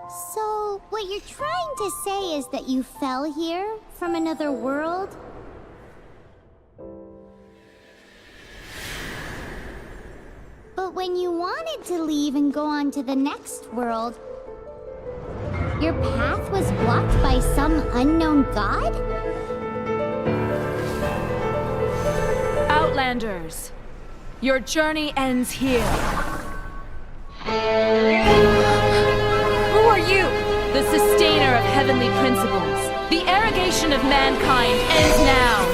So, what you're trying to say is that you fell here from another world? But when you wanted to leave and go on to the next world, your path was blocked by some unknown god? Outlanders, your journey ends here. Who are you? The sustainer of heavenly principles. The arrogation of mankind ends now.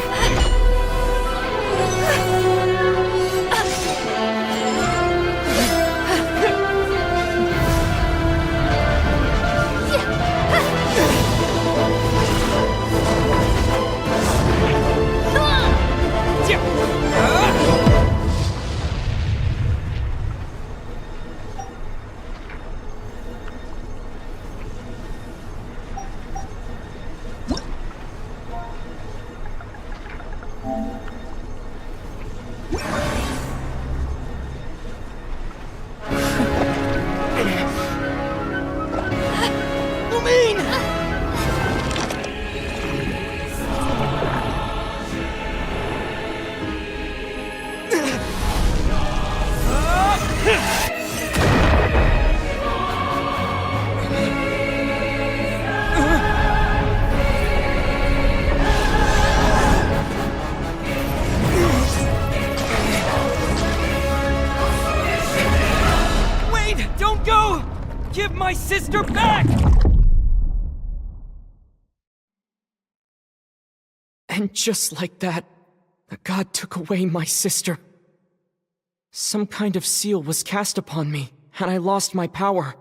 Give my sister back! And just like that, the god took away my sister. Some kind of seal was cast upon me, and I lost my power.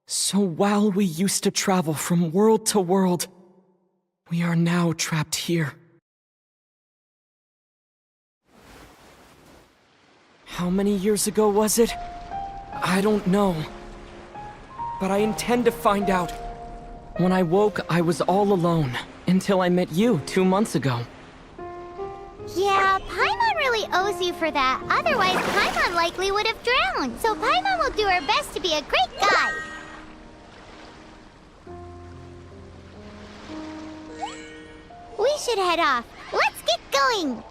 So while we used to travel from world to world, we are now trapped here. How many years ago was it? I don't know. But I intend to find out. When I woke, I was all alone, until I met you 2 months ago. Yeah, Paimon really owes you for that. Otherwise, Paimon likely would have drowned. So Paimon will do her best to be a great guide. We should head off. Let's get going!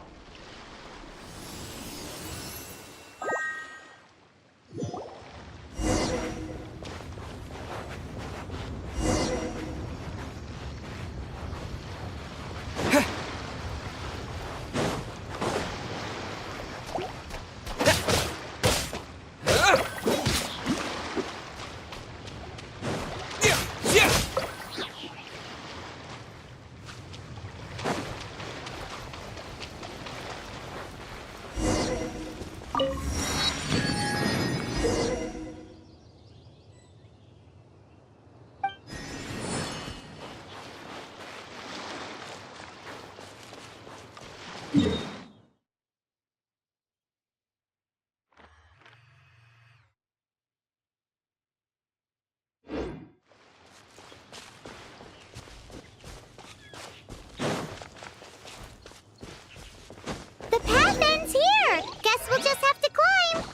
The path ends here! Guess we'll just have to climb!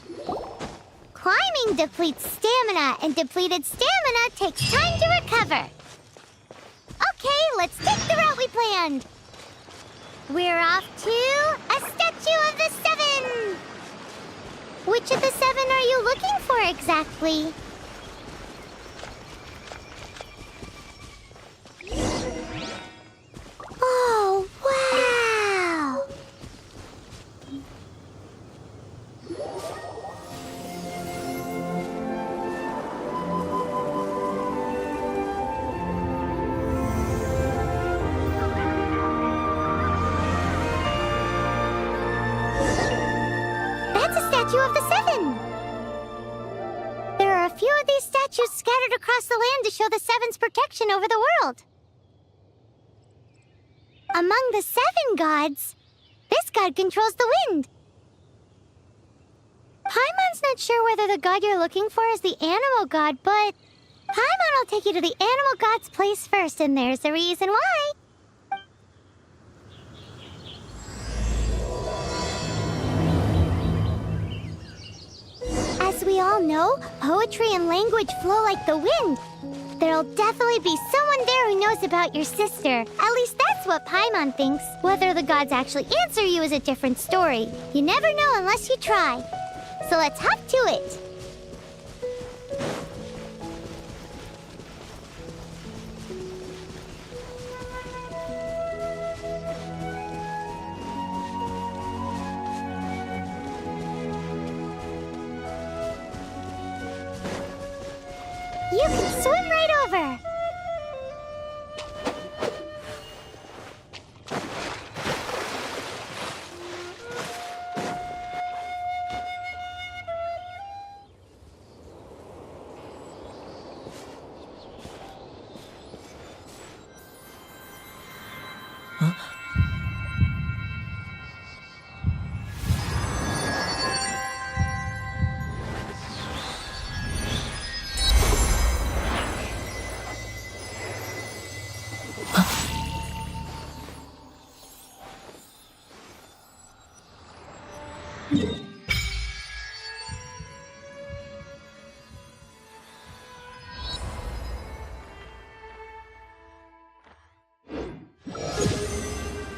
Climbing depletes stamina, and depleted stamina takes time to recover. Okay, let's take the route we planned! We're off to a Statue of the Seven! Which of the 7 are you looking for exactly? Oh, wow! That's a statue of the 7! There are a few of these statues scattered across the land to show the 7's protection over the world. Among the 7 gods, this god controls the wind. Paimon's not sure whether the god you're looking for is the animal god, but Paimon will take you to the animal god's place first, and there's the reason why. As we all know, poetry and language flow like the wind. There'll definitely be someone there who knows about your sister. At least that's what Paimon thinks. Whether the gods actually answer you is a different story. You never know unless you try. So let's hop to it. You can swim right over.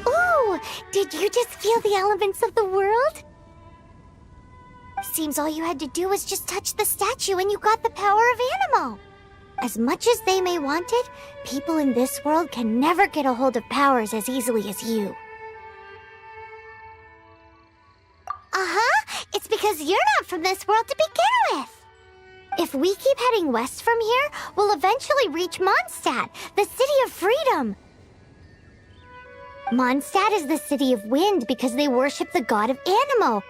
Ooh, did you just feel the elements of the world? Seems all you had to do was just touch the statue and you got the power of Animo. As much as they may want it, people in this world can never get a hold of powers as easily as you. It's because you're not from this world to begin with. If we keep heading west from here, we'll eventually reach Mondstadt, the city of freedom. Mondstadt is the city of wind because they worship the god of Animo.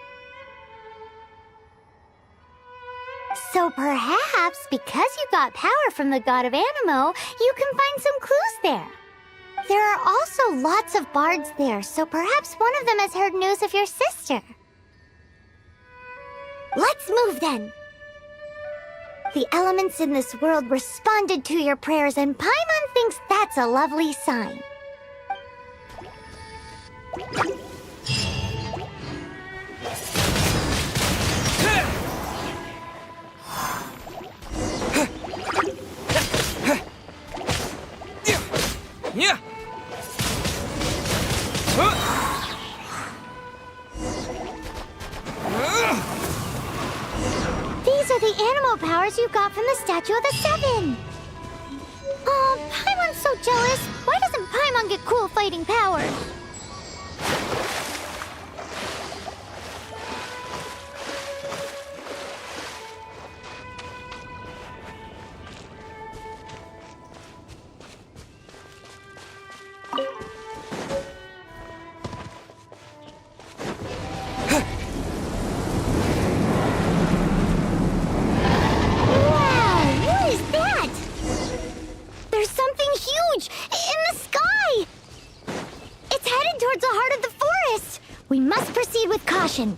So perhaps, because you got power from the god of Animo, you can find some clues there. There are also lots of bards there, so perhaps one of them has heard news of your sister. Let's move then. The elements in this world responded to your prayers, and Paimon thinks that's a lovely sign. Yeah. These are the animal powers you got from the Statue of the Seven. Oh, Paimon's so jealous. Why doesn't Paimon get cool fighting powers? We must proceed with caution.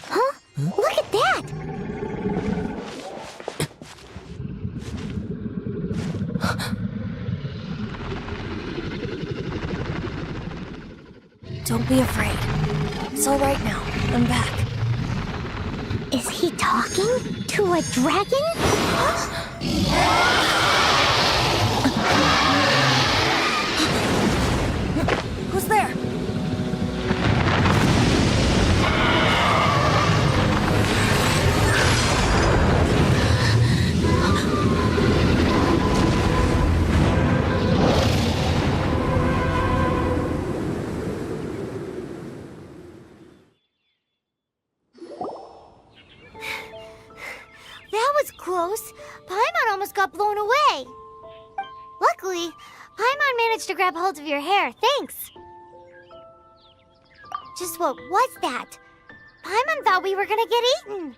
Huh? Look at that! Don't be afraid. It's all right now. I'm back. Is he talking to a dragon? Who's there? Close. Paimon almost got blown away. Luckily, Paimon managed to grab hold of your hair. Thanks. Just what was that? Paimon thought we were gonna get eaten.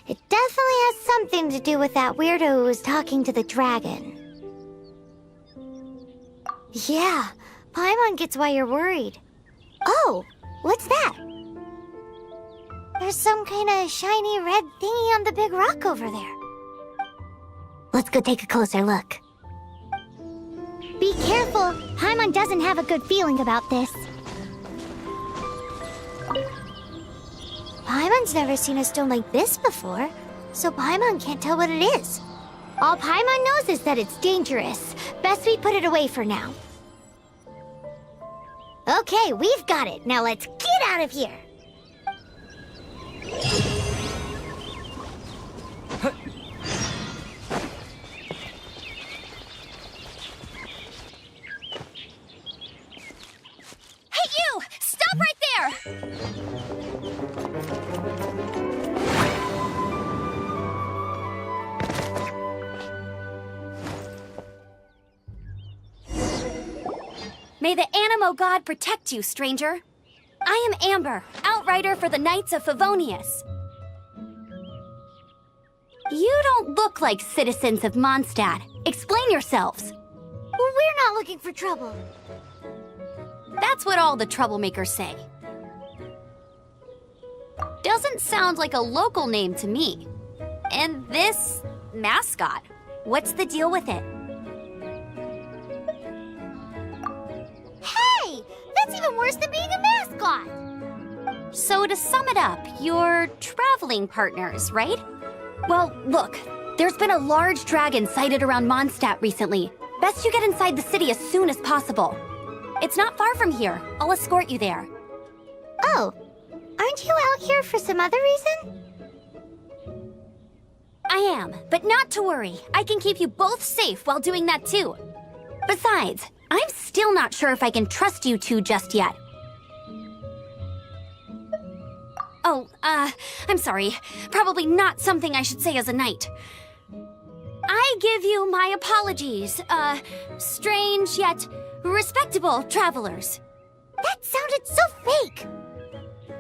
It definitely has something to do with that weirdo who was talking to the dragon. Yeah, Paimon gets why you're worried. Oh, what's that? There's some kind of shiny red thingy on the big rock over there. Let's go take a closer look. Be careful. Paimon doesn't have a good feeling about this. Paimon's never seen a stone like this before, so Paimon can't tell what it is. All Paimon knows is that it's dangerous. Best we put it away for now. Okay, we've got it. Now let's get out of here. Hey, you! Stop right there! May the Animo God protect you, stranger. I am Amber, outrider for the Knights of Favonius. You don't look like citizens of Mondstadt. Explain yourselves. We're not looking for trouble. That's what all the troublemakers say. Doesn't sound like a local name to me. And this mascot, what's the deal with it? Hey! That's even worse than being a mascot! So to sum it up, you're traveling partners, right? Well, look, there's been a large dragon sighted around Mondstadt recently. Best you get inside the city as soon as possible. It's not far from here. I'll escort you there. Oh, aren't you out here for some other reason? I am, but not to worry. I can keep you both safe while doing that too. Besides, I'm still not sure if I can trust you two just yet. Oh, I'm sorry. Probably not something I should say as a knight. I give you my apologies, strange yet respectable travelers. That sounded so fake!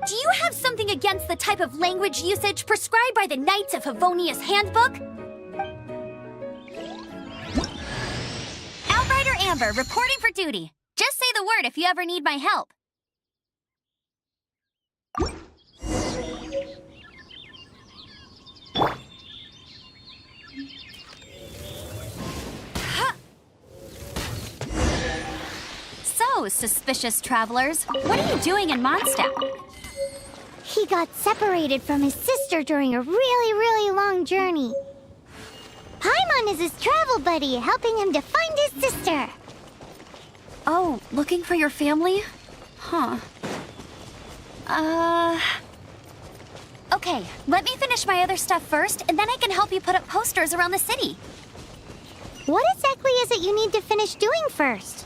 Do you have something against the type of language usage prescribed by the Knights of Favonius Handbook? Outrider Amber, reporting for duty. Just say the word if you ever need my help. So, suspicious travelers, what are you doing in Mondstadt? He got separated from his sister during a really long journey. Paimon is his travel buddy, helping him to find his sister. Oh, looking for your family? Huh. Okay, let me finish my other stuff first, and then I can help you put up posters around the city. What exactly is it you need to finish doing first?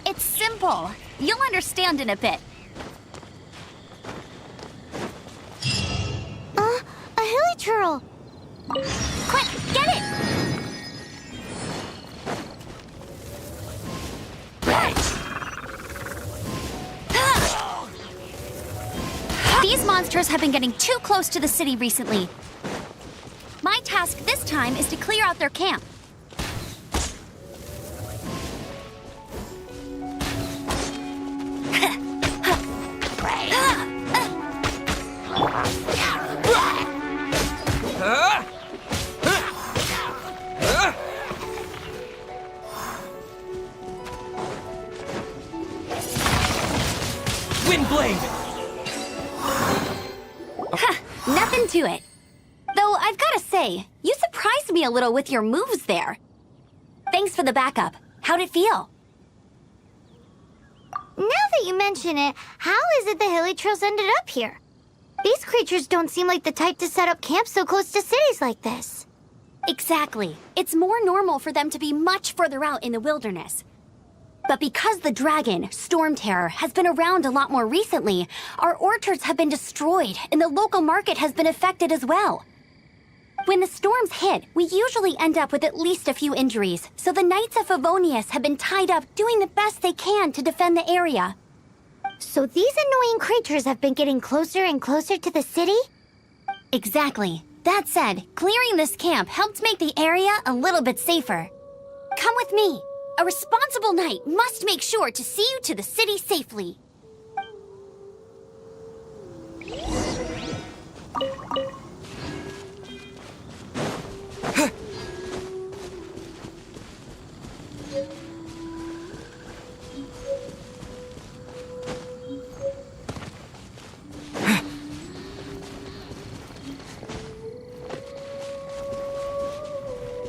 It's simple. You'll understand in a bit. A hilichurl. Quick, get it! These monsters have been getting too close to the city recently. My task this time is to clear out their camp. Windblade! Nothing to it. Though I've got to say, you surprised me a little with your moves there. Thanks for the backup. How'd it feel? Now that you mention it, how is it the hilichurls ended up here? These creatures don't seem like the type to set up camp so close to cities like this. Exactly. It's more normal for them to be much further out in the wilderness. But because the dragon, Storm Terror, has been around a lot more recently, our orchards have been destroyed and the local market has been affected as well. When the storms hit, we usually end up with at least a few injuries, so the Knights of Favonius have been tied up doing the best they can to defend the area. So these annoying creatures have been getting closer and closer to the city? Exactly. That said, clearing this camp helped make the area a little bit safer. Come with me. A responsible knight must make sure to see you to the city safely.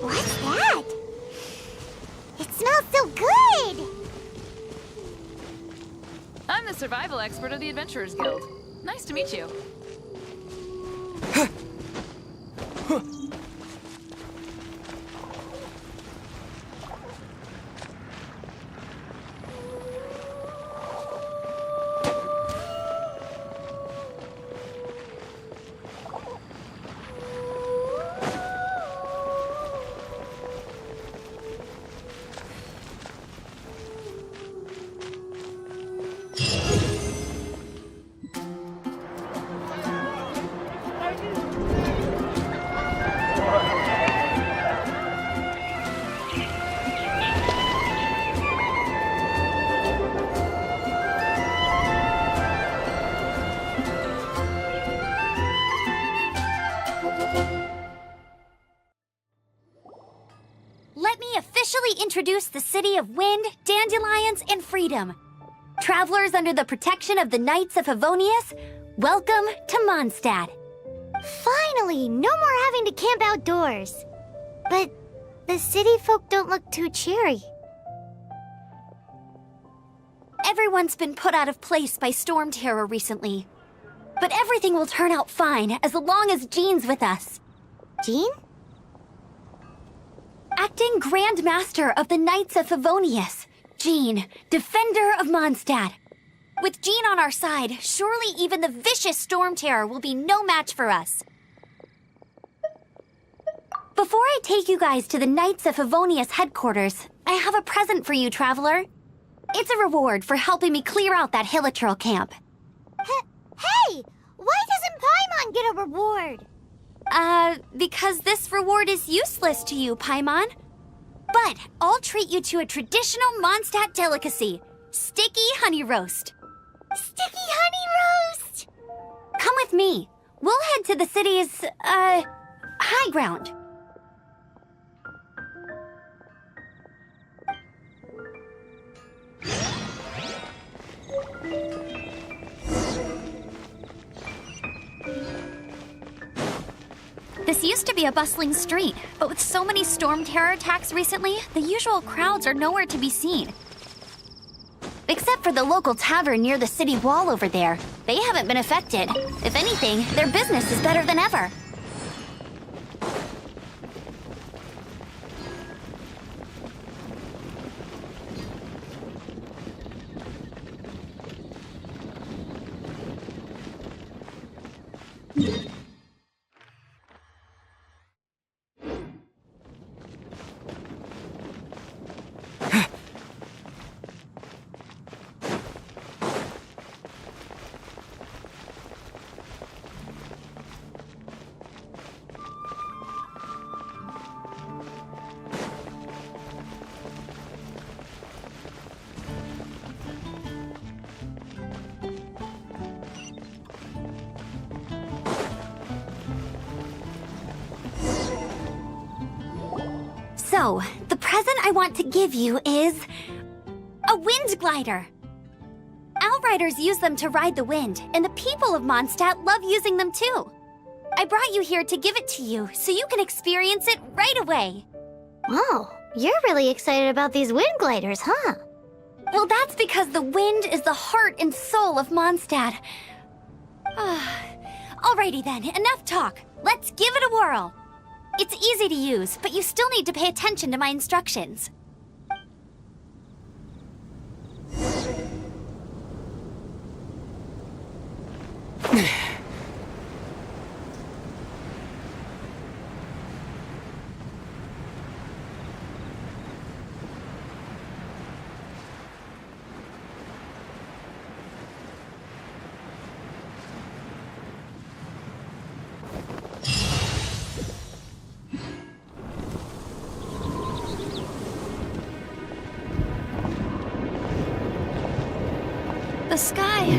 What's that? It smells so good! I'm the survival expert of the Adventurers Guild. Nice to meet you. Let me officially introduce the city of wind, dandelions, and freedom. Travelers under the protection of the Knights of Favonius, welcome to Mondstadt. Finally, no more having to camp outdoors. But the city folk don't look too cheery. Everyone's been put out of place by storm terror recently. But everything will turn out fine as long as Jean's with us. Jean? Acting Grand Master of the Knights of Favonius, Jean, Defender of Mondstadt. With Jean on our side, surely even the vicious storm terror will be no match for us. Before I take you guys to the Knights of Favonius headquarters, I have a present for you, Traveler. It's a reward for helping me clear out that Hilichurl camp. Hey! Why doesn't Paimon get a reward? Because this reward is useless to you, Paimon. But I'll treat you to a traditional Mondstadt delicacy, sticky honey roast. Sticky honey roast! Come with me. We'll head to the city's, high ground. This used to be a bustling street, but with so many storm terror attacks recently, the usual crowds are nowhere to be seen. Except for the local tavern near the city wall over there. They haven't been affected. If anything, their business is better than ever. So, the present I want to give you is a wind glider. Outriders use them to ride the wind, and the people of Mondstadt love using them too. I brought you here to give it to you, so you can experience it right away. Oh, you're really excited about these wind gliders, huh? Well, that's because the wind is the heart and soul of Mondstadt. Alrighty then, enough talk. Let's give it a whirl. It's easy to use, but you still need to pay attention to my instructions. sky.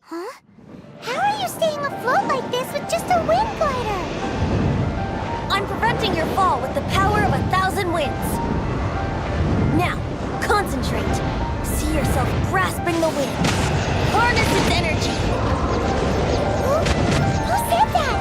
Huh? How are you staying afloat like this with just a wind glider? I'm preventing your fall with the power of 1,000 winds. Now, concentrate. See yourself grasping the wind. Harness its energy. Who said that?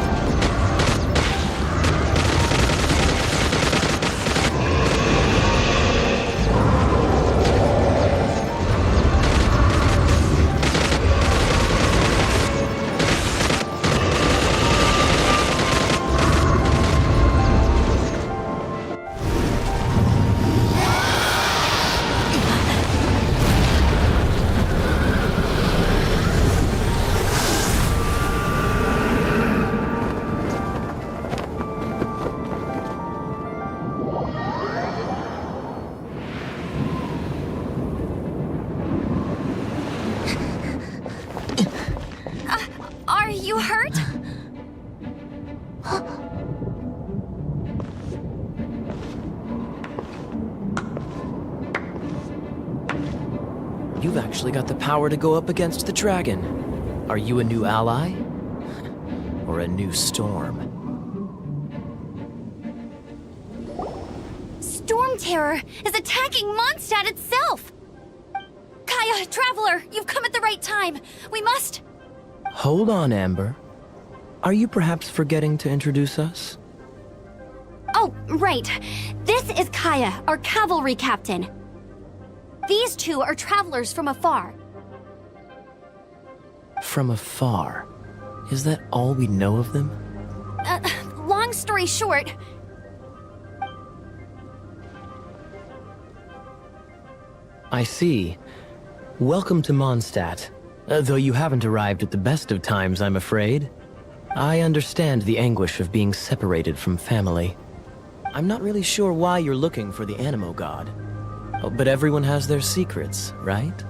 Are you hurt? You've actually got the power to go up against the dragon. Are you a new ally? Or a new storm? Storm Terror is attacking Mondstadt itself! Kaya, Traveler, you've come at the right time. We must... Hold on, Amber. Are you perhaps forgetting to introduce us? Oh, right. This is Kaya, our cavalry captain. These two are travelers from afar. From afar? Is that all we know of them? Long story short... I see. Welcome to Mondstadt. Though you haven't arrived at the best of times, I'm afraid. I understand the anguish of being separated from family. I'm not really sure why you're looking for the Animo God. Oh, but everyone has their secrets, right?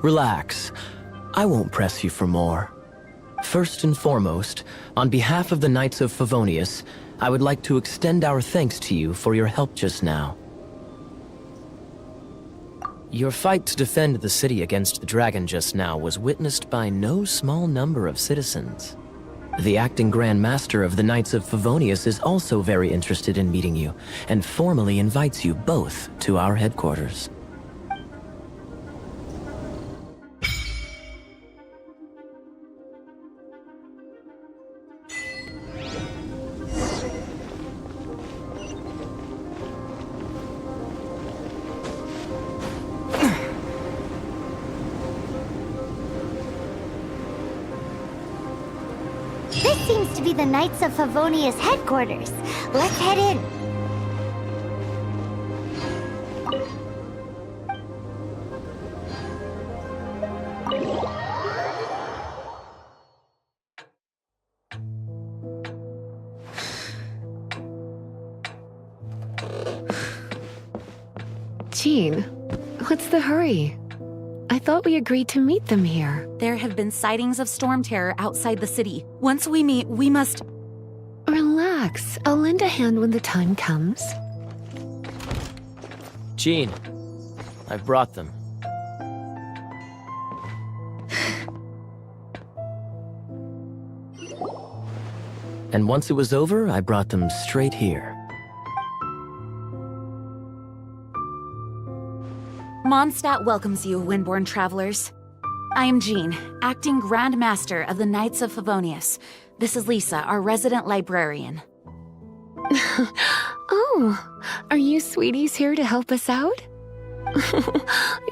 Relax. I won't press you for more. First and foremost, on behalf of the Knights of Favonius, I would like to extend our thanks to you for your help just now. Your fight to defend the city against the dragon just now was witnessed by no small number of citizens. The acting Grand Master of the Knights of Favonius is also very interested in meeting you, and formally invites you both to our headquarters. This seems to be the Knights of Favonius headquarters. Let's head in. Jean, what's the hurry? I thought we agreed to meet them here. There have been sightings of storm terror outside the city. Once we meet, we must... Relax. I'll lend a hand when the time comes. Jean, I've brought them. And once it was over, I brought them straight here. Mondstadt welcomes you, Windborn travelers. I am Jean, acting Grand Master of the Knights of Favonius. This is Lisa, our resident librarian. Oh, are you sweeties here to help us out?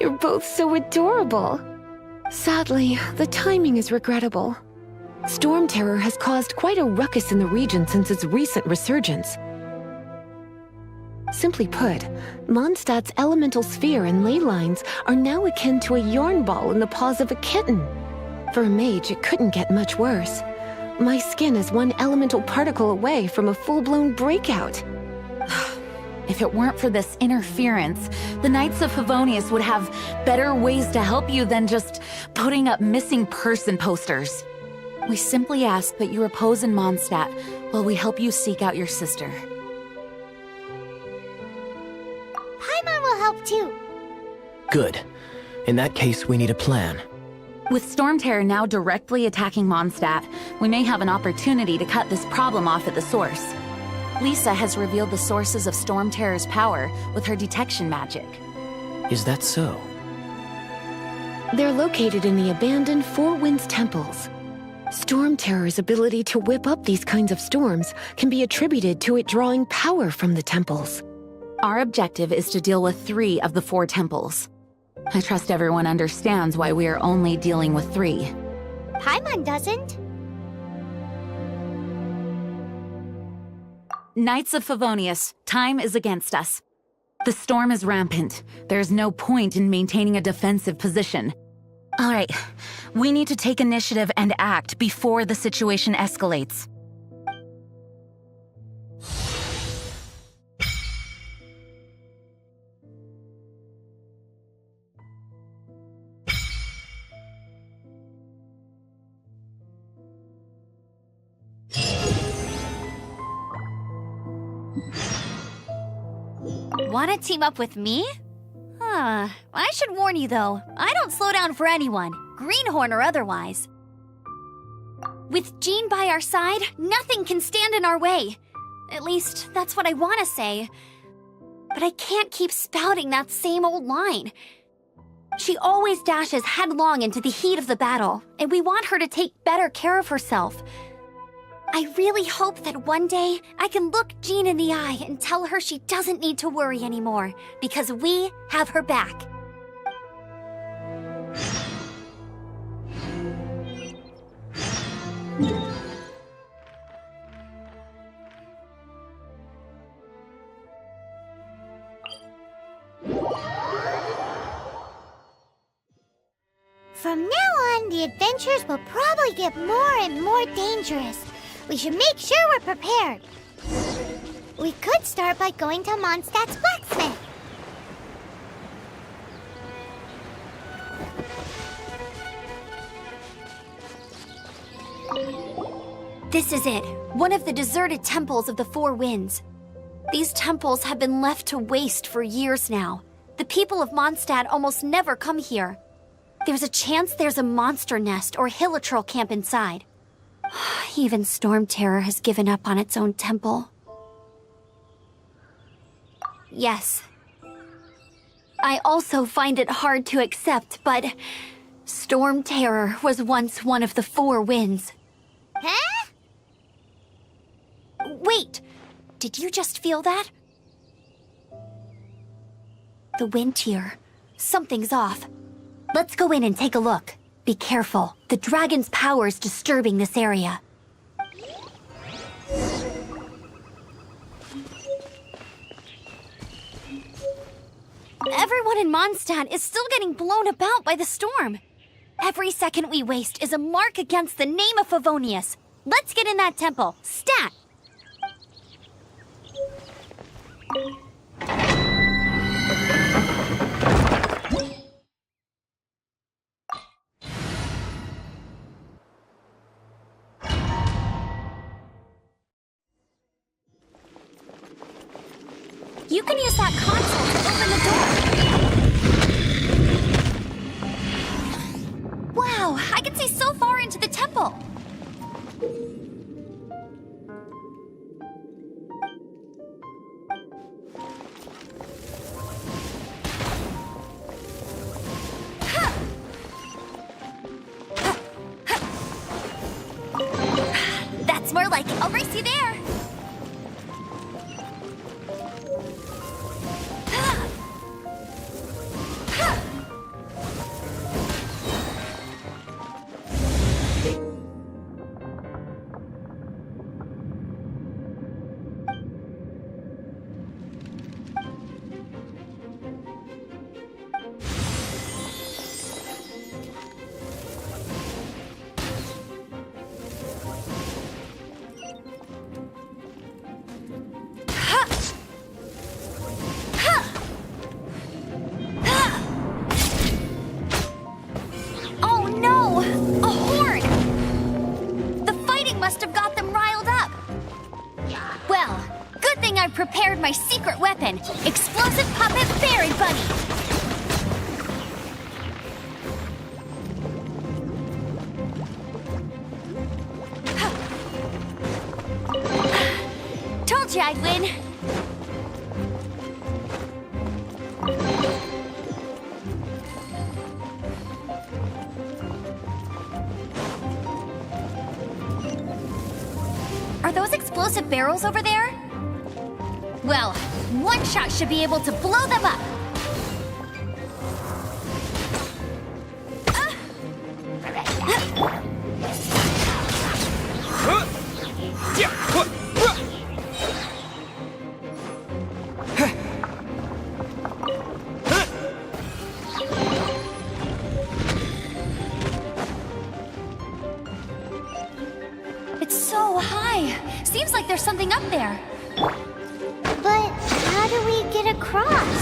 You're both so adorable. Sadly, the timing is regrettable. Storm Terror has caused quite a ruckus in the region since its recent resurgence. Simply put, Mondstadt's elemental sphere and ley lines are now akin to a yarn ball in the paws of a kitten. For a mage, it couldn't get much worse. My skin is one elemental particle away from a full-blown breakout. If it weren't for this interference, the Knights of Favonius would have better ways to help you than just putting up missing person posters. We simply ask that you repose in Mondstadt while we help you seek out your sister. Paimon will help too. Good. In that case, we need a plan. With Storm Terror now directly attacking Mondstadt, we may have an opportunity to cut this problem off at the source. Lisa has revealed the sources of Storm Terror's power with her detection magic. Is that so? They're located in the abandoned Four Winds temples. Storm Terror's ability to whip up these kinds of storms can be attributed to it drawing power from the temples. Our objective is to deal with 3 of the 4 temples. I trust everyone understands why we are only dealing with 3. Paimon doesn't. Knights of Favonius, time is against us. The storm is rampant. There's no point in maintaining a defensive position. All right, we need to take initiative and act before the situation escalates. Wanna team up with me? I should warn you though, I don't slow down for anyone, greenhorn or otherwise. With Jean by our side, nothing can stand in our way. At least, that's what I wanna say. But I can't keep spouting that same old line. She always dashes headlong into the heat of the battle, and we want her to take better care of herself. I really hope that one day I can look Jean in the eye and tell her she doesn't need to worry anymore, because we have her back. From now on, the adventures will probably get more and more dangerous. We should make sure we're prepared. We could start by going to Mondstadt's blacksmith. This is it, one of the deserted temples of the Four Winds. These temples have been left to waste for years now. The people of Mondstadt almost never come here. There's a chance there's a monster nest or hilitrol camp inside. Even Storm Terror has given up on its own temple. Yes. I also find it hard to accept, but Storm Terror was once one of the Four Winds. Huh? Wait! Did you just feel that? The wind here. Something's off. Let's go in and take a look. Be careful. The dragon's power is disturbing this area. Everyone in Mondstadt is still getting blown about by the storm. Every second we waste is a mark against the name of Favonius. Let's get in that temple. Stat! You can use that console to open the door. Wow, I can see so far into the temple. More like I'll race you there. Oh no! A horn! The fighting must have got them riled up. Well, good thing I prepared my secret weapon, explosive puppet fairy bunny. Told you I'd win. Are those explosive barrels over there? Well, one shot should be able to blow them up. It's so high. Seems like there's something up there. But how do we get across?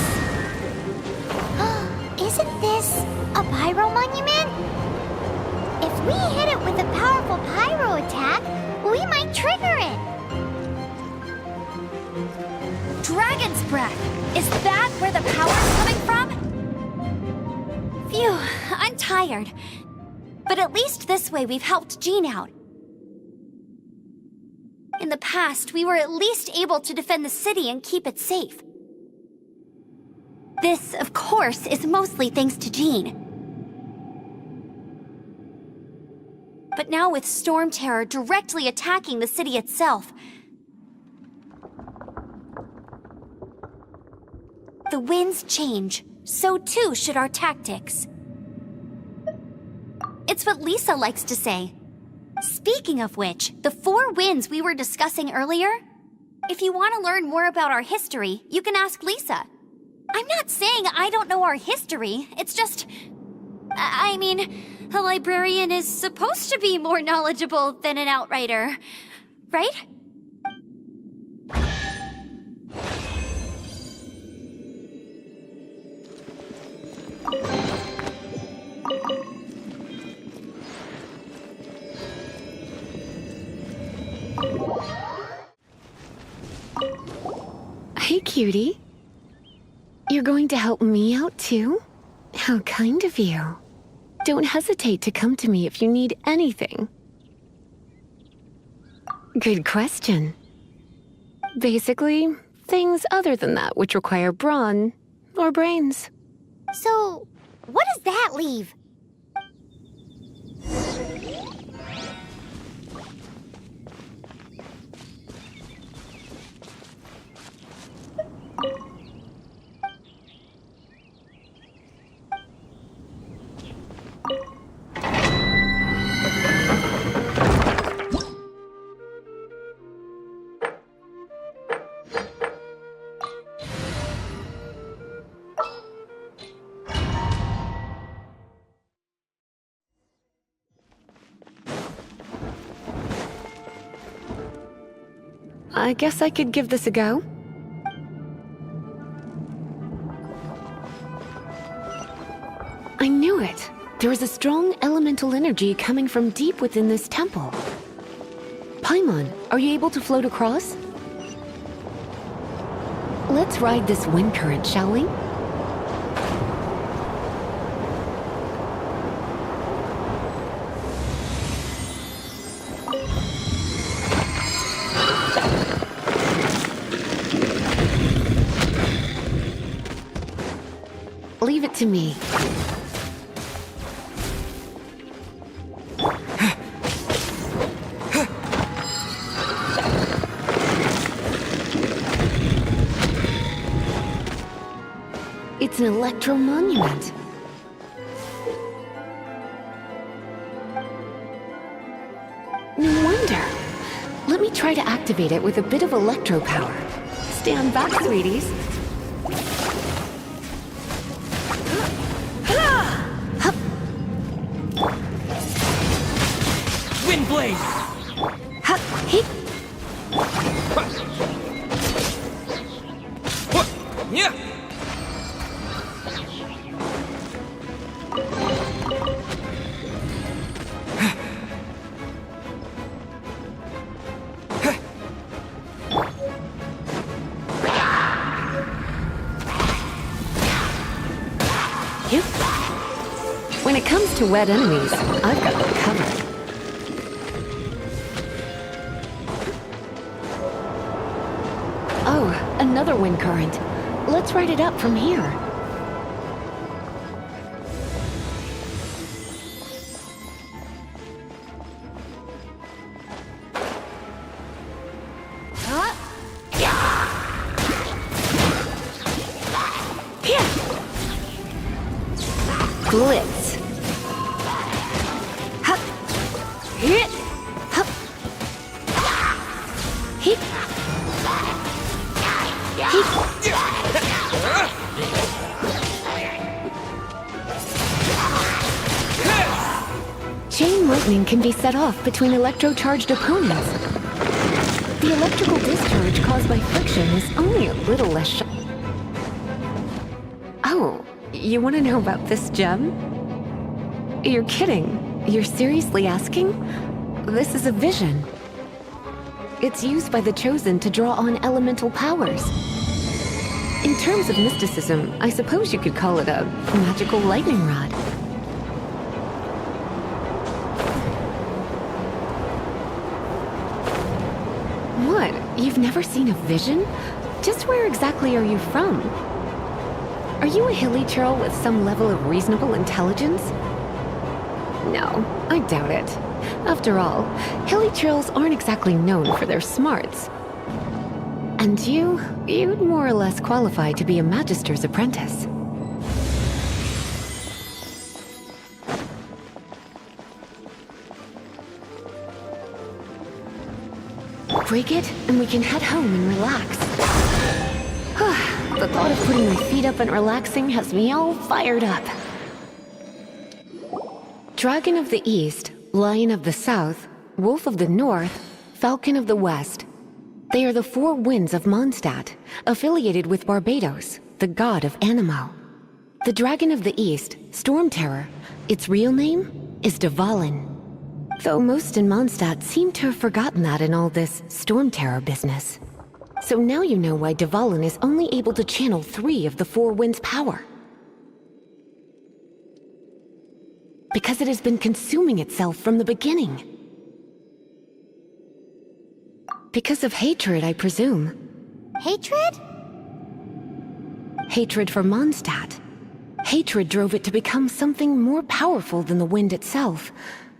Isn't this a pyro monument? If we hit it with a powerful pyro attack, we might trigger it. Dragon's breath. Is that where the power's coming from? Phew, I'm tired. But at least this way we've helped Jean out. In the past, we were at least able to defend the city and keep it safe. This, of course, is mostly thanks to Jean. But now with Storm Terror directly attacking the city itself, the winds change, so too should our tactics. It's what Lisa likes to say. Speaking of which, the 4 winds we were discussing earlier, if you want to learn more about our history, you can ask Lisa. I'm not saying I don't know our history, it's just... I mean, a librarian is supposed to be more knowledgeable than an outrider, right? Hey, cutie. You're going to help me out, too? How kind of you. Don't hesitate to come to me if you need anything. Good question. Basically, things other than that which require brawn or brains. So, what does that leave? I guess I could give this a go. I knew it. There is a strong elemental energy coming from deep within this temple. Paimon, are you able to float across? Let's ride this wind current, shall we? Leave it to me. an electro monument. No wonder. Let me try to activate it with a bit of electro power. Stand back, sweeties. Windblade! Ha! He! Yeah! When it comes to wet enemies, I've got them covered. Oh, another wind current. Let's ride it up from here. Blitz. Hup. Hit. Hup. Hit. Chain lightning can be set off between electro-charged opponents. The electrical discharge caused by friction is only a little less sharp. Oh, you want to know about this gem? You're kidding. You're seriously asking? This is a vision. It's used by the Chosen to draw on elemental powers. In terms of mysticism, I suppose you could call it a magical lightning rod. What? You've never seen a vision? Just where exactly are you from? Are you a hilly churl with some level of reasonable intelligence? No, I doubt it. After all, hilly churls aren't exactly known for their smarts. And you'd more or less qualify to be a magister's apprentice. Break it, and we can head home and relax. The thought of putting my feet up and relaxing has me all fired up. Dragon of the East, Lion of the South, Wolf of the North, Falcon of the West. They are the four winds of Mondstadt, affiliated with Barbados, the god of Anemo. The Dragon of the East, Storm Terror, its real name is Dvalin. Though most in Mondstadt seem to have forgotten that in all this Storm Terror business. So now you know why Dvalin is only able to channel 3 of the four winds' power. Because it has been consuming itself from the beginning. Because of hatred, I presume. Hatred? Hatred for Mondstadt. Hatred drove it to become something more powerful than the wind itself.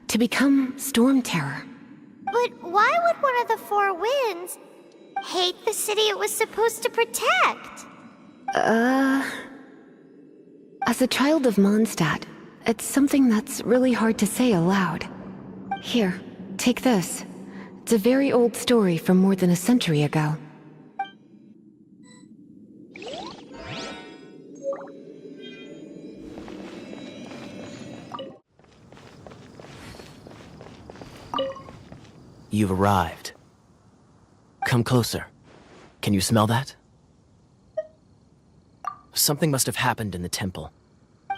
To become Storm Terror. But why would one of the four winds hate the city it was supposed to protect? As a child of Mondstadt, it's something that's really hard to say aloud. Here, take this. It's a very old story from more than a century ago. You've arrived. Come closer. Can you smell that? Something must have happened in the temple.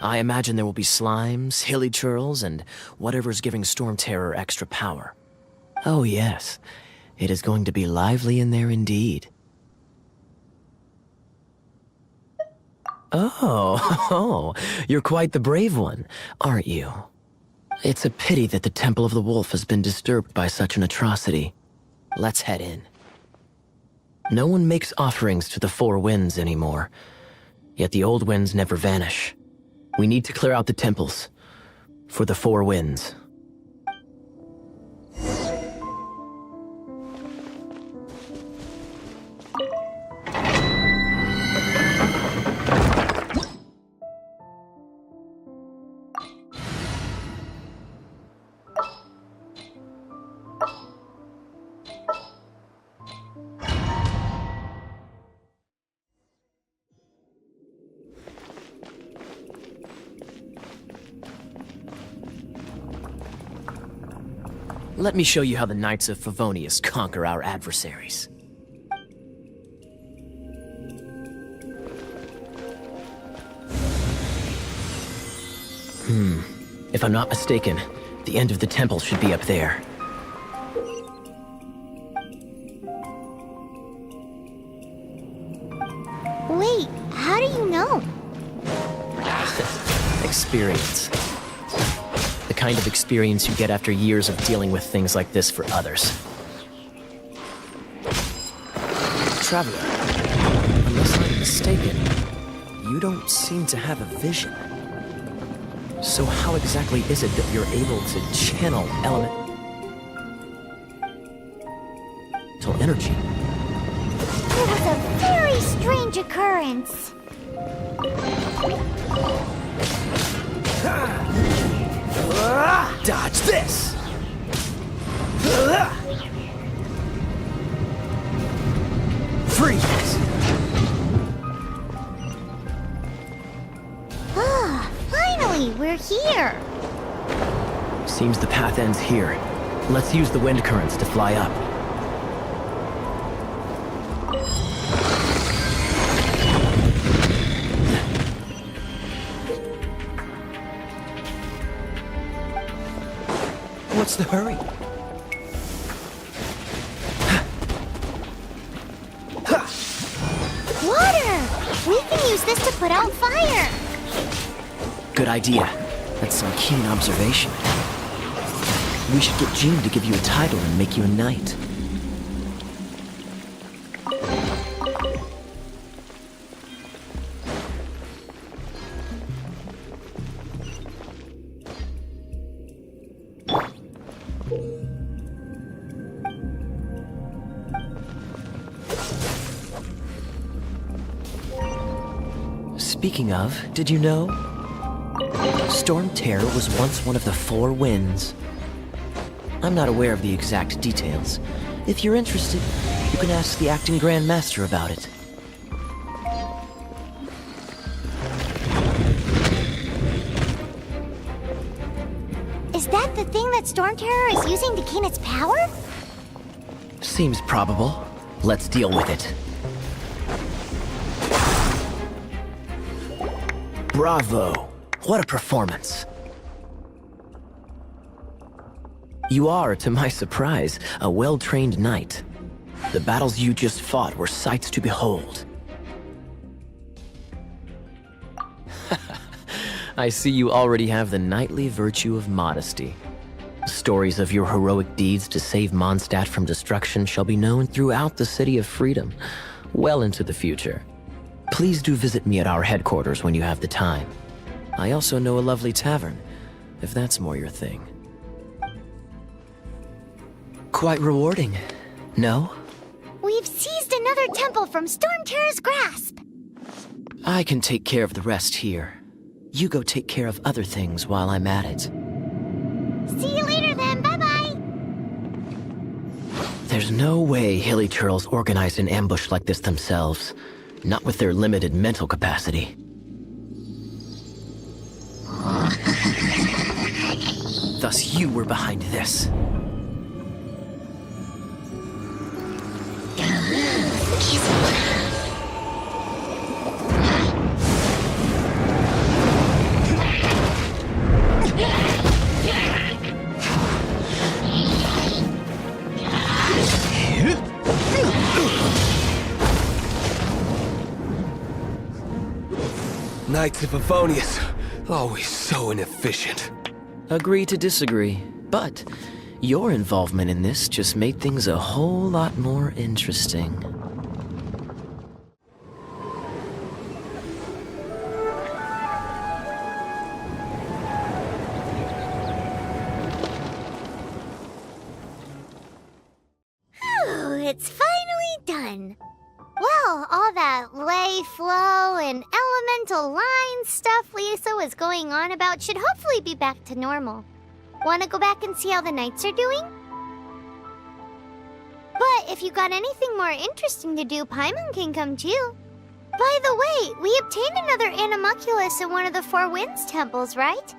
I imagine there will be slimes, hilly churls, and whatever's giving Storm Terror extra power. Oh yes, it is going to be lively in there indeed. Oh, you're quite the brave one, aren't you? It's a pity that the Temple of the Wolf has been disturbed by such an atrocity. Let's head in. No one makes offerings to the four winds anymore, yet the old winds never vanish. We need to clear out the temples for the four winds. Let me show you how the Knights of Favonius conquer our adversaries. If I'm not mistaken, the end of the temple should be up there. Wait, how do you know? Experience. The kind of experience you get after years of dealing with things like this for others. Traveler, unless I'm mistaken, you don't seem to have a vision. So how exactly is it that you're able to channel elemental energy? It was a very strange occurrence. Dodge this! Freeze! Finally, we're here. Seems the path ends here. Let's use the wind currents to fly up. What's the hurry? Water! We can use this to put out fire. Good idea. That's some keen observation. We should get Jean to give you a title and make you a knight. Speaking of, did you know? Storm Terror was once one of the Four Winds. I'm not aware of the exact details. If you're interested, you can ask the acting Grand Master about it. Is that the thing that Storm Terror is using to gain its power? Seems probable. Let's deal with it. Bravo! What a performance! You are, to my surprise, a well-trained knight. The battles you just fought were sights to behold. I see you already have the knightly virtue of modesty. Stories of your heroic deeds to save Mondstadt from destruction shall be known throughout the City of Freedom, well into the future. Please do visit me at our headquarters when you have the time. I also know a lovely tavern, if that's more your thing. Quite rewarding, no? We've seized another temple from Storm Terror's grasp. I can take care of the rest here. You go take care of other things while I'm at it. See you later then, bye-bye. There's no way Hilly Turtles organized an ambush like this themselves. Not with their limited mental capacity. Thus you were behind this. Knights of Favonius, always so inefficient. Agree to disagree, but your involvement in this just made things a whole lot more interesting. Phew, it's finally done. Well, all that lay, flow, and elemental line stuff Lisa was going on about should hopefully be back to normal. Want to go back and see how the knights are doing? But if you got anything more interesting to do, Paimon can come too. By the way, we obtained another Animalculus in one of the Four Winds temples, right?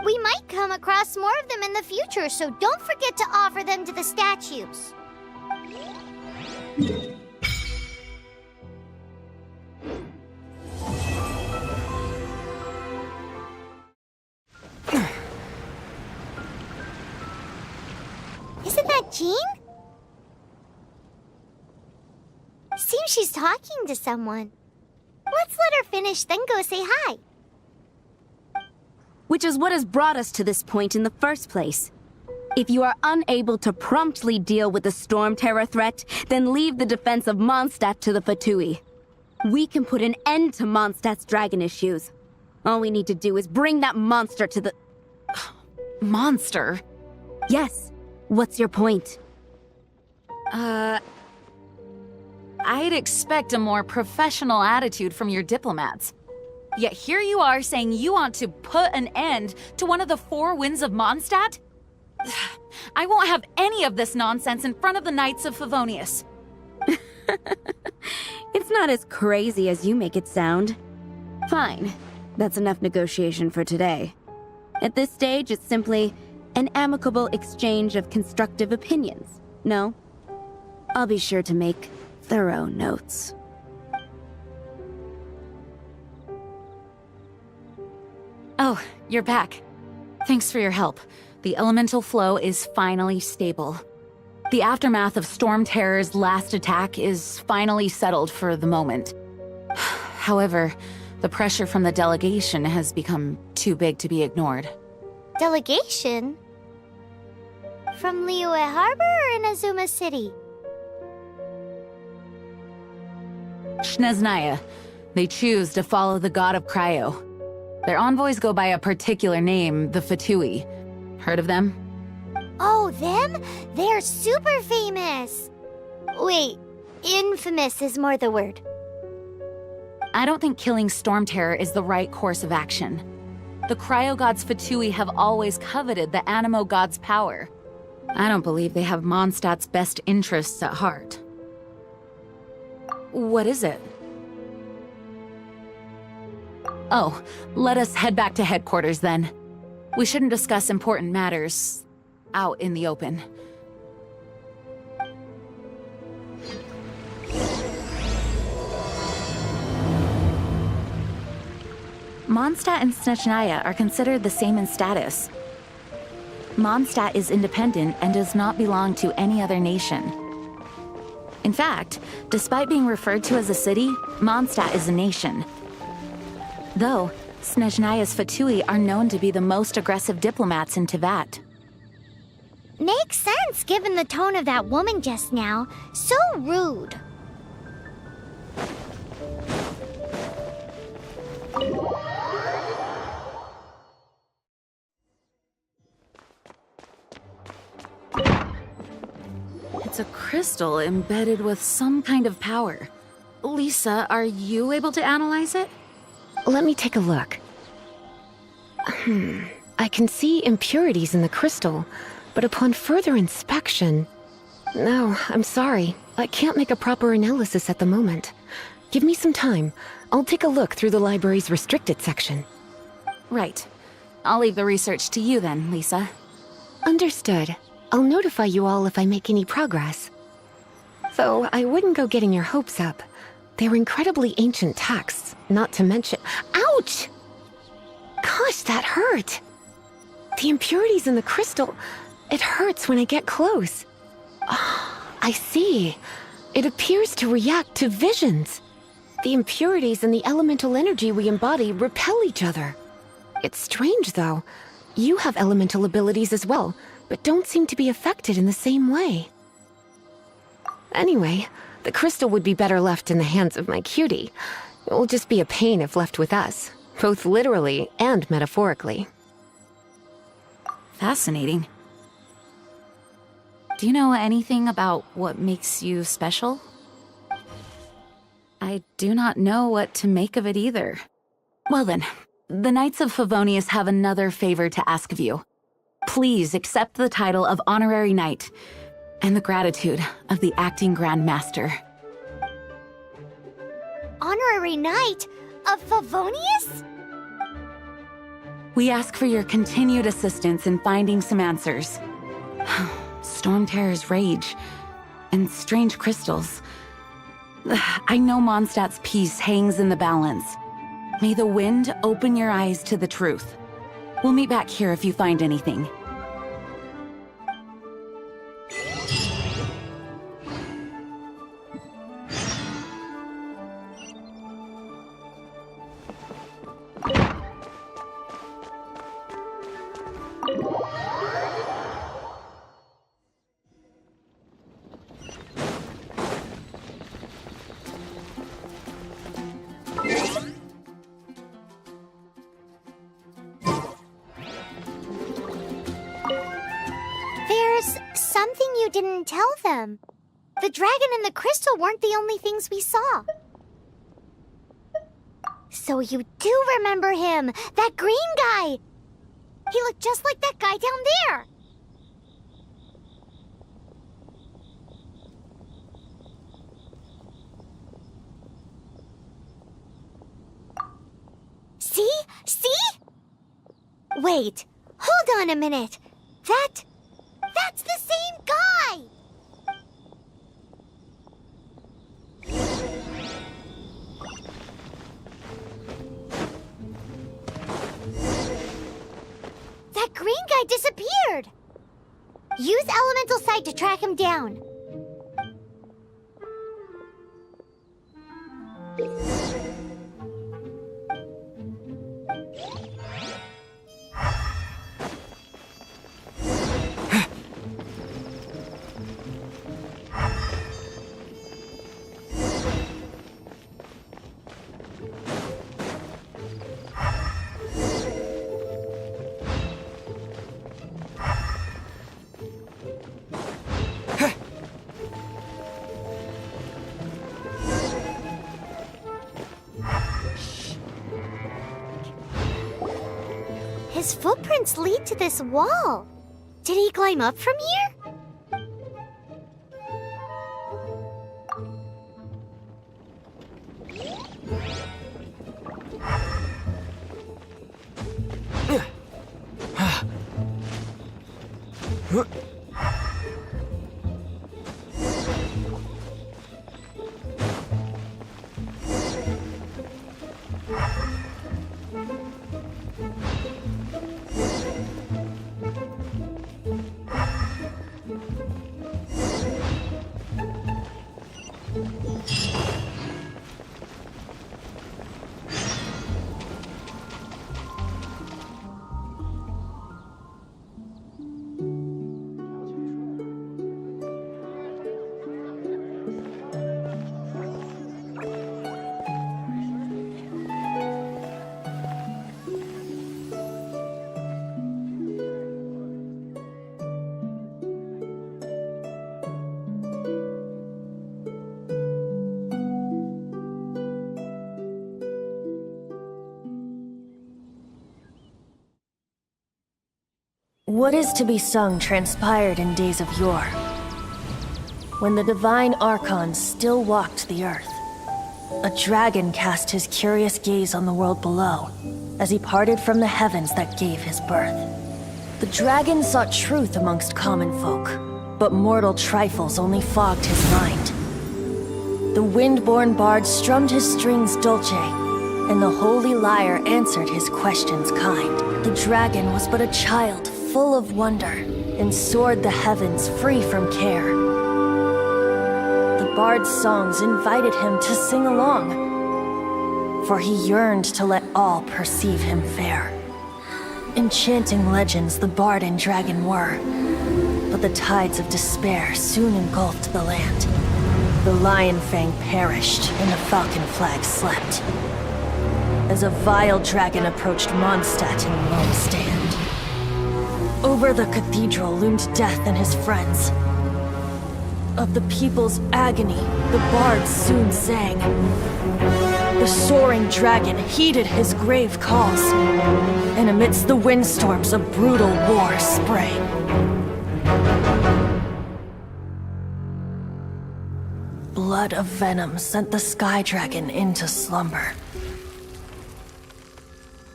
We might come across more of them in the future, so don't forget to offer them to the statues. Isn't that Jean? Seems she's talking to someone. Let's let her finish, then go say hi. Which is what has brought us to this point in the first place. If you are unable to promptly deal with the Storm Terror threat, then leave the defense of Mondstadt to the Fatui. We can put an end to Mondstadt's dragon issues. All we need to do is bring that monster to the... Monster? Yes. What's your point? I'd expect a more professional attitude from your diplomats. Yet here you are saying you want to put an end to one of the four winds of Mondstadt? I won't have any of this nonsense in front of the Knights of Favonius. It's not as crazy as you make it sound. Fine. That's enough negotiation for today. At this stage, it's simply an amicable exchange of constructive opinions. No? I'll be sure to make thorough notes. Oh, you're back. Thanks for your help. The elemental flow is finally stable. The aftermath of Storm Terror's last attack is finally settled for the moment. However, the pressure from the delegation has become too big to be ignored. Delegation? From Liyue Harbor or Inazuma City? Snezhnaya. They choose to follow the god of Cryo. Their envoys go by a particular name, the Fatui. Heard of them? Oh, them? They're super famous! Wait, infamous is more the word. I don't think killing Storm Terror is the right course of action. The Cryo gods Fatui have always coveted the Animo god's power. I don't believe they have Mondstadt's best interests at heart. What is it? Oh, let us head back to headquarters then. We shouldn't discuss important matters out in the open. Mondstadt and Snezhnaya are considered the same in status. Mondstadt is independent and does not belong to any other nation. In fact, despite being referred to as a city, Mondstadt is a nation. Though, Snezhnaya's Fatui are known to be the most aggressive diplomats in Teyvat. Makes sense given the tone of that woman just now. So rude. It's a crystal embedded with some kind of power. Lisa, are you able to analyze it? Let me take a look. I can see impurities in the crystal, but upon further inspection... No, I'm sorry. I can't make a proper analysis at the moment. Give me some time. I'll take a look through the library's restricted section. Right. I'll leave the research to you then, Lisa. Understood. I'll notify you all if I make any progress. Though I wouldn't go getting your hopes up. They're incredibly ancient texts, not to mention... Ouch! Gosh, that hurt! The impurities in the crystal... It hurts when I get close. I see. It appears to react to visions. The impurities and the elemental energy we embody repel each other. It's strange, though. You have elemental abilities as well, but don't seem to be affected in the same way. Anyway, the crystal would be better left in the hands of my cutie. It will just be a pain if left with us, both literally and metaphorically. Fascinating. Do you know anything about what makes you special? I do not know what to make of it either. Well then, the Knights of Favonius have another favor to ask of you. Please accept the title of Honorary Knight, and the gratitude of the Acting Grand Master. Honorary Knight of Favonius? We ask for your continued assistance in finding some answers. Storm Terror's rage and strange crystals. I know Mondstadt's peace hangs in the balance. May the wind open your eyes to the truth. We'll meet back here if you find anything. There's something you didn't tell them. The dragon and the crystal weren't the only things we saw. So you do remember him, that green guy. He looked just like that guy down there. See? See? Wait, hold on a minute. That's the same guy! That green guy disappeared! Use Elemental Sight to track him down. His footprints lead to this wall. Did he climb up from here? What is to be sung transpired in days of yore, when the divine Archon still walked the earth. A dragon cast his curious gaze on the world below, as he parted from the heavens that gave his birth. The dragon sought truth amongst common folk, but mortal trifles only fogged his mind. The wind-born bard strummed his strings dulce, and the holy lyre answered his questions kind. The dragon was but a child full of wonder, and soared the heavens free from care. The bard's songs invited him to sing along, for he yearned to let all perceive him fair. Enchanting legends the bard and dragon were, but the tides of despair soon engulfed the land. The lion fang perished, and the falcon flag slept, as a vile dragon approached Mondstadt in lone stand. Over the cathedral loomed death and his friends. Of the people's agony, the bards soon sang. The soaring dragon heeded his grave calls, and amidst the windstorms a brutal war sprang. Blood of venom sent the sky dragon into slumber.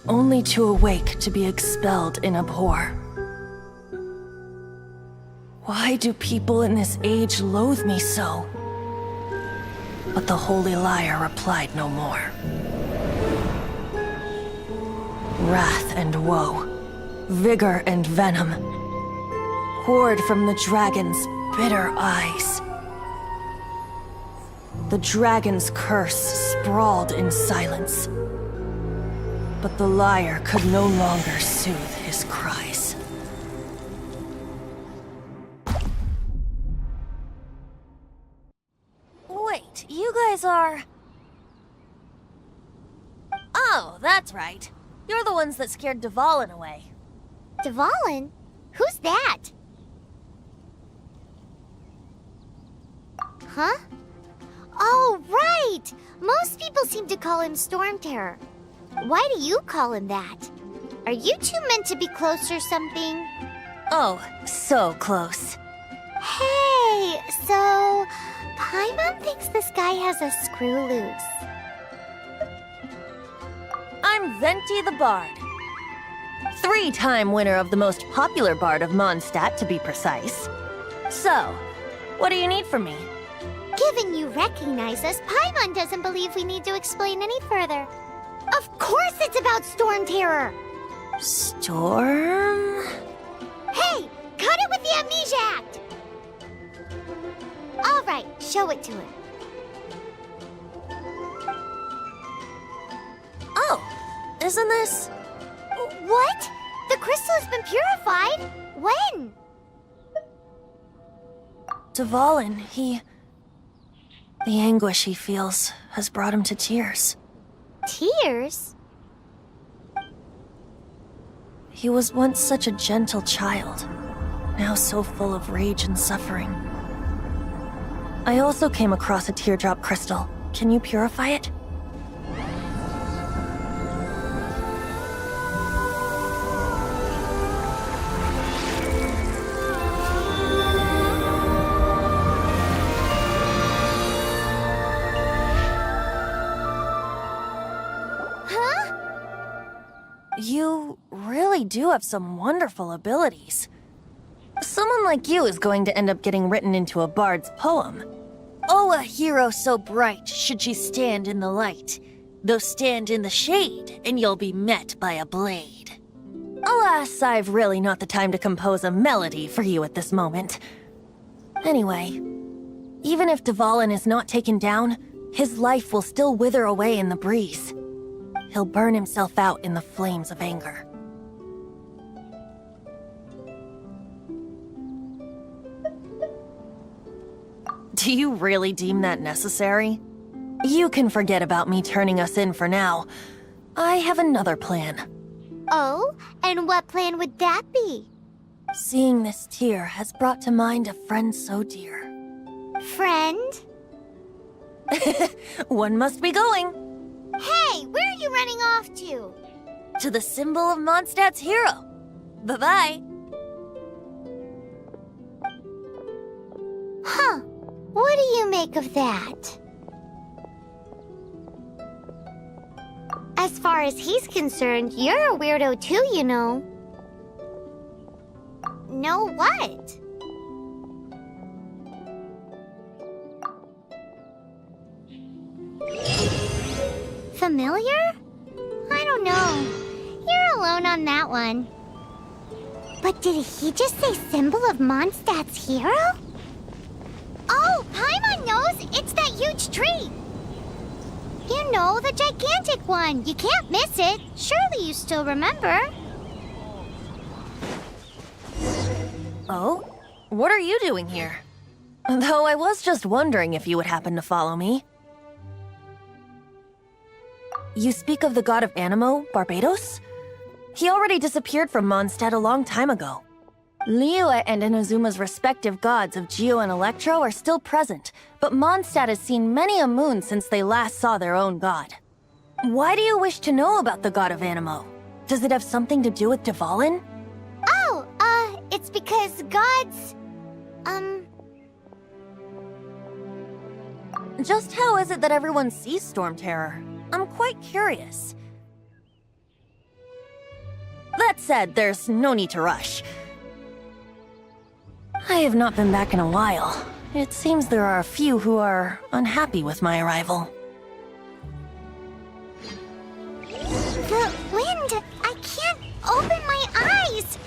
only to awake to be expelled in abhor. Why do people in this age loathe me so? But the Holy Liar replied no more. Wrath and woe, vigor and venom, poured from the dragon's bitter eyes. The dragon's curse sprawled in silence, but the liar could no longer soothe his cries. Wait, you guys are... Oh, that's right. You're the ones that scared Dvalin away. Dvalin? Who's that? Huh? Oh, right! Most people seem to call him Storm Terror. Why do you call him that? Are you two meant to be close or something? Oh, so close. Hey, so... Paimon thinks this guy has a screw loose. I'm Venti the Bard. 3-time winner of the most popular bard of Mondstadt, to be precise. So, what do you need from me? Given you recognize us, Paimon doesn't believe we need to explain any further. Of course it's about Storm Terror! Storm? Hey! Cut it with the Amnesia Act! Alright, show it to him. Oh, isn't this... What? The crystal has been purified? When? Dvalin, the anguish he feels has brought him to tears. Tears? He was once such a gentle child, now so full of rage and suffering. I also came across a teardrop crystal. Can you purify it? You really do have some wonderful abilities. Someone like you is going to end up getting written into a bard's poem. Oh, a hero so bright should she stand in the light. Though stand in the shade, and you'll be met by a blade. Alas, I've really not the time to compose a melody for you at this moment. Anyway, even if Dvalin is not taken down, his life will still wither away in the breeze. He'll burn himself out in the flames of anger. Do you really deem that necessary? You can forget about me turning us in for now. I have another plan. Oh? And what plan would that be? Seeing this tear has brought to mind a friend so dear. Friend? One must be going. Hey, where are you running off to? To the symbol of Mondstadt's hero. Bye-bye. Huh. What do you make of that? As far as he's concerned, you're a weirdo too, you know. Know what? Familiar? I don't know. You're alone on that one. But did he just say symbol of Mondstadt's hero? Oh, Paimon knows! It's that huge tree! You know, the gigantic one. You can't miss it. Surely you still remember. Oh? What are you doing here? Though I was just wondering if you would happen to follow me. You speak of the god of Animo, Barbados? He already disappeared from Mondstadt a long time ago. Liyue and Inazuma's respective gods of Geo and Electro are still present, but Mondstadt has seen many a moon since they last saw their own god. Why do you wish to know about the god of Animo? Does it have something to do with Dvalin? Oh, it's because gods... Just how is it that everyone sees Storm Terror? I'm quite curious. That said, there's no need to rush. I have not been back in a while. It seems there are a few who are unhappy with my arrival. The wind! I can't open my eyes!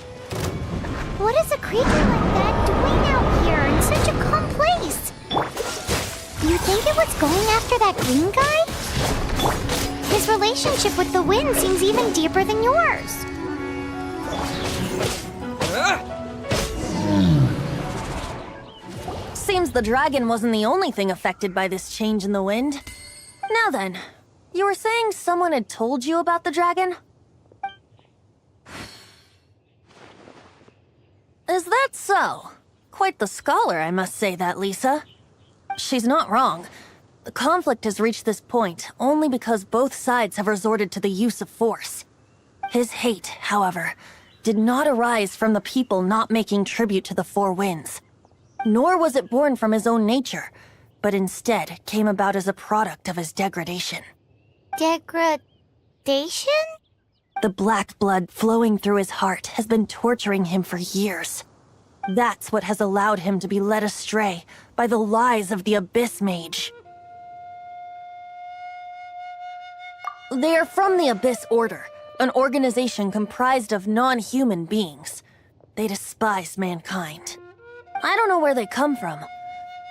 What is a creature like that doing out here in such a calm place? You think it was going after that green guy? His relationship with the wind seems even deeper than yours. Seems the dragon wasn't the only thing affected by this change in the wind. Now then, you were saying someone had told you about the dragon? Is that so? Quite the scholar, I must say that, Lisa. She's not wrong. The conflict has reached this point only because both sides have resorted to the use of force. His hate, however, did not arise from the people not making tribute to the Four Winds. Nor was it born from his own nature, but instead came about as a product of his degradation. Degradation? The black blood flowing through his heart has been torturing him for years. That's what has allowed him to be led astray by the lies of the Abyss Mage. They are from the Abyss Order, an organization comprised of non-human beings. They despise mankind. I don't know where they come from.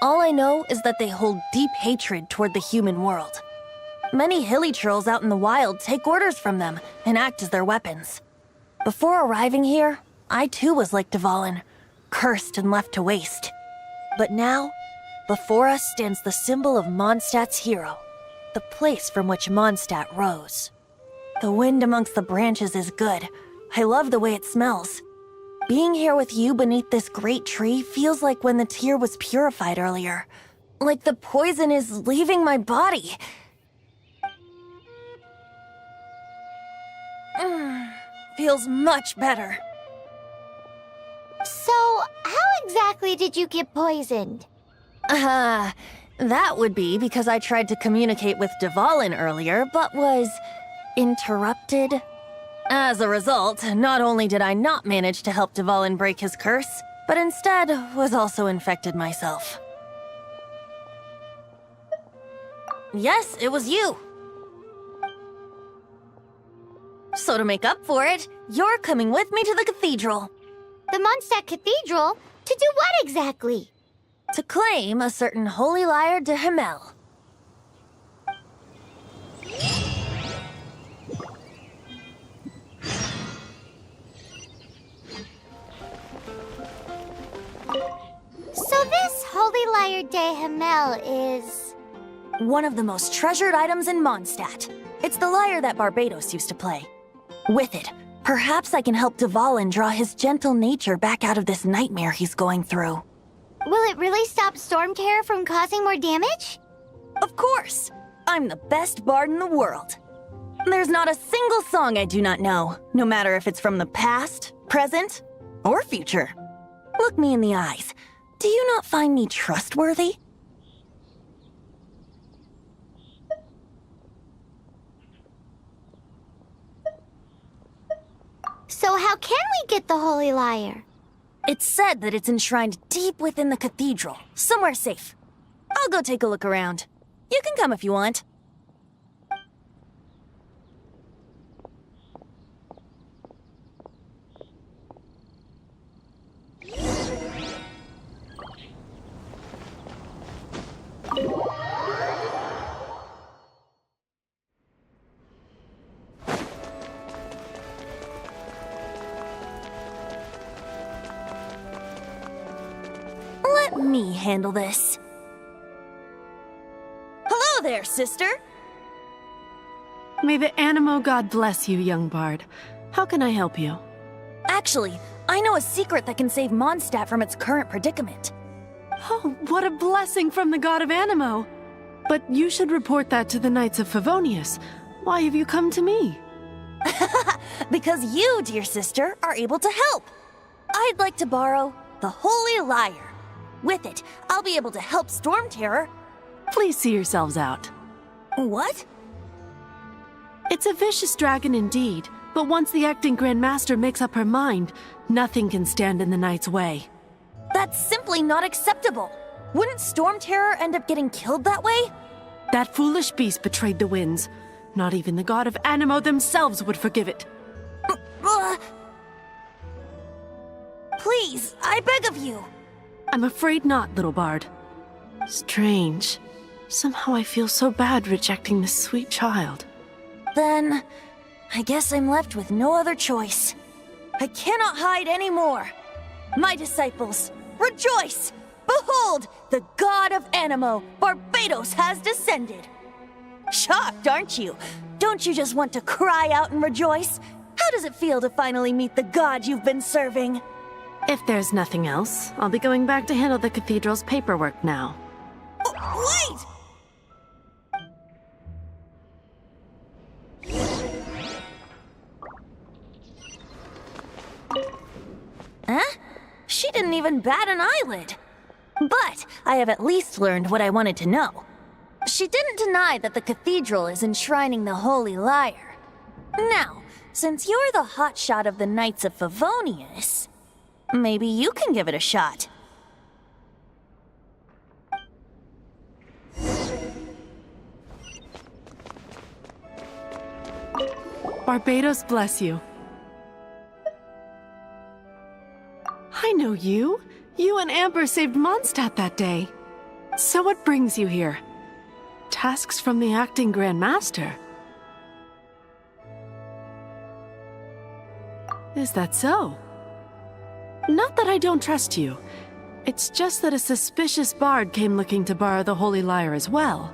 All I know is that they hold deep hatred toward the human world. Many hilly trolls out in the wild take orders from them and act as their weapons. Before arriving here, I too was like Dvalin, cursed and left to waste. But now, before us stands the symbol of Mondstadt's hero, the place from which Mondstadt rose. The wind amongst the branches is good. I love the way it smells. Being here with you beneath this great tree feels like when the tear was purified earlier. Like the poison is leaving my body. Feels much better. So, how exactly did you get poisoned? That would be because I tried to communicate with Dvalin earlier, but was interrupted. As a result, not only did I not manage to help Dvalin break his curse, but instead was also infected myself. Yes, it was you. So to make up for it, you're coming with me to the cathedral. The Mondstadt Cathedral? To do what exactly? To claim a certain holy lyre de Himmel. So this holy lyre de Himmel is... one of the most treasured items in Mondstadt. It's the lyre that Barbados used to play. With it, perhaps I can help Dvalin draw his gentle nature back out of this nightmare he's going through. Will it really stop Storm Terror from causing more damage? Of course! I'm the best bard in the world. There's not a single song I do not know, no matter if it's from the past, present, or future. Look me in the eyes. Do you not find me trustworthy? So how can we get the holy lyre? It's said that it's enshrined deep within the cathedral, somewhere safe. I'll go take a look around. You can come if you want. Let me handle this. Hello there, sister! May the Animo God bless you, young bard. How can I help you? Actually, I know a secret that can save Mondstadt from its current predicament. Oh, what a blessing from the God of Animo! But you should report that to the Knights of Favonius. Why have you come to me? Because you, dear sister, are able to help. I'd like to borrow the Holy Lyre. With it, I'll be able to help Storm Terror. Please see yourselves out. What? It's a vicious dragon indeed, But once the acting Grand Master makes up her mind, nothing can stand in the Knight's way. That's simply not acceptable. Wouldn't Storm Terror end up getting killed that way? That foolish beast betrayed the winds. Not even the god of Animo themselves would forgive it. Please, I beg of you. I'm afraid not, little bard. Strange. Somehow I feel so bad rejecting this sweet child. Then, I guess I'm left with no other choice. I cannot hide anymore. My disciples, rejoice! Behold, the god of Animo, Barbados, has descended. Shocked, aren't you? Don't you just want to cry out and rejoice? How does it feel to finally meet the god you've been serving? If there's nothing else, I'll be going back to handle the cathedral's paperwork now. Wait! Huh? She didn't even bat an eyelid. But I have at least learned what I wanted to know. She didn't deny that the cathedral is enshrining the Holy Lyre. Now, since you're the hotshot of the Knights of Favonius, maybe you can give it a shot. Barbados bless you. I know you. You and Amber saved Mondstadt that day. So what brings you here? Tasks from the acting Grand Master. Is that so? Not that I don't trust you. It's just that a suspicious bard came looking to borrow the Holy Lyre as well.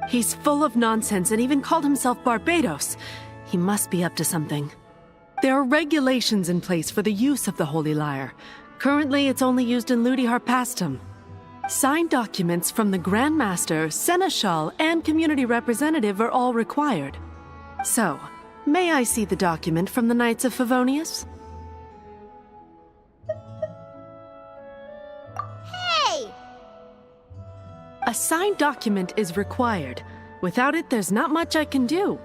He's full of nonsense and even called himself Barbados. He must be up to something. There are regulations in place for the use of the Holy Lyre. Currently, it's only used in Ludi Harpastum. Signed documents from the Grand Master, Seneschal, and Community Representative are all required. So, may I see the document from the Knights of Favonius? Hey! A signed document is required. Without it, there's not much I can do.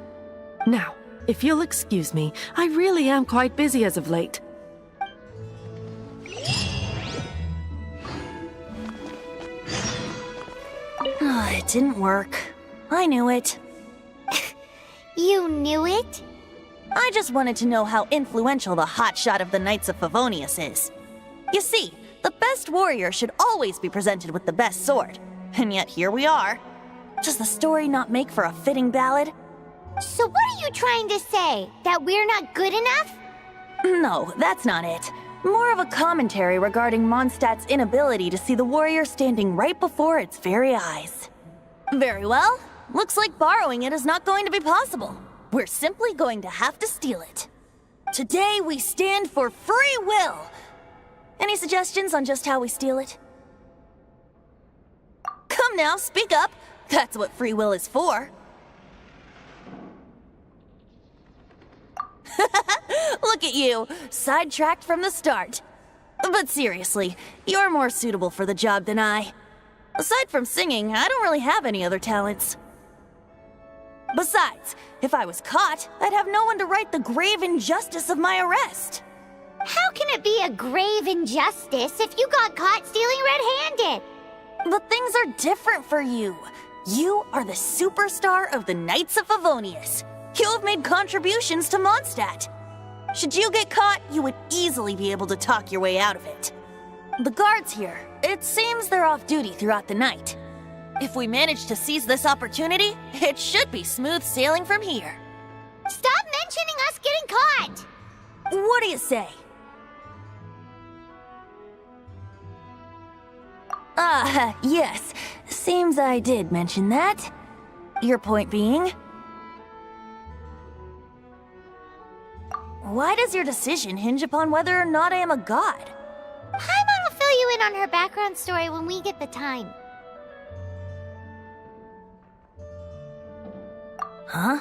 Now, if you'll excuse me, I really am quite busy as of late. It didn't work. I knew it. You knew it? I just wanted to know how influential the hotshot of the Knights of Favonius is. You see, the best warrior should always be presented with the best sword. And yet here we are. Does the story not make for a fitting ballad? So what are you trying to say? That we're not good enough? No, that's not it. More of a commentary regarding Mondstadt's inability to see the warrior standing right before its very eyes. Very well. Looks like borrowing it is not going to be possible. We're simply going to have to steal it. Today we stand for free will. Any suggestions on just how we steal it? Come now, speak up. That's what free will is for. Look at you, sidetracked from the start. But seriously, you're more suitable for the job than I. Aside from singing, I don't really have any other talents. Besides, if I was caught, I'd have no one to right the grave injustice of my arrest. How can it be a grave injustice if you got caught stealing red-handed? But things are different for you. You are the superstar of the Knights of Favonius. You have made contributions to Mondstadt. Should you get caught, you would easily be able to talk your way out of it. The guards here, it seems they're off duty throughout the night. If we manage to seize this opportunity, it should be smooth sailing from here. Stop mentioning us getting caught! What do you say? Yes. Seems I did mention that. Your point being? Why does your decision hinge upon whether or not I am a god? Paimon will fill you in on her background story when we get the time. Huh?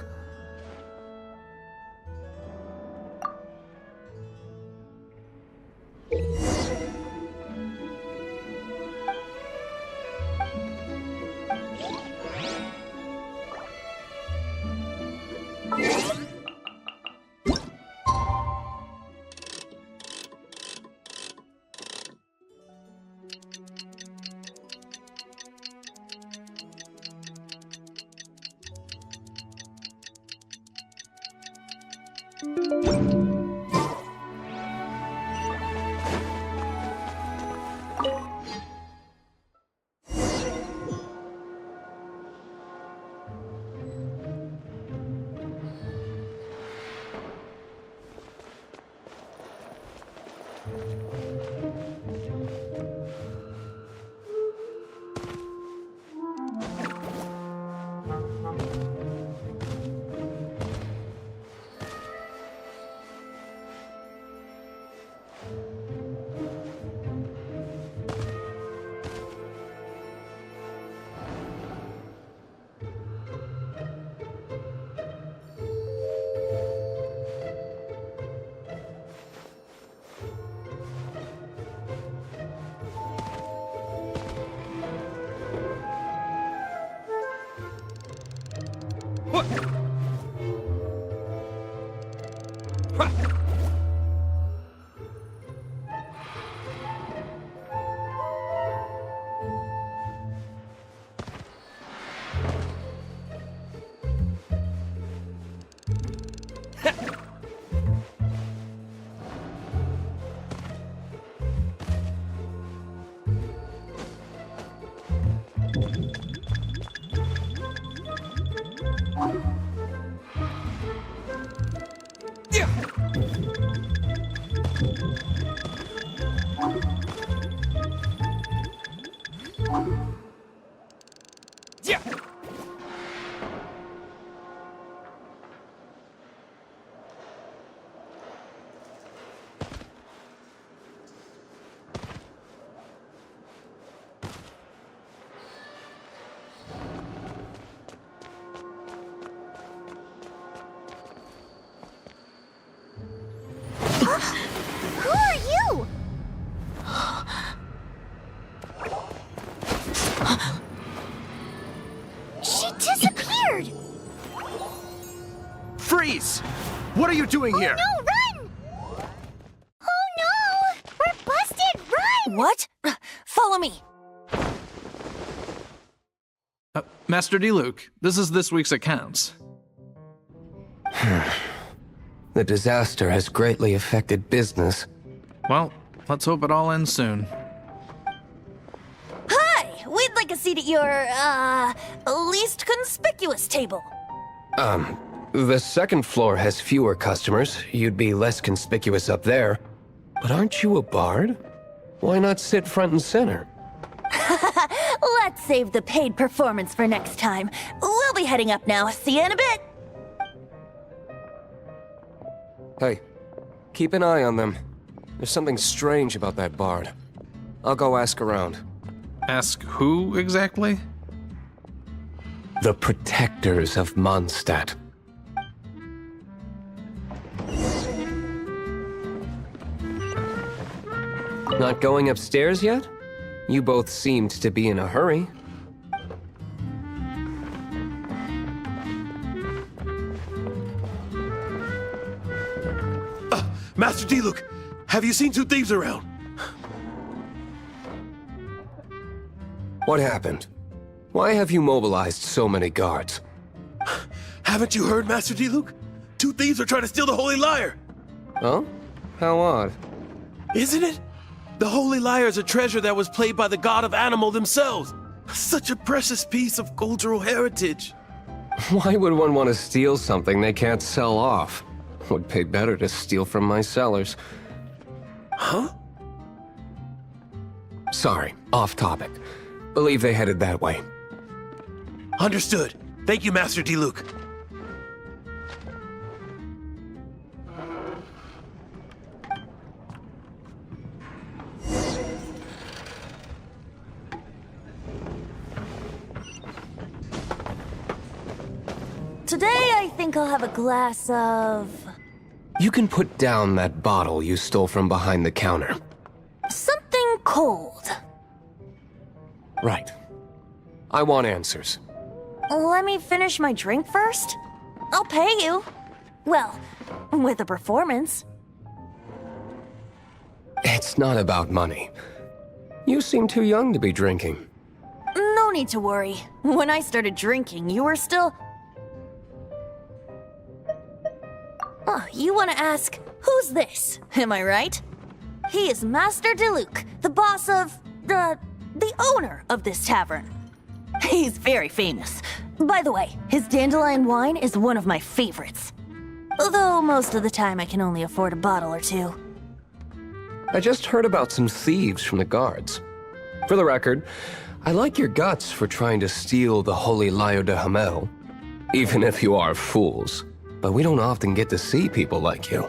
Who are you? She disappeared! Freeze! What are you doing here? No, run! Oh no! We're busted! Run! What? Follow me. Master D-Luke, this is this week's accounts. The disaster has greatly affected business. Well, let's hope it all ends soon. Hi! We'd like a seat at your, least conspicuous table. The second floor has fewer customers. You'd be less conspicuous up there. But aren't you a bard? Why not sit front and center? Let's save the paid performance for next time. We'll be heading up now. See you in a bit. Hey, keep an eye on them. There's something strange about that bard. I'll go ask around. Ask who exactly? The protectors of Mondstadt. Not going upstairs yet? You both seemed to be in a hurry. Master D-Luke, have you seen two thieves around? What happened? Why have you mobilized so many guards? Haven't you heard, Master D-Luke? Two thieves are trying to steal the Holy Lyre! Oh? How odd. Isn't it? The Holy Lyre is a treasure that was played by the god of animal themselves. Such a precious piece of cultural heritage. Why would one want to steal something they can't sell off? Would pay better to steal from my sellers. Huh? Sorry, off topic. Believe they headed that way. Understood. Thank you, Master D-Luke. Today, I think I'll have a glass of... You can put down that bottle you stole from behind the counter. something cold. Right. I want answers. Let me finish my drink first. I'll pay you. Well, with a performance. It's not about money. You seem too young to be drinking. No need to worry. When I started drinking, you were still... Oh, you want to ask, who's this? Am I right? He is Master Diluc, the boss of, the owner of this tavern. He's very famous. By the way, his dandelion wine is one of my favorites. Although most of the time I can only afford a bottle or two. I just heard about some thieves from the guards. For the record, I like your guts for trying to steal the Holy Lyre de Hamel. Even if you are fools. But we don't often get to see people like you.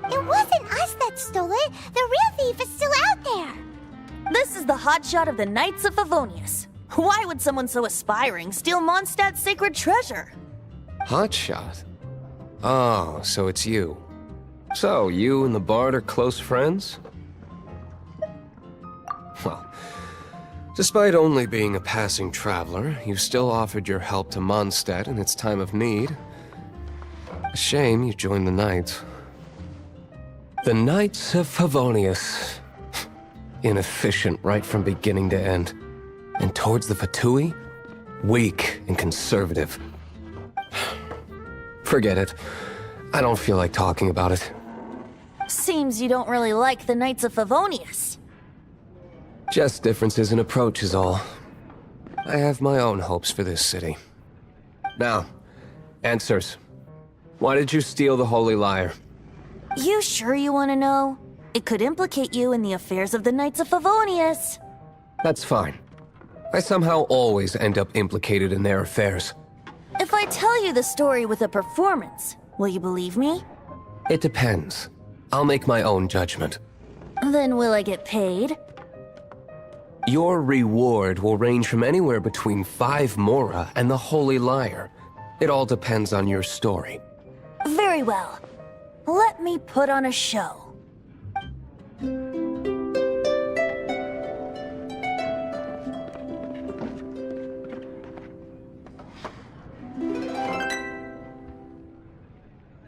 It wasn't us that stole it. The real thief is still out there. This is the hotshot of the Knights of Favonius. Why would someone so aspiring steal Mondstadt's sacred treasure? Hotshot? Oh, so it's you. So, you and the Bard are close friends? Well, despite only being a passing traveler, you still offered your help to Mondstadt in its time of need. A shame you joined the Knights. The Knights of Favonius. Inefficient right from beginning to end. And towards the Fatui, weak and conservative. Forget it. I don't feel like talking about it. Seems you don't really like the Knights of Favonius. Just differences in approach is all. I have my own hopes for this city. Now, answers. Why did you steal the Holy Lyre? You sure you want to know? It could implicate you in the affairs of the Knights of Favonius. That's fine. I somehow always end up implicated in their affairs. If I tell you the story with a performance, will you believe me? It depends. I'll make my own judgment. Then will I get paid? Your reward will range from anywhere between 5 Mora and the Holy Lyre. It all depends on your story. Very well. Let me put on a show.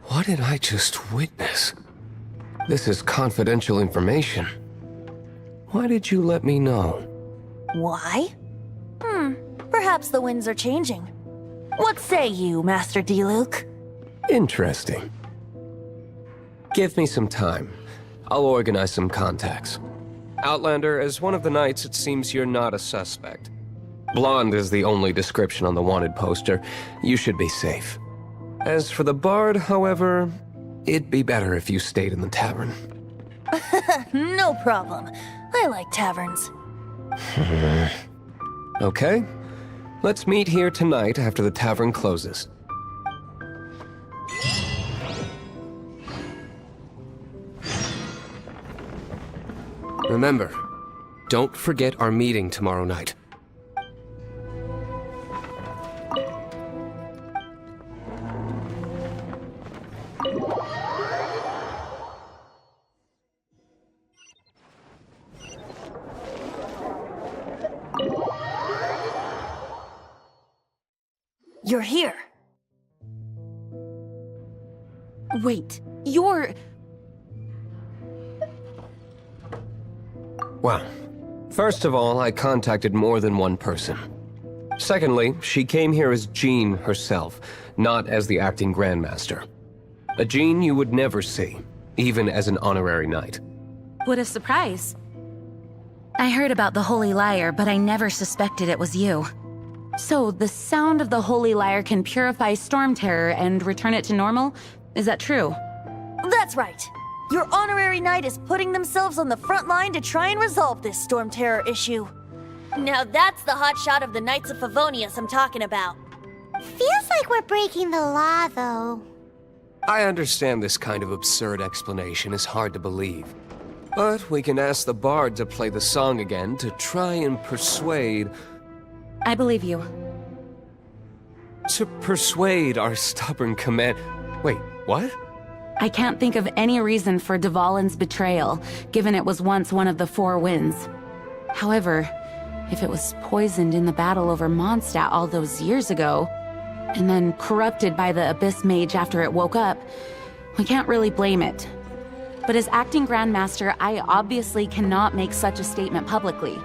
What did I just witness? This is confidential information. Why did you let me know? Why? Perhaps the winds are changing. What say you, Master Diluc? Interesting. Give me some time. I'll organize some contacts. Outlander, as one of the knights, it seems you're not a suspect. Blonde is the only description on the wanted poster. You should be safe. As for the Bard, however, it'd be better if you stayed in the tavern. No problem. I like taverns. Okay. Let's meet here tonight after the tavern closes. Remember, don't forget our meeting tomorrow night. You're here. Wait, you're... Well, first of all, I contacted more than one person. Secondly, she came here as Jean herself, not as the acting Grandmaster. A Jean you would never see, even as an honorary knight. What a surprise. I heard about the Holy Lyre, but I never suspected it was you. So, the sound of the Holy Lyre can purify Storm Terror and return it to normal? Is that true? That's right. Your honorary knight is putting themselves on the front line to try and resolve this Storm Terror issue. Now that's the hotshot of the Knights of Favonius I'm talking about. Feels like we're breaking the law, though. I understand this kind of absurd explanation is hard to believe. But we can ask the Bard to play the song again to try and persuade... I believe you. To persuade our stubborn command... Wait, what? I can't think of any reason for Dvalin's betrayal, given it was once one of the 4 winds. However, if it was poisoned in the battle over Mondstadt all those years ago, and then corrupted by the Abyss Mage after it woke up, we can't really blame it. But as acting Grandmaster, I obviously cannot make such a statement publicly.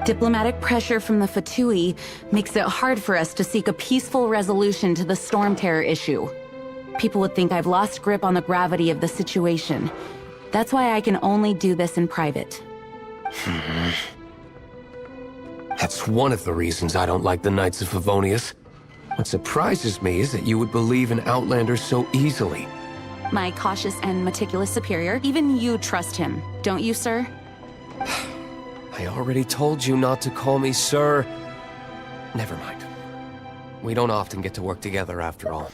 Diplomatic pressure from the Fatui makes it hard for us to seek a peaceful resolution to the Storm Terror issue. people would think I've lost grip on the gravity of the situation. That's why I can only do this in private. That's one of the reasons I don't like the Knights of Favonius. What surprises me is that you would believe in Outlander so easily. My cautious and meticulous superior, even you trust him, don't you, sir? I already told you not to call me sir. Never mind. We don't often get to work together after all.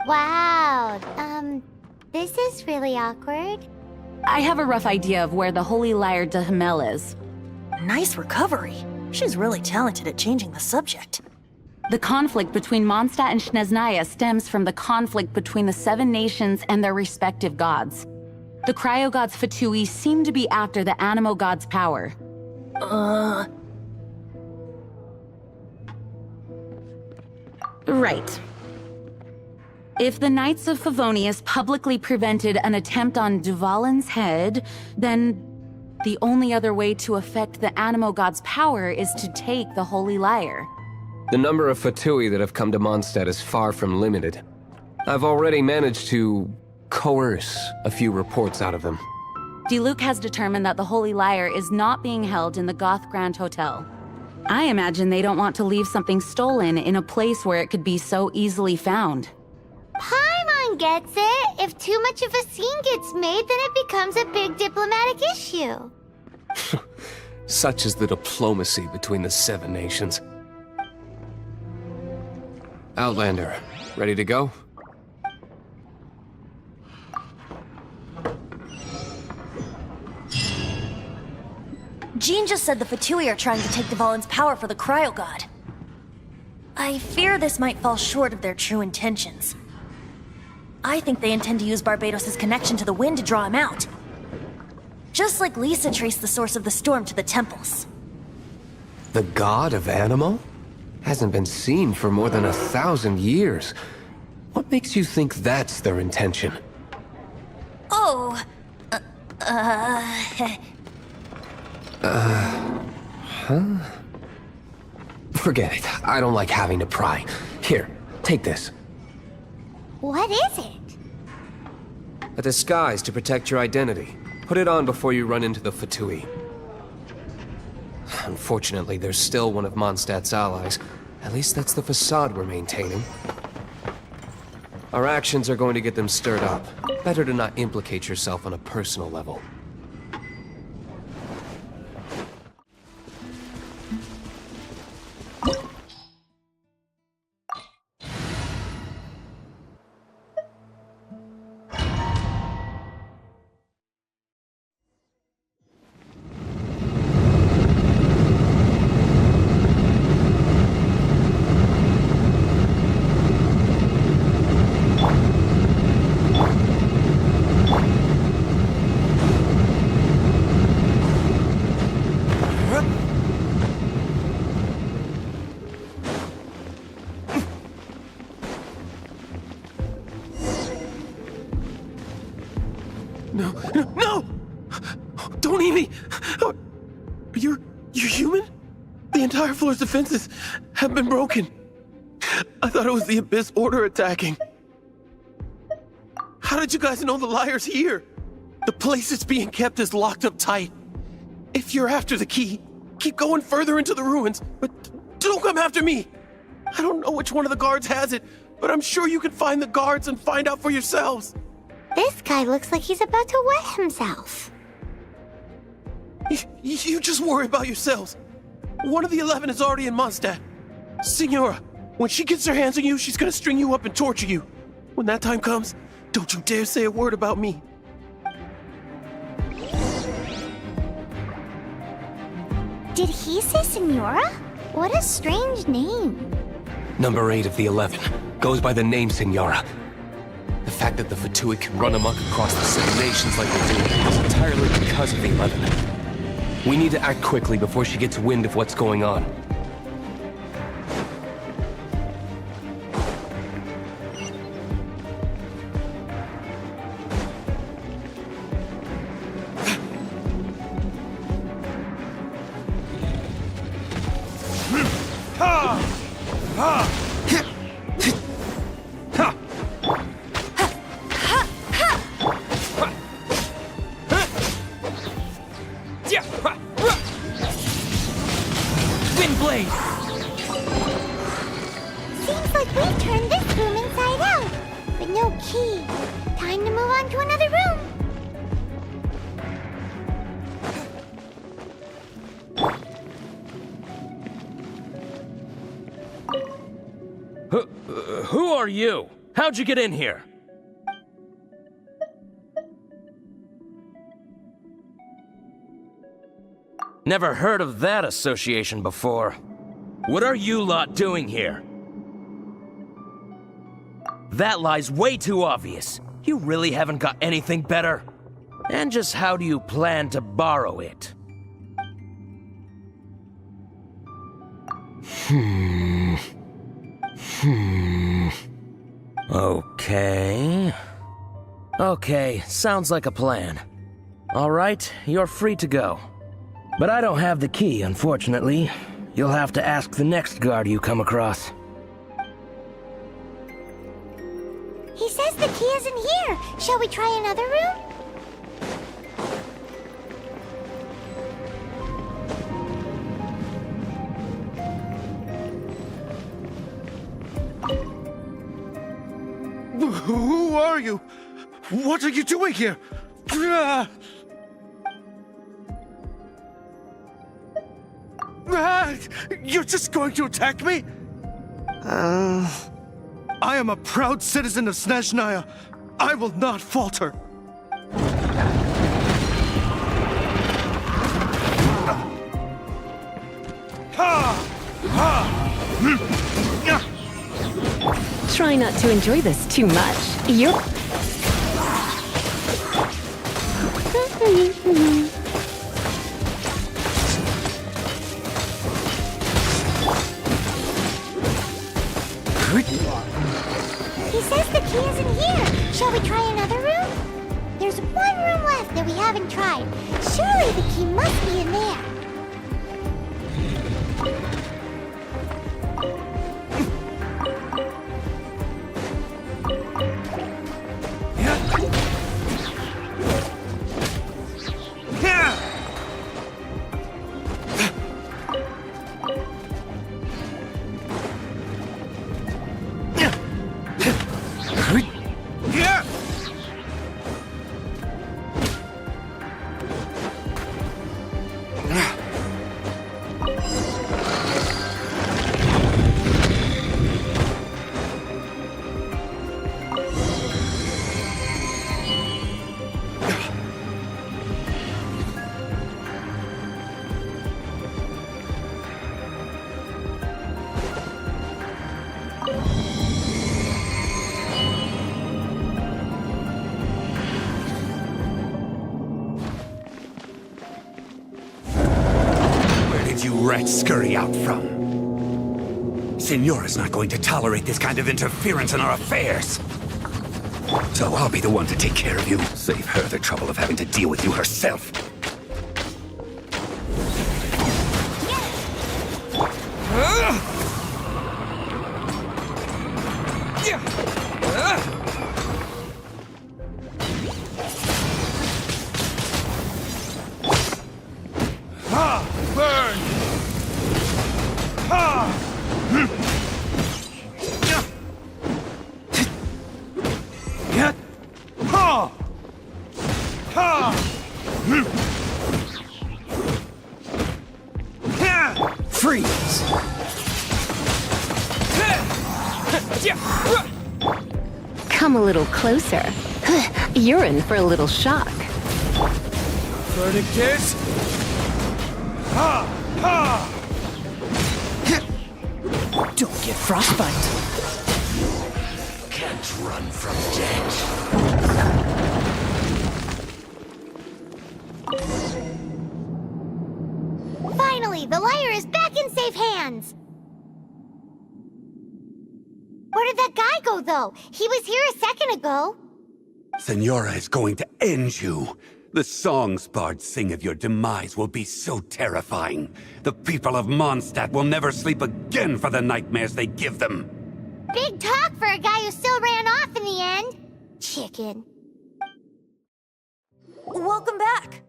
Wow, this is really awkward. I have a rough idea of where the Holy Lyre de Himmel is. Nice recovery. She's really talented at changing the subject. The conflict between Mondstadt and Snezhnaya stems from the conflict between the 7 nations and their respective gods. The cryo-gods Fatui seem to be after the Animo god's power. Right. If the Knights of Favonius publicly prevented an attempt on Duvalin's head, then the only other way to affect the Animo god's power is to take the Holy Lyre. The number of Fatui that have come to Mondstadt is far from limited. I've already managed to coerce a few reports out of them. Diluc has determined that the Holy Lyre is not being held in the Goth Grand Hotel. I imagine they don't want to leave something stolen in a place where it could be so easily found. Paimon gets it. If too much of a scene gets made, then it becomes a big diplomatic issue. Such is the diplomacy between the 7 nations. Outlander, ready to go? Jean just said the Fatui are trying to take Duvalin's power for the Cryo God. I fear this might fall short of their true intentions. I think they intend to use Barbados' connection to the wind to draw him out. Just like Lisa traced the source of the storm to the temples. The god of Animo? Hasn't been seen for more than 1,000 years. What makes you think that's their intention? Oh, Forget it. I don't like having to pry. Here, take this. What is it? A disguise to protect your identity. Put it on before you run into the Fatui. Unfortunately, there's still one of Mondstadt's allies. At least that's the facade we're maintaining. Our actions are going to get them stirred up. Better to not implicate yourself on a personal level. No! Don't eat me! You're human? The entire floor's defenses have been broken. I thought it was the Abyss Order attacking. How did you guys know the Lyre's here? The place it's being kept is locked up tight. If you're after the key, keep going further into the ruins, but don't come after me. I don't know which one of the guards has it, but I'm sure you can find the guards and find out for yourselves. This guy looks like he's about to wet himself. You just worry about yourselves. One of the 11 is already in Mondstadt. Signora, when she gets her hands on you, she's gonna string you up and torture you. When that time comes, don't you dare say a word about me. Did he say Signora? What a strange name. Number 8 of the 11 goes by the name Signora. The fact that the Fatui can run amok across the 7 nations like they do is entirely because of the 11. We need to act quickly before she gets wind of what's going on. blade! Seems like we've turned this room inside out, but no key. Time to move on to another room. Who are you? How'd you get in here? Never heard of that association before. What are you lot doing here? That lie's way too obvious. You really haven't got anything better? And just how do you plan to borrow it? Okay, sounds like a plan. Alright, you're free to go. But I don't have the key, unfortunately. You'll have to ask the next guard you come across. He says the key isn't here. Shall we try another room? Who are you? What are you doing here? You're just going to attack me? I am a proud citizen of Snezhnaya. I will not falter. Try not to enjoy this too much. You're... He says the key isn't here. Shall we try another room? There's one room left that we haven't tried. Surely the key must be in there. Rats scurry out from. Signora's not going to tolerate this kind of interference in our affairs. So I'll be the one to take care of you. Save her the trouble of having to deal with you herself. Come a little closer. You're in for a little shock. Verdict is... Don't get frostbite. Can't run from death. Finally, the lyre is back in safe hands. Where did that guy go, though? He was here a second ago. Signora is going to end you. The songs bards sing of your demise will be so terrifying. The people of Mondstadt will never sleep again for the nightmares they give them. Big talk for a guy who still ran off in the end. Chicken. Welcome back.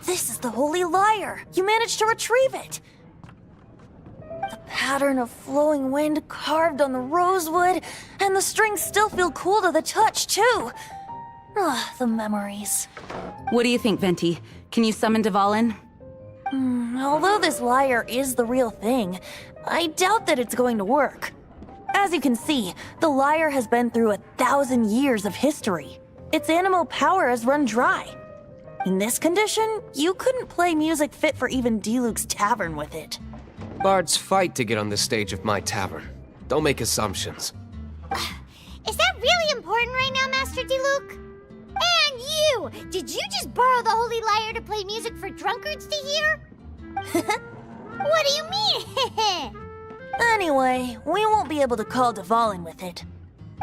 This is the Holy Lyre! You managed to retrieve it! The pattern of flowing wind carved on the rosewood, and the strings still feel cool to the touch, too. Ah, the memories. What do you think, Venti? Can you summon Dvalin? Although this lyre is the real thing, I doubt that it's going to work. As you can see, the lyre has been through 1,000 years of history. Its animal power has run dry. In this condition, you couldn't play music fit for even Diluc's tavern with it. Bards fight to get on the stage of my tavern. Don't make assumptions. Is that really important right now, Master Diluc? And you! Did you just borrow the Holy Lyre to play music for drunkards to hear? What do you mean? Anyway, we won't be able to call Dvalin with it.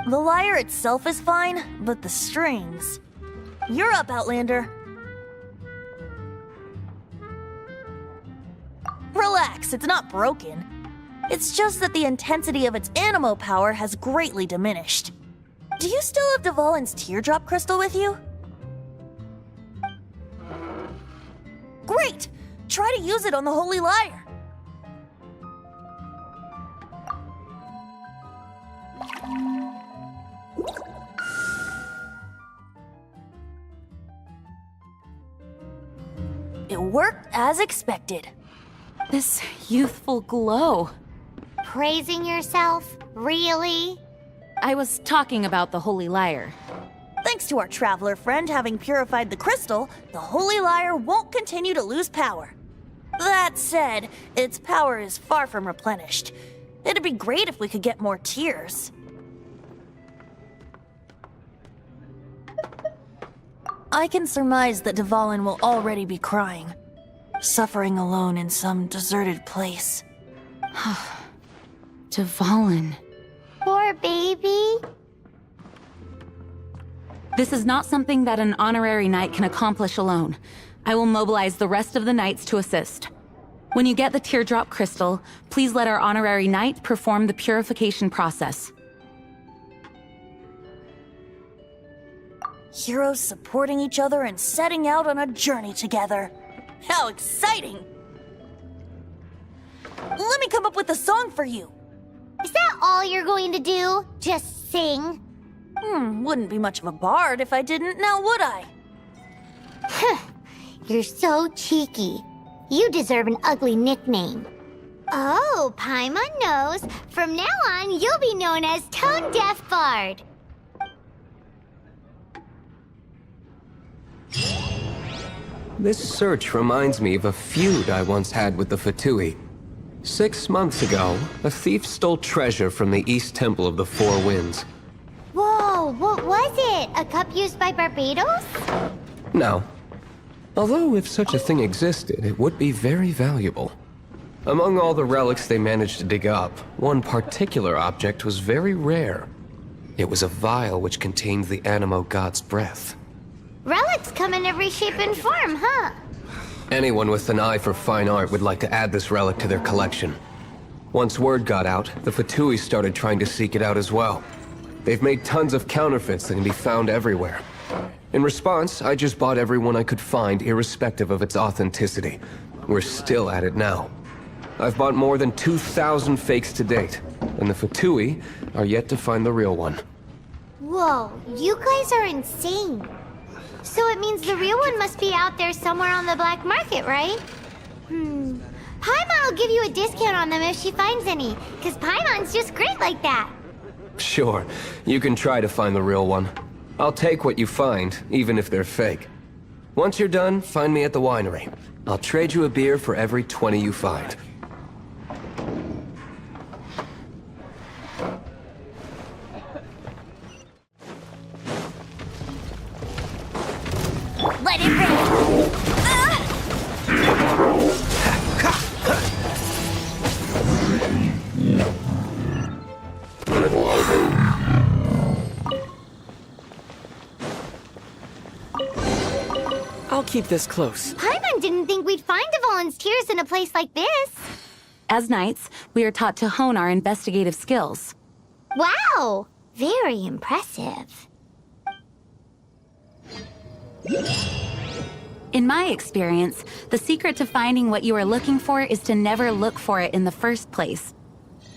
The lyre itself is fine, but the strings... You're up, Outlander. Relax, it's not broken. It's just that the intensity of its animo power has greatly diminished. Do you still have Dvalin's teardrop crystal with you? Great! Try to use it on the Holy Lyre. It worked as expected. This youthful glow. Praising yourself? Really? I was talking about the Holy Lyre. Thanks to our traveler friend having purified the crystal, the Holy Lyre won't continue to lose power. That said, its power is far from replenished. It'd be great if we could get more tears. I can surmise that Dvalin will already be crying, suffering alone in some deserted place. Dvalin. Poor baby. This is not something that an honorary knight can accomplish alone. I will mobilize the rest of the knights to assist. When you get the teardrop crystal, please let our honorary knight perform the purification process. Heroes supporting each other and setting out on a journey together. How exciting! Let me come up with a song for you. Is that all you're going to do? Just sing? Wouldn't be much of a bard if I didn't, now would I? You're so cheeky. You deserve an ugly nickname. Oh, Paimon knows. From now on, you'll be known as Tone Deaf Bard. This search reminds me of a feud I once had with the Fatui. 6 months ago, a thief stole treasure from the East Temple of the Four Winds. Whoa, what was it? A cup used by Barbados? No. Although if such a thing existed, it would be very valuable. Among all the relics they managed to dig up, one particular object was very rare. It was a vial which contained the Animo God's breath. Relics come in every shape and form, huh? Anyone with an eye for fine art would like to add this relic to their collection. Once word got out, the Fatui started trying to seek it out as well. They've made tons of counterfeits that can be found everywhere. In response, I just bought every one I could find, irrespective of its authenticity. We're still at it now. I've bought more than 2,000 fakes to date, and the Fatui are yet to find the real one. Whoa, you guys are insane. So it means the real one must be out there somewhere on the black market, right? Paimon will give you a discount on them if she finds any, because Paimon's just great like that. Sure, you can try to find the real one. I'll take what you find, even if they're fake. Once you're done, find me at the winery. I'll trade you a beer for every 20 you find. Let it rip! I'll keep this close. Paimon didn't think we'd find Dvalin's tears in a place like this. As knights, we are taught to hone our investigative skills. Wow, very impressive. In my experience, the secret to finding what you are looking for is to never look for it in the first place.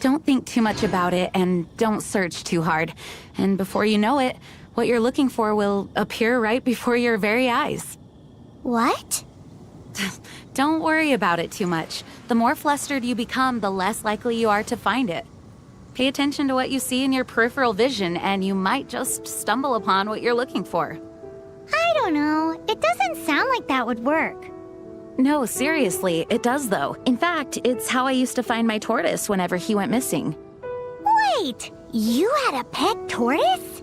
Don't think too much about it and don't search too hard. And before you know it, what you're looking for will appear right before your very eyes. What? Don't worry about it too much. The more flustered you become, the less likely you are to find it. Pay attention to what you see in your peripheral vision, and you might just stumble upon what you're looking for. I don't know. It doesn't sound like that would work. No, seriously, it does though. In fact, it's how I used to find my tortoise whenever he went missing. Wait! You had a pet tortoise?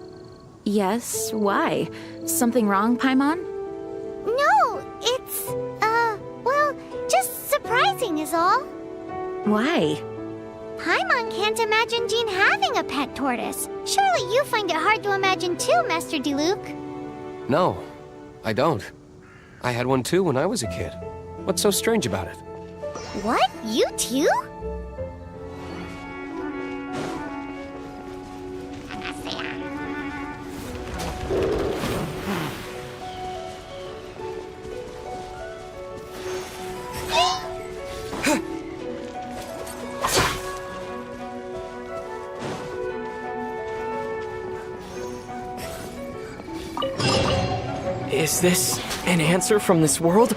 Yes, why? Something wrong, Paimon? No, it's, well, just surprising is all. Why? Paimon can't imagine Jean having a pet tortoise. Surely you find it hard to imagine too, Master Diluc. No, I don't. I had one too when I was a kid. What's so strange about it? What? You too? Is this an answer from this world?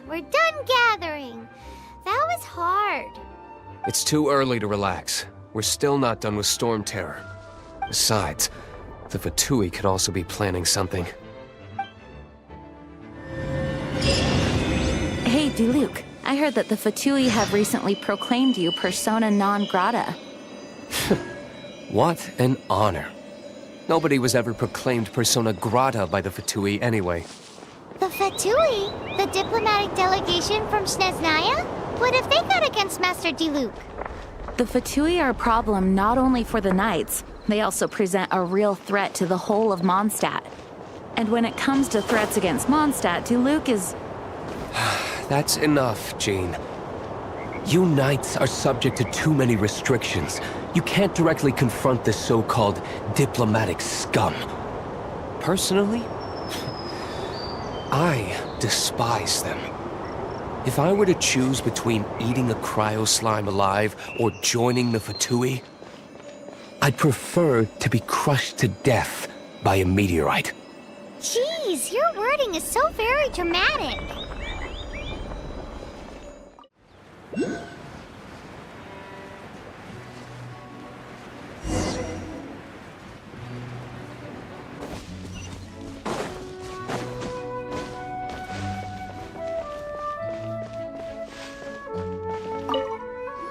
We're done gathering. That was hard. It's too early to relax. We're still not done with Storm Terror. Besides, the Fatui could also be planning something. Hey, Diluc, I heard that the Fatui have recently proclaimed you persona non grata. What an honor. Nobody was ever proclaimed persona grata by the Fatui anyway. The Fatui? The diplomatic delegation from Snezhnaya? What have they got against Master Diluc? The Fatui are a problem not only for the Knights, they also present a real threat to the whole of Mondstadt. And when it comes to threats against Mondstadt, Diluc is... That's enough, Jean. You Knights are subject to too many restrictions. You can't directly confront this so-called diplomatic scum. Personally, I despise them. If I were to choose between eating a cryo-slime alive or joining the Fatui, I'd prefer to be crushed to death by a meteorite. Jeez, your wording is so very dramatic.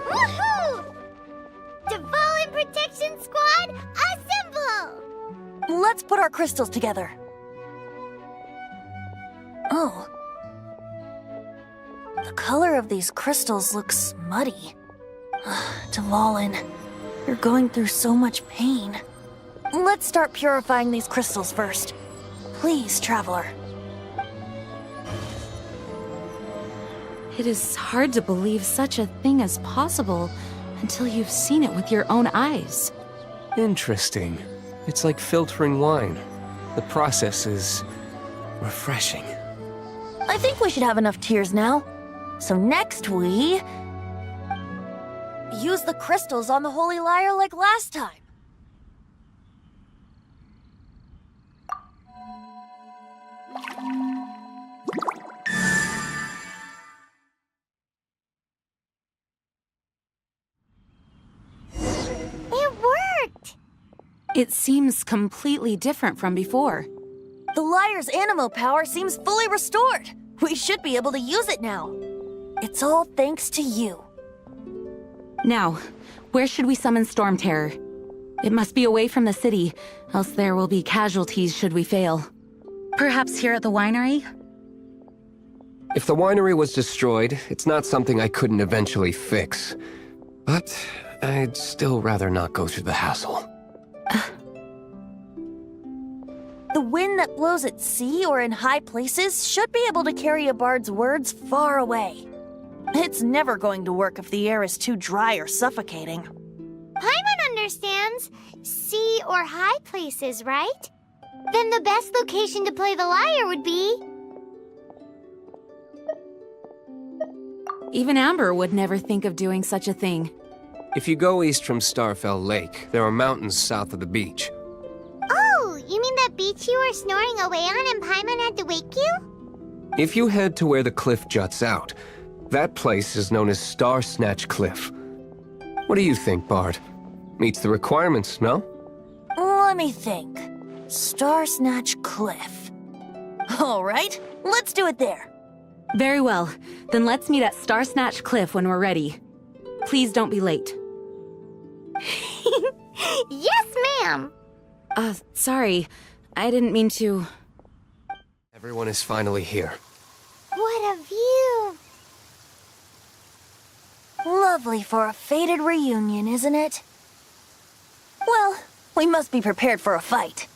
Woohoo! Dvalin Protection Squad, assemble! Let's put our crystals together. Oh. The color of these crystals looks muddy. Dvalin, you're going through so much pain. Let's start purifying these crystals first. Please, Traveler. It is hard to believe such a thing is possible until you've seen it with your own eyes. Interesting. It's like filtering wine. The process is refreshing. I think we should have enough tears now. So next we... use the crystals on the Holy Lyre like last time. It worked! It seems completely different from before. The Lyre's animo power seems fully restored. We should be able to use it now. It's all thanks to you. Now, where should we summon Storm Terror? It must be away from the city, else there will be casualties should we fail. Perhaps here at the winery? If the winery was destroyed, it's not something I couldn't eventually fix. But I'd still rather not go through the hassle. The wind that blows at sea or in high places should be able to carry a bard's words far away. It's never going to work if the air is too dry or suffocating. Paimon understands sea or high places, right? Then the best location to play the lyre would be... Even Amber would never think of doing such a thing. If you go east from Starfell Lake, there are mountains south of the beach. Oh, you mean that beach you were snoring away on and Paimon had to wake you? If you head to where the cliff juts out, that place is known as Star Snatch Cliff. What do you think, Bard? Meets the requirements, no? Let me think. Star Snatch Cliff. All right, let's do it there. Very well. Then let's meet at Star Snatch Cliff when we're ready. Please don't be late. Yes, ma'am! Sorry. I didn't mean to... Everyone is finally here. What a view! Lovely for a fated reunion, isn't it? Well, we must be prepared for a fight.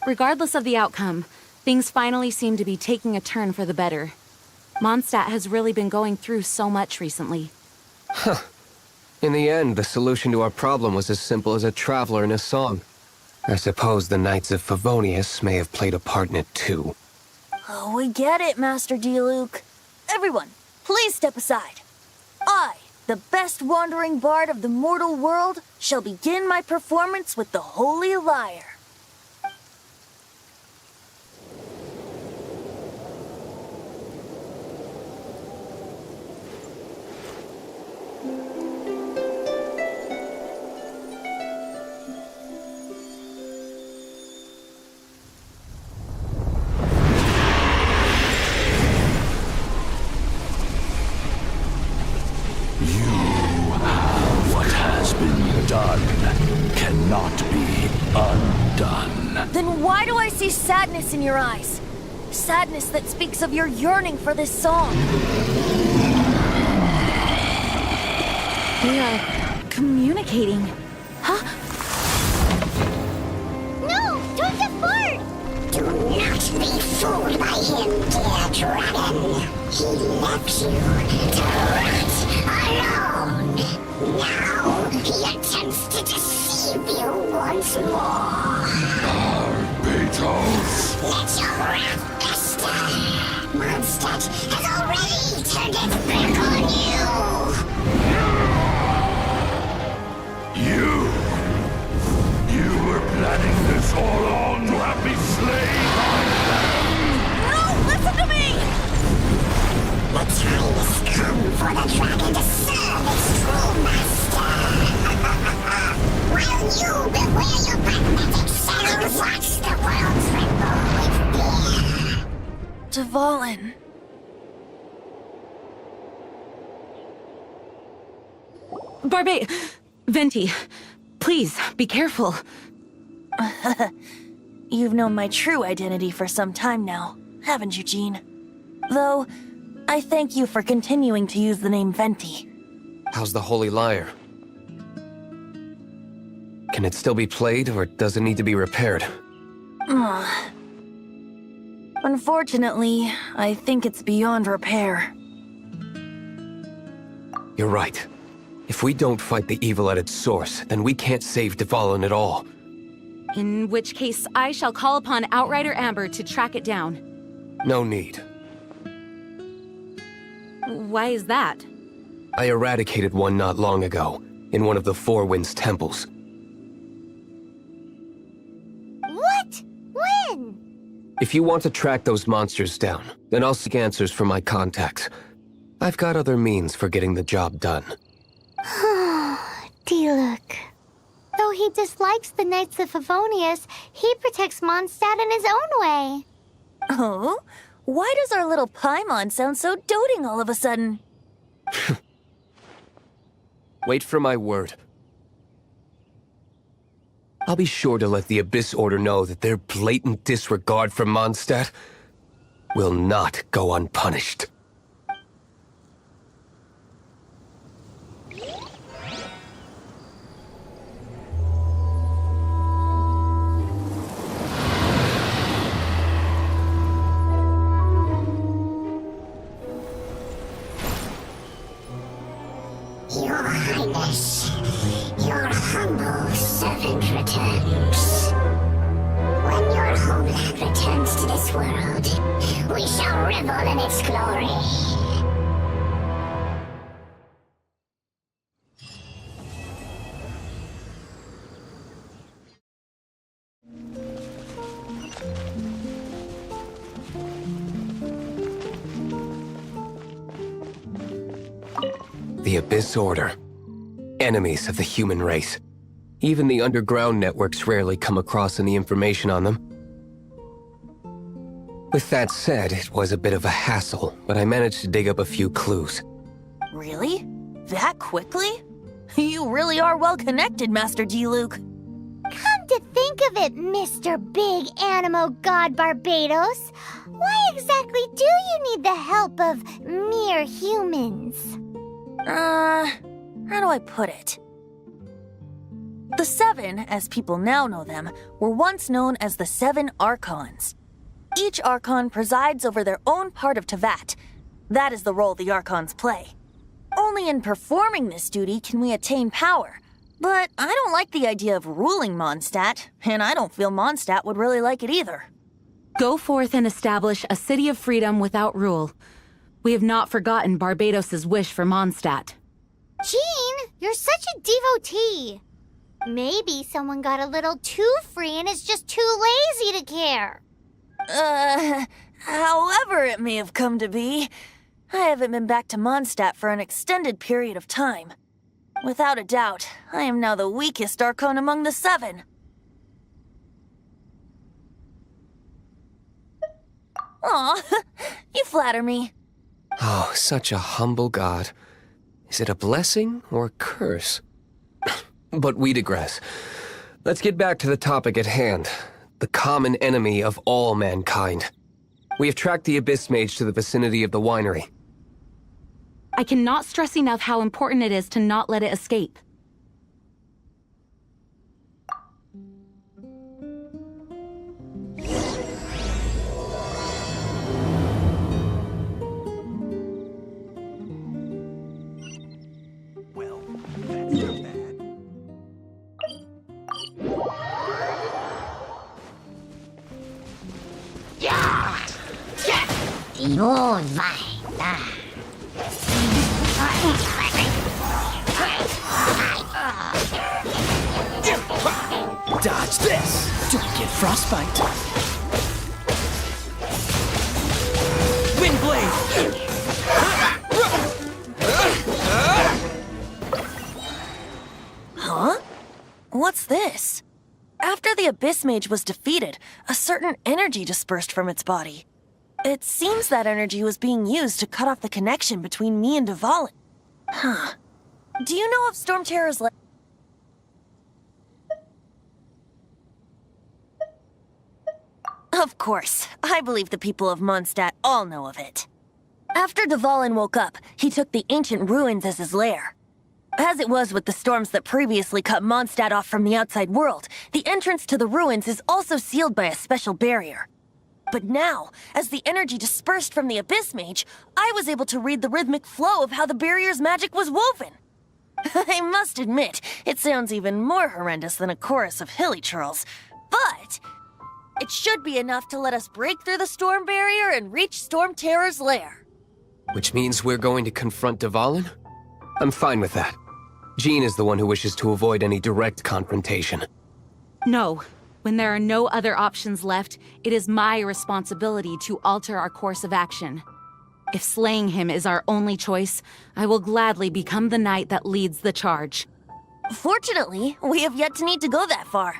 Regardless of the outcome, things finally seem to be taking a turn for the better. Mondstadt has really been going through so much recently. Huh. In the end, the solution to our problem was as simple as a traveler in a song. I suppose the Knights of Favonius may have played a part in it too. Oh, we get it, Master Diluc. Everyone, please step aside. I, the best wandering bard of the mortal world, shall begin my performance with the Holy Lyre. Cannot be undone. Then why do I see sadness in your eyes? Sadness that speaks of your yearning for this song. We are communicating. Huh? No! Don't depart! Do not be fooled by him, dear dragon. He left you to rot alone. Now he attempts to deceive you once more. Barbatos. Let your wrath fester. Mondstadt has already turned its back on You were planning this all along to have me slain by them. No, listen to me! The time has come for the dragon to serve its true master. While you beware your magnetic shadows, watch the world tremble with fear. Dvalin. Venti, please, be careful. You've known my true identity for some time now, haven't you, Jean? Though, I thank you for continuing to use the name Venti. How's the Holy Lyre? Can it still be played, or does it need to be repaired? Unfortunately, I think it's beyond repair. You're right. If we don't fight the evil at its source, then we can't save Dvalin at all. In which case, I shall call upon Outrider Amber to track it down. No need. Why is that? I eradicated one not long ago, in one of the Four Winds temples. What? When? If you want to track those monsters down, then I'll seek answers from my contacts. I've got other means for getting the job done. Diluc. Though he dislikes the Knights of Favonius, he protects Mondstadt in his own way. Oh? Why does our little Paimon sound so doting all of a sudden? Wait for my word. I'll be sure to let the Abyss Order know that their blatant disregard for Mondstadt will not go unpunished. Your Highness, your humble servant returns. When your homeland returns to this world, we shall revel in its glory. The Abyss Order. Enemies of the human race. Even the underground networks rarely come across any information on them. With that said, it was a bit of a hassle, but I managed to dig up a few clues. Really? That quickly? You really are well connected, Master D-Luke. Come to think of it, Mr. Big Animo God Barbados, why exactly do you need the help of mere humans? How do I put it? The Seven, as people now know them, were once known as the Seven Archons. Each Archon presides over their own part of Teyvat. That is the role the Archons play. Only in performing this duty can we attain power. But I don't like the idea of ruling Mondstadt, and I don't feel Mondstadt would really like it either. Go forth and establish a city of freedom without rule. We have not forgotten Barbados' wish for Mondstadt. Jean, you're such a devotee. Maybe someone got a little too free and is just too lazy to care. However it may have come to be, I haven't been back to Mondstadt for an extended period of time. Without a doubt, I am now the weakest Archon among the Seven. Aw, you flatter me. Oh, such a humble god. Is it a blessing or a curse? But we digress. Let's get back to the topic at hand. The common enemy of all mankind. We have tracked the Abyss Mage to the vicinity of the winery. I cannot stress enough how important it is to not let it escape. Dodge this! Don't get frostbite. Windblade! Huh? What's this? After the Abyss Mage was defeated, a certain energy dispersed from its body. It seems that energy was being used to cut off the connection between me and Dvalin. Huh. Do you know of Storm Terror's Of course. I believe the people of Mondstadt all know of it. After Dvalin woke up, he took the ancient ruins as his lair. As it was with the storms that previously cut Mondstadt off from the outside world, the entrance to the ruins is also sealed by a special barrier. But now, as the energy dispersed from the Abyss Mage, I was able to read the rhythmic flow of how the barrier's magic was woven. I must admit, it sounds even more horrendous than a chorus of hilly churls, but it should be enough to let us break through the storm barrier and reach Storm Terror's lair. Which means we're going to confront Dvalin? I'm fine with that. Jean is the one who wishes to avoid any direct confrontation. No. When there are no other options left, it is my responsibility to alter our course of action. If slaying him is our only choice, I will gladly become the knight that leads the charge. Fortunately, we have yet to need to go that far.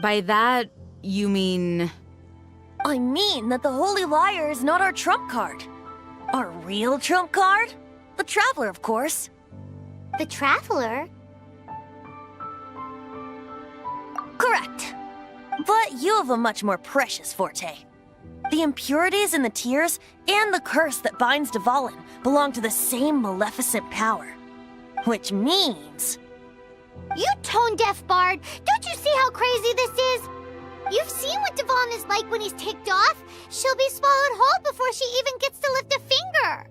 By that, you mean... I mean that the Holy Liar is not our trump card. Our real trump card? The Traveler, of course. The Traveler? But you have a much more precious forte. The impurities in the tears and the curse that binds Dvalin belong to the same maleficent power. Which means... You tone-deaf bard! Don't you see how crazy this is? You've seen what Dvalin is like when he's ticked off. She'll be swallowed whole before she even gets to lift a finger.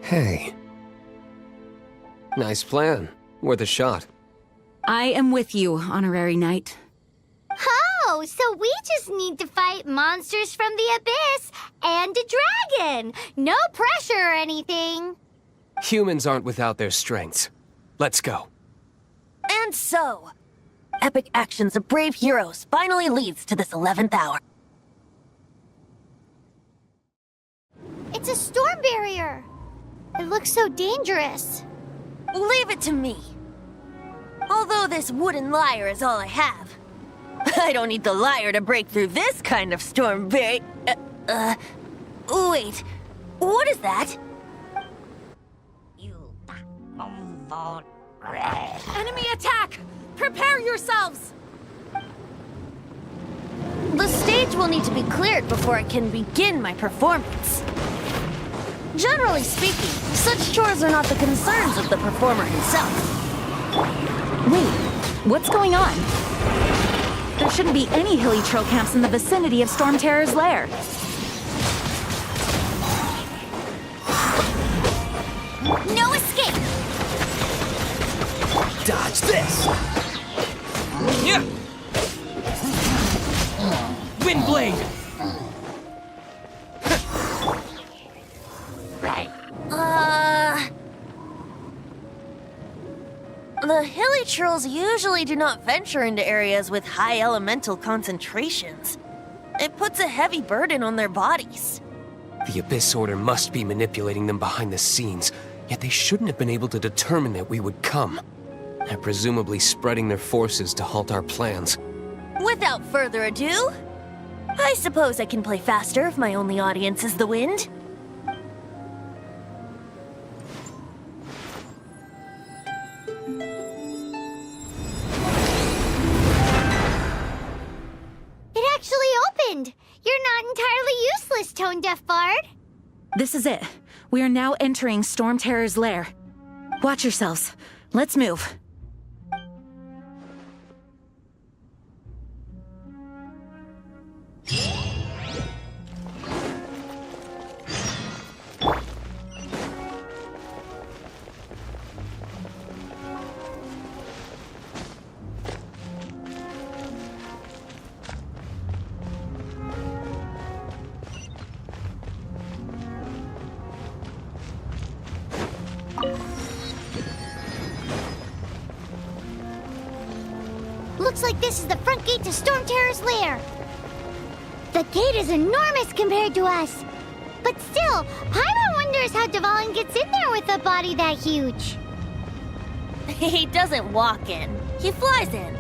Hey. Nice plan. Worth a shot. I am with you, Honorary Knight. Oh, so we just need to fight monsters from the abyss and a dragon. No pressure or anything. Humans aren't without their strengths. Let's go. And so, epic actions of brave heroes finally leads to this 11th hour. It's a storm barrier. It looks so dangerous. Leave it to me. Although this wooden lyre is all I have, I don't need the lyre to break through this kind of storm barrier. Wait, what is that? Enemy attack! Prepare yourselves! The stage will need to be cleared before I can begin my performance. Generally speaking, such chores are not the concerns of the performer himself. Wait, what's going on? There shouldn't be any hilly trail camps in the vicinity of Storm Terror's lair. No escape! Dodge this! Yeah! Windblade! The hilly trolls usually do not venture into areas with high elemental concentrations. It puts a heavy burden on their bodies. The Abyss Order must be manipulating them behind the scenes, yet they shouldn't have been able to determine that we would come. They're presumably spreading their forces to halt our plans. Without further ado, I suppose I can play faster if my only audience is the wind. It actually opened! You're not entirely useless, tone-deaf bard. This is it. We are now entering Storm Terror's lair. Watch yourselves. Let's move. Looks like this is the front gate to Storm Terror's lair. The gate is enormous compared to us. But still, Paimon wonders how Dvalin gets in there with a body that huge. He doesn't walk in. He flies in.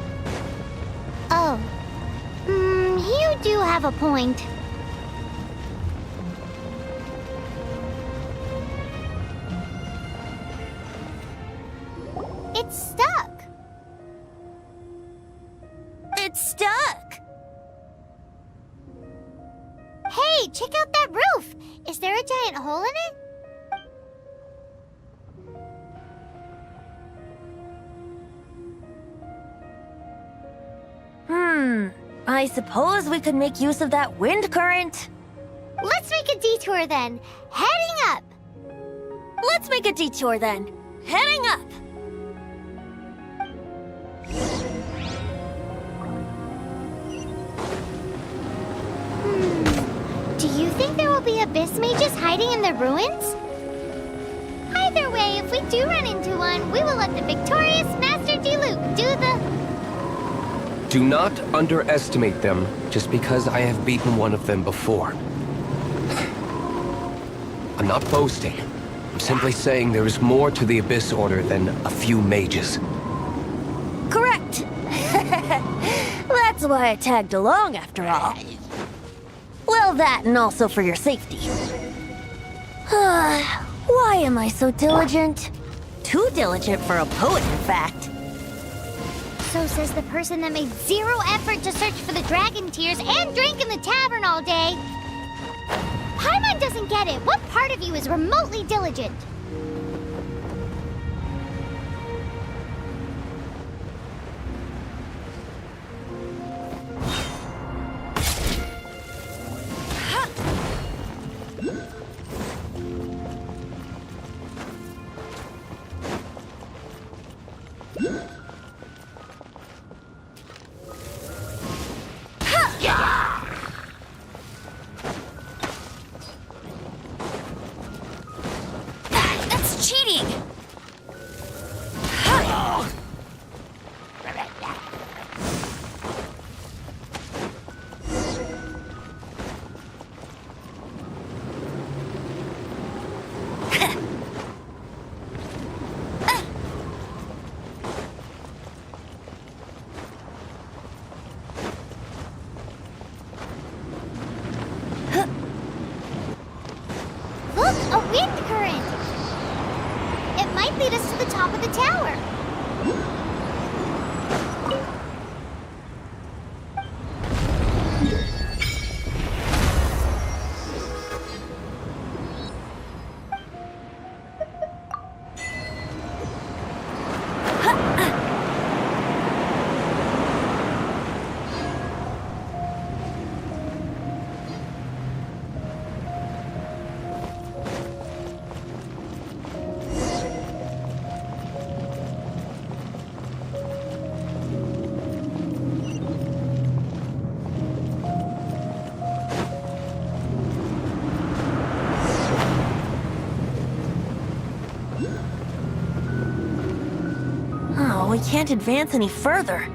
Oh. You do have a point. It's stuck. It's stuck. Hey, check out that roof. Is there a giant hole in it? I suppose we could make use of that wind current. Let's make a detour then. Heading up. Let's make a detour then. Heading up. Do you think there will be abyss mages hiding in the ruins? Either way, if we do run into one, we will let the victorious Master Diluc do the... Do not underestimate them just because I have beaten one of them before. I'm not boasting. I'm simply saying there is more to the Abyss Order than a few mages. Correct. That's why I tagged along after all. Well, that and also for your safety. Why am I so diligent? Too diligent for a poet, in fact. So says the person that made zero effort to search for the dragon tears and drank in the tavern all day. Paimon doesn't get it. What part of you is remotely diligent? That's cheating! Look, a wind current! It might lead us to the top of the tower. Oh, we can't advance any further.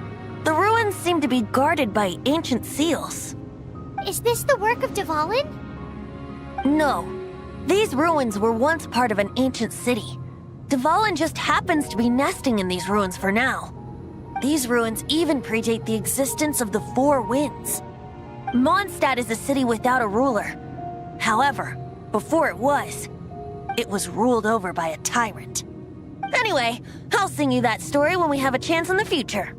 The ruins seem to be guarded by ancient seals. Is this the work of Dvalin? No. These ruins were once part of an ancient city. Dvalin just happens to be nesting in these ruins for now. These ruins even predate the existence of the Four Winds. Mondstadt is a city without a ruler. However, before it was ruled over by a tyrant. Anyway, I'll sing you that story when we have a chance in the future.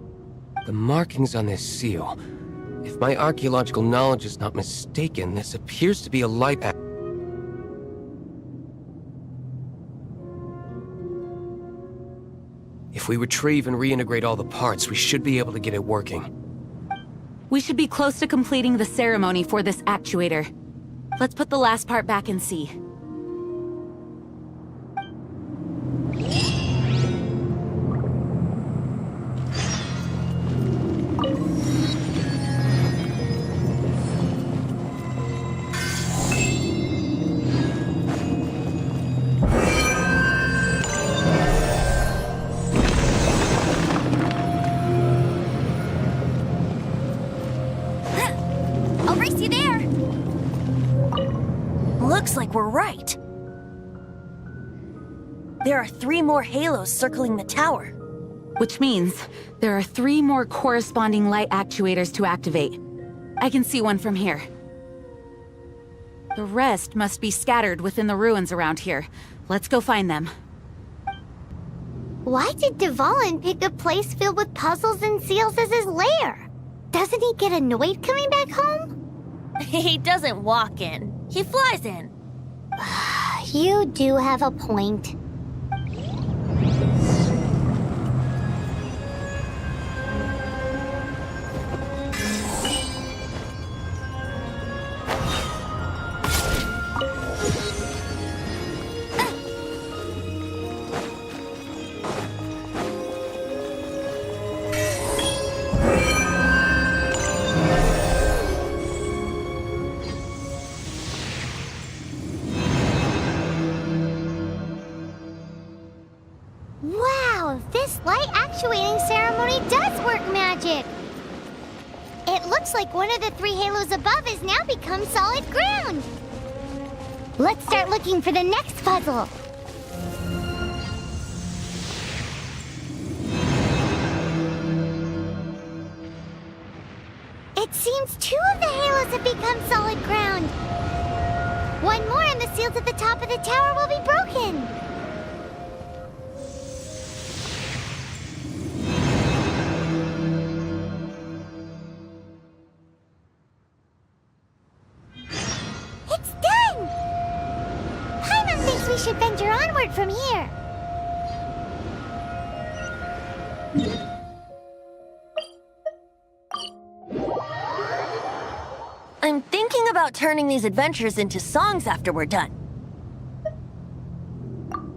The markings on this seal. If my archaeological knowledge is not mistaken, this appears to be a light act. If we retrieve and reintegrate all the parts, we should be able to get it working. We should be close to completing the ceremony for this actuator. Let's put the last part back and see. I'll race you there! Looks like we're right. There are 3 more halos circling the tower. Which means there are 3 more corresponding light actuators to activate. I can see one from here. The rest must be scattered within the ruins around here. Let's go find them. Why did Dvalin pick a place filled with puzzles and seals as his lair? Doesn't he get annoyed coming back home? He doesn't walk in. He flies in. You do have a point. Wow, this light actuating ceremony does work magic! It looks like one of the 3 halos above has now become solid ground! Let's start looking for the next puzzle! It seems 2 of the halos have become solid ground! One more and the seals at the top of the tower will be broken! onward from here. I'm thinking about turning these adventures into songs after we're done.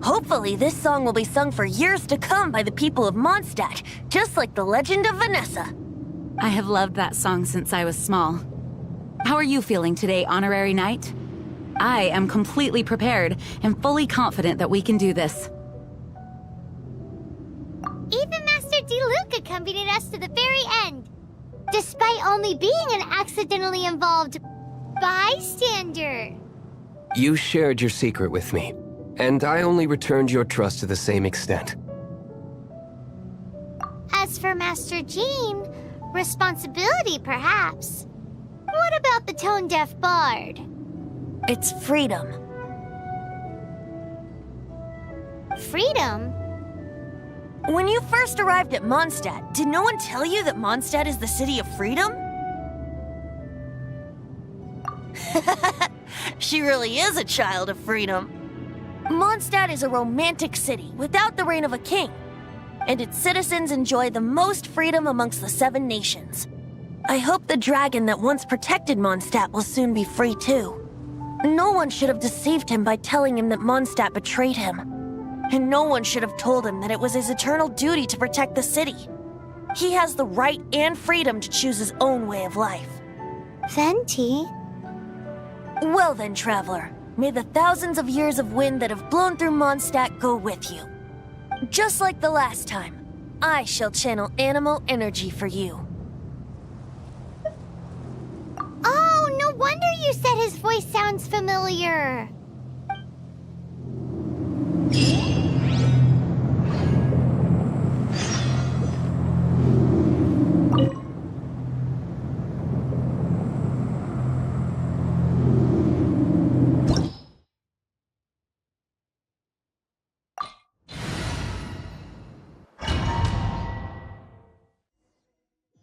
Hopefully, this song will be sung for years to come by the people of Mondstadt, just like the legend of Vanessa. I have loved that song since I was small. How are you feeling today, Honorary Knight? I am completely prepared and fully confident that we can do this. Even Master D-Luke accompanied us to the very end, despite only being an accidentally involved bystander. You shared your secret with me, and I only returned your trust to the same extent. As for Master Jean, responsibility perhaps. What about the tone-deaf bard? It's freedom. Freedom? When you first arrived at Mondstadt, did no one tell you that Mondstadt is the city of freedom? She really is a child of freedom. Mondstadt is a romantic city without the reign of a king, and its citizens enjoy the most freedom amongst the 7 nations. I hope the dragon that once protected Mondstadt will soon be free too. No one should have deceived him by telling him that Mondstadt betrayed him. And no one should have told him that it was his eternal duty to protect the city. He has the right and freedom to choose his own way of life. Venti? Well then, traveler, may the thousands of years of wind that have blown through Mondstadt go with you. Just like the last time, I shall channel animal energy for you. Oh, no wonder you said his voice sounds familiar.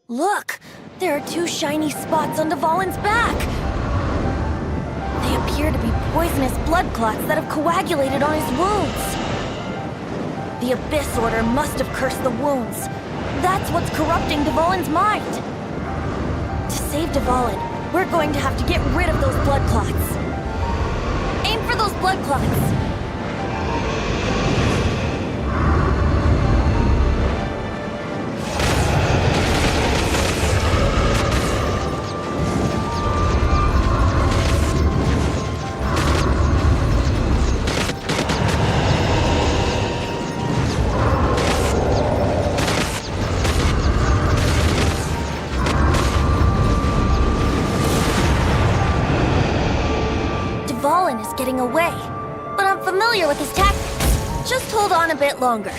Look! There are 2 shiny spots on Dvalin's back! They appear to be poisonous blood clots that have coagulated on his wounds. The Abyss Order must have cursed the wounds. That's what's corrupting Dvalin's mind. To save Dvalin, we're going to have to get rid of those blood clots. Aim for those blood clots! Getting away, but I'm familiar with his tactics. Just hold on a bit longer.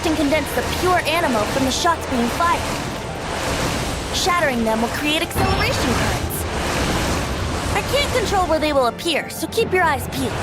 And condense the pure animal from the shots being fired. Shattering them will create acceleration currents. I can't control where they will appear, so keep your eyes peeled.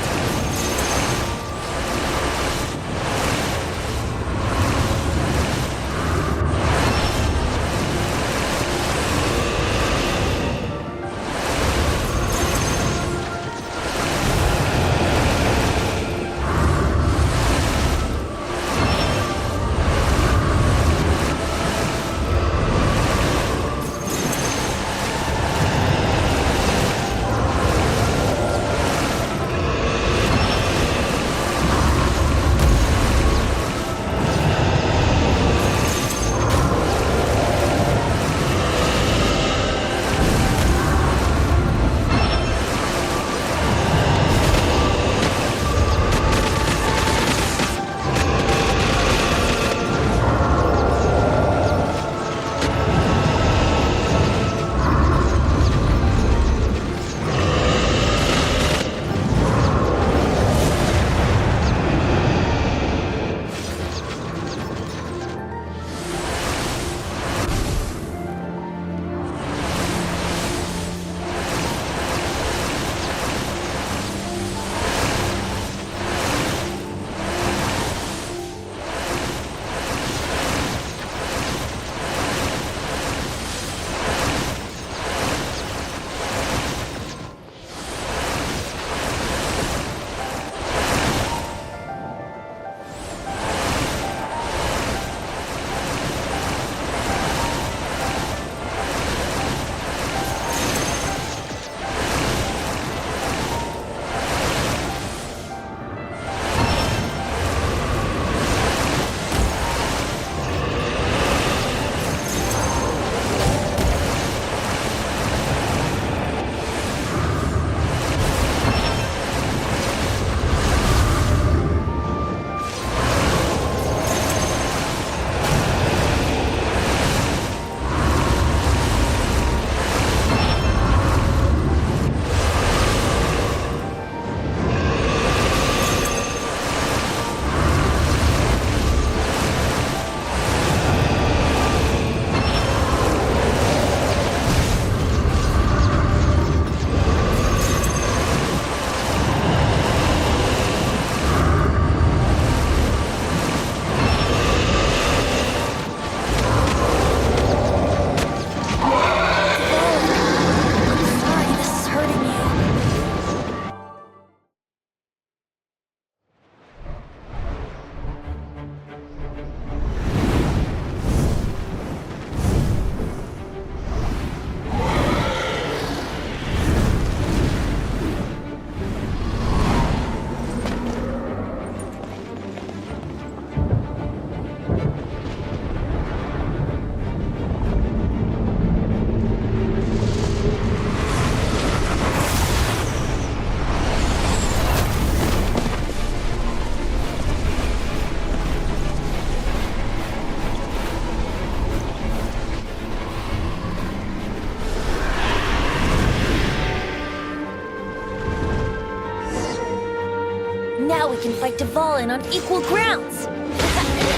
stand on equal grounds.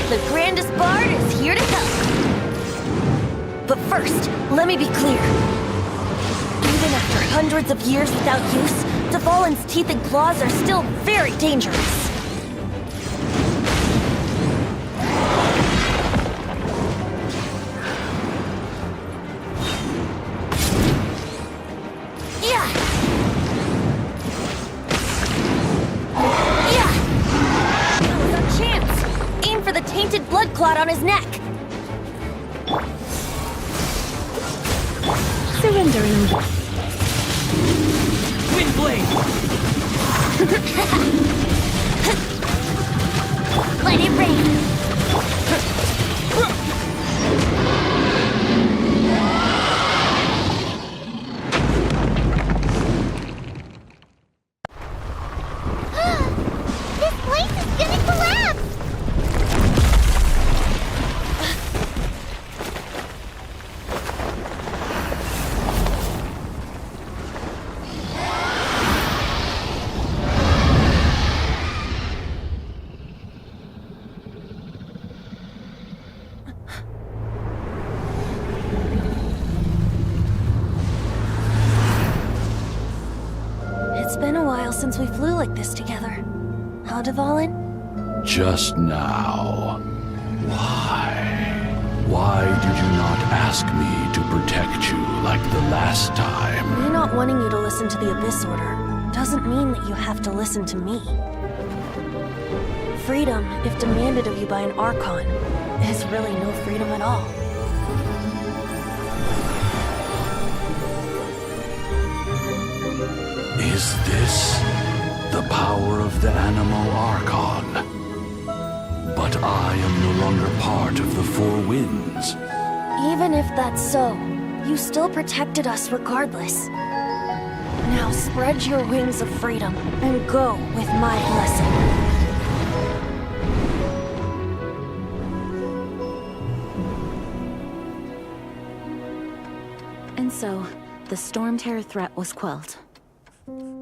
The grandest bard is here to help. But first, let me be clear. Even after hundreds of years without use, Dvalin's teeth and claws are still very dangerous. Blood clot on his neck. Surrendering. Windblade! Let it rain. This place is gonna collapse! It's been a while since we flew like this together. Huh, Dvalin? Just now. Why? Why did you not ask me to protect you like the last time? Me not wanting you to listen to the Abyss Order doesn't mean that you have to listen to me. Freedom, if demanded of you by an Archon, is really no freedom at all. Is this the power of the Animal Archon? But I am no longer part of the Four Winds. Even if that's so, you still protected us regardless. Now spread your wings of freedom and go with my blessing. And so, the Storm Terror threat was quelled.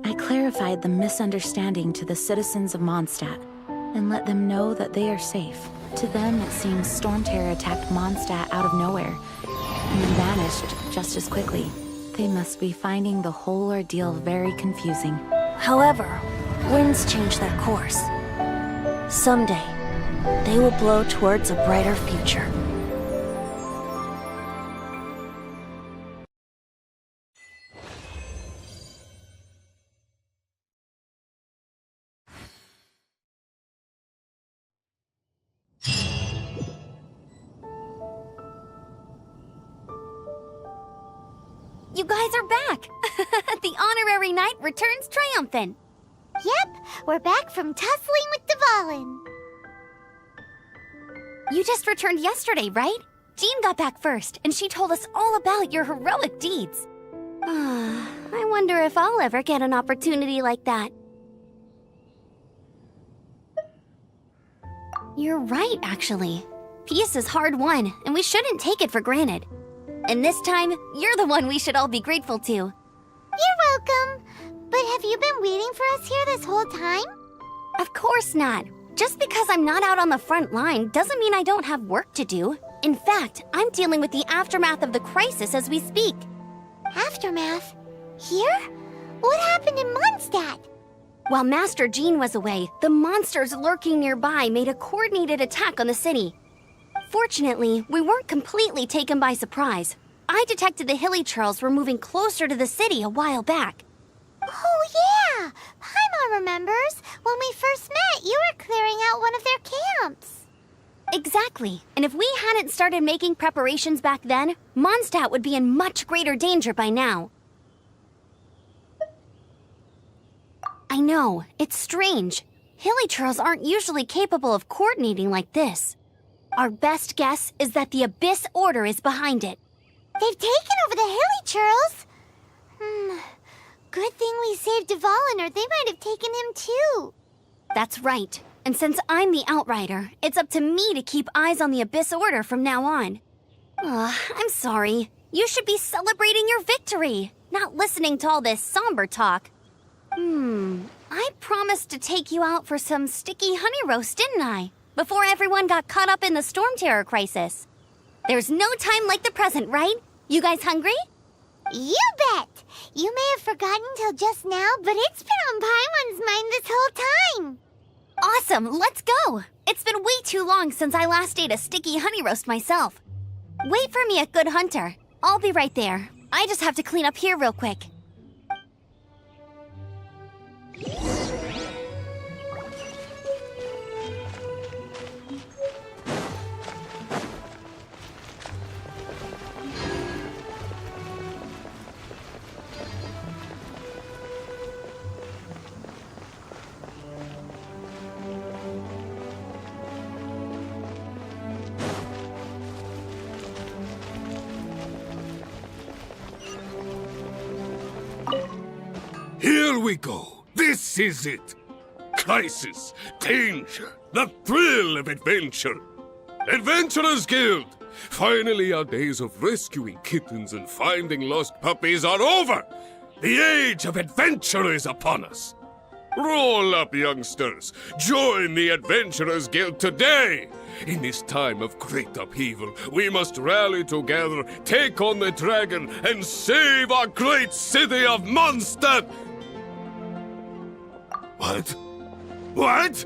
I clarified the misunderstanding to the citizens of Mondstadt and let them know that they are safe. To them, it seems Storm Terror attacked Mondstadt out of nowhere and then vanished just as quickly. They must be finding the whole ordeal very confusing. However, winds change their course. Someday, they will blow towards a brighter future. You guys are back! The honorary knight returns triumphant. Yep, we're back from tussling with Dvalin. You just returned yesterday, right? Jean got back first, and she told us all about your heroic deeds. I wonder if I'll ever get an opportunity like that. You're right, actually. Peace is hard won, and we shouldn't take it for granted. And this time, you're the one we should all be grateful to. You're welcome. But have you been waiting for us here this whole time? Of course not. Just because I'm not out on the front line doesn't mean I don't have work to do. In fact, I'm dealing with the aftermath of the crisis as we speak. Aftermath? Here? What happened in Mondstadt? While Master Jean was away, the monsters lurking nearby made a coordinated attack on the city. Fortunately, we weren't completely taken by surprise. I detected the Hilly Churls were moving closer to the city a while back. Oh yeah! Paimon remembers. When we first met, you were clearing out one of their camps. Exactly. And if we hadn't started making preparations back then, Mondstadt would be in much greater danger by now. I know, it's strange. Hilly Churls aren't usually capable of coordinating like this. Our best guess is that the Abyss Order is behind it. They've taken over the Hilly Churls? Good thing we saved Dvalin, or they might have taken him too. That's right. And since I'm the Outrider, it's up to me to keep eyes on the Abyss Order from now on. I'm sorry. You should be celebrating your victory, not listening to all this somber talk. I promised to take you out for some sticky honey roast, didn't I? Before everyone got caught up in the storm terror crisis. There's no time like the present, right? You guys hungry? You bet! You may have forgotten till just now, but it's been on Paimon's mind this whole time. Awesome, let's go! It's been way too long since I last ate a sticky honey roast myself. Wait for me at Good Hunter. I'll be right there. I just have to clean up here real quick. Here we go. This is it. Crisis, danger, the thrill of adventure. Adventurers Guild! Finally, our days of rescuing kittens and finding lost puppies are over. The age of adventure is upon us. Roll up, youngsters. Join the Adventurers Guild today. In this time of great upheaval, we must rally together, take on the dragon, and save our great city of Mondstadt. What? What?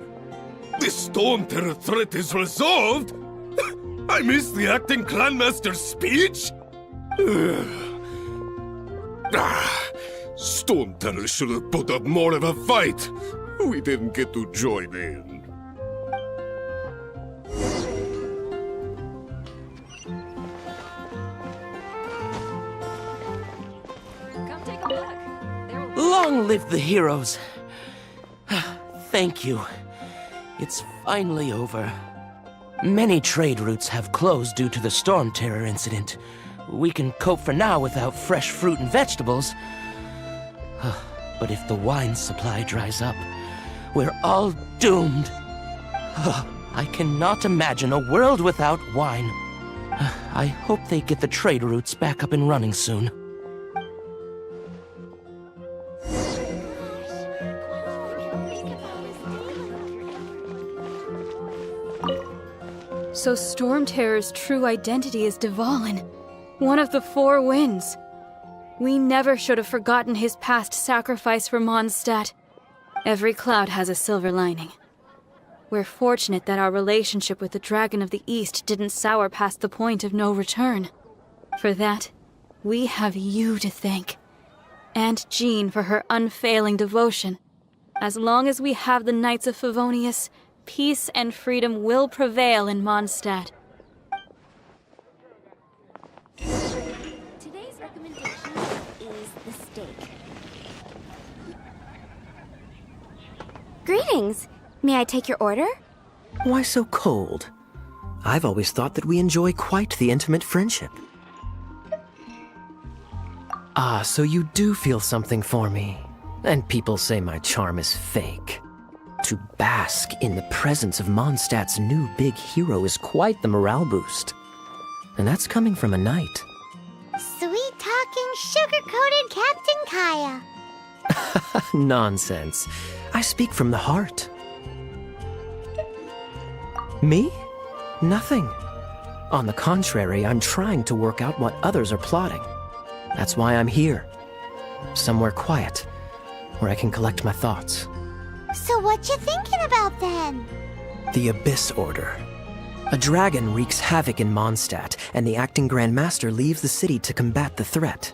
The storm terror threat is resolved? I missed the acting clanmaster's speech? Storm terror should have put up more of a fight. We didn't get to join in. Come take a look. Long live the heroes. Thank you. It's finally over. Many trade routes have closed due to the storm terror incident. We can cope for now without fresh fruit and vegetables. But if the wine supply dries up, we're all doomed. I cannot imagine a world without wine. I hope they get the trade routes back up and running soon. So Storm Terror's true identity is Dvalin, one of the Four Winds. We never should have forgotten his past sacrifice for Mondstadt. Every cloud has a silver lining. We're fortunate that our relationship with the Dragon of the East didn't sour past the point of no return. For that, we have you to thank. And Jean for her unfailing devotion. As long as we have the Knights of Favonius, peace and freedom will prevail in Mondstadt. Today's recommendation is the steak. Greetings. May I take your order? Why so cold? I've always thought that we enjoy quite the intimate friendship. Ah, so you do feel something for me. And people say my charm is fake. To bask in the presence of Mondstadt's new big hero is quite the morale boost. And that's coming from a knight. Sweet-talking, sugar-coated Captain Kaya. Nonsense. I speak from the heart. Me? Nothing. On the contrary, I'm trying to work out what others are plotting. That's why I'm here. Somewhere quiet, where I can collect my thoughts. So what you thinking about then? The Abyss Order. A dragon wreaks havoc in Mondstadt, and the acting Grand Master leaves the city to combat the threat.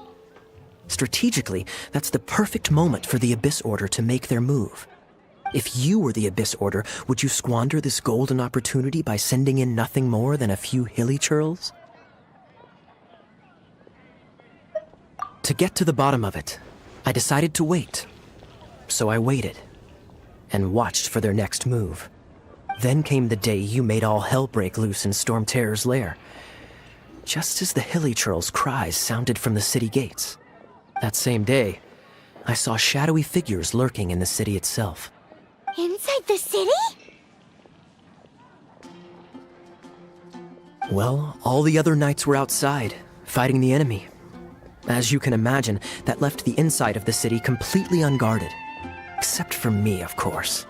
Strategically, that's the perfect moment for the Abyss Order to make their move. If you were the Abyss Order, would you squander this golden opportunity by sending in nothing more than a few hilly churls? To get to the bottom of it, I decided to wait. So I waited, and watched for their next move. Then came the day you made all hell break loose in Storm Terror's lair. Just as the hilly churls' cries sounded from the city gates. That same day, I saw shadowy figures lurking in the city itself. Inside the city? Well, all the other knights were outside, fighting the enemy. As you can imagine, that left the inside of the city completely unguarded. Except for me, of course.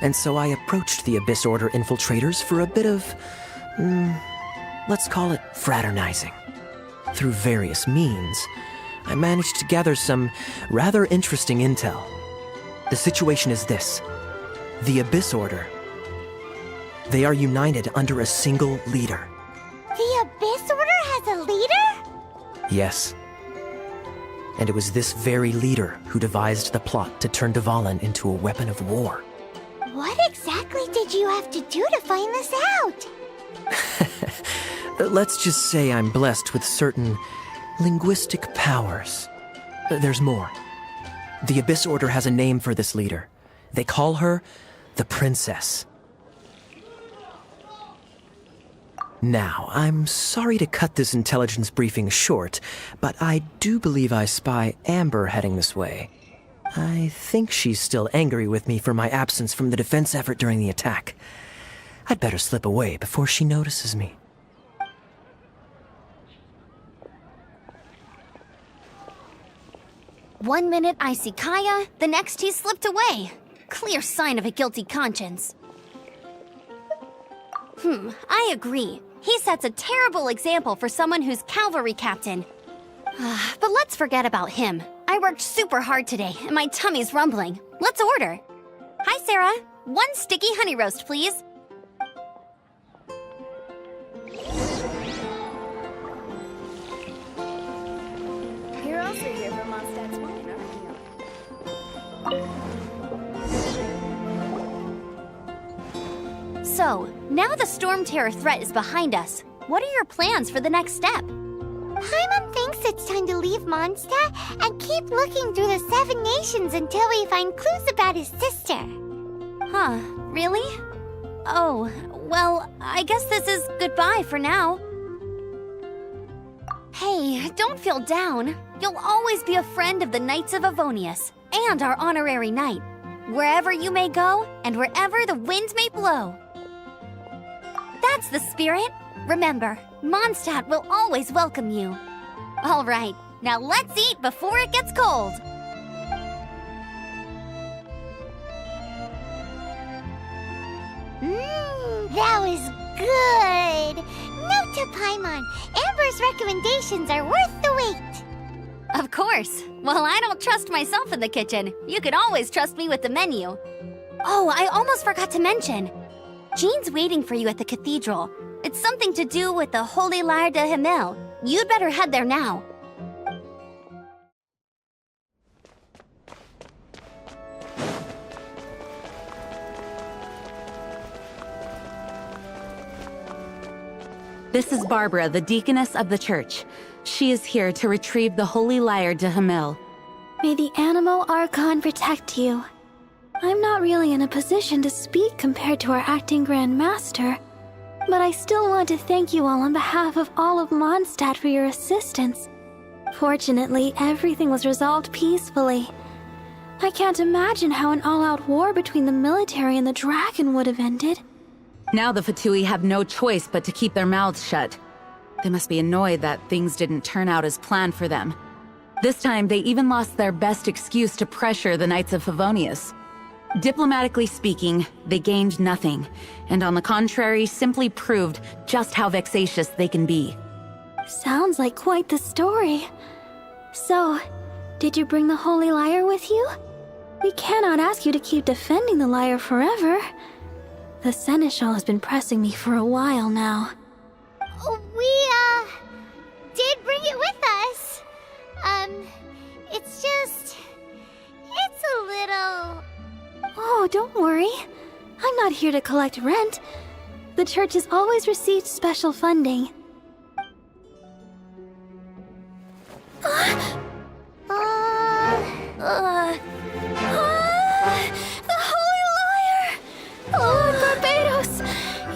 And so I approached the Abyss Order infiltrators for a bit of, let's call it fraternizing. Through various means, I managed to gather some rather interesting intel. The situation is this. The Abyss Order. They are united under a single leader. The Abyss Order has a leader? Yes. And it was this very leader who devised the plot to turn Dvalin into a weapon of war. What exactly did you have to do to find this out? Let's just say I'm blessed with certain linguistic powers. There's more. The Abyss Order has a name for this leader. They call her the Princess. Now, I'm sorry to cut this intelligence briefing short, but I do believe I spy Amber heading this way. I think she's still angry with me for my absence from the defense effort during the attack. I'd better slip away before she notices me. One minute I see Kaya, the next he slipped away. Clear sign of a guilty conscience. I agree. He sets a terrible example for someone who's cavalry captain. But let's forget about him. I worked super hard today, and my tummy's rumbling. Let's order. Hi, Sarah. 1 sticky honey roast, please. You're also here for Mondstadt's wine, aren't you? So, now the Storm Terror threat is behind us. What are your plans for the next step? Paimon thinks it's time to leave Mondstadt and keep looking through the 7 nations until we find clues about his sister. Huh, really? Oh, well, I guess this is goodbye for now. Hey, don't feel down. You'll always be a friend of the Knights of Avonius, and our honorary knight. Wherever you may go, and wherever the wind may blow. That's the spirit. Remember, Mondstadt will always welcome you. All right, now let's eat before it gets cold. That was good. Note to Paimon, Amber's recommendations are worth the wait. Of course. Well, I don't trust myself in the kitchen. You can always trust me with the menu. Oh, I almost forgot to mention. Jean's waiting for you at the cathedral. It's something to do with the Holy Lyre de Himmel. You'd better head there now. This is Barbara, the deaconess of the church. She is here to retrieve the Holy Lyre de Himmel. May the Animo Archon protect you. I'm not really in a position to speak compared to our acting Grand Master, but I still want to thank you all on behalf of all of Mondstadt for your assistance. Fortunately, everything was resolved peacefully. I can't imagine how an all-out war between the military and the dragon would have ended. Now the Fatui have no choice but to keep their mouths shut. They must be annoyed that things didn't turn out as planned for them. This time, they even lost their best excuse to pressure the Knights of Favonius. Diplomatically speaking, they gained nothing, and on the contrary, simply proved just how vexatious they can be. Sounds like quite the story. So, did you bring the Holy Lyre with you? We cannot ask you to keep defending the lyre forever. The Seneschal has been pressing me for a while now. We, did bring it with us. It's a little... Oh, don't worry. I'm not here to collect rent. The church has always received special funding. The Holy Lyre! Lord Barbados!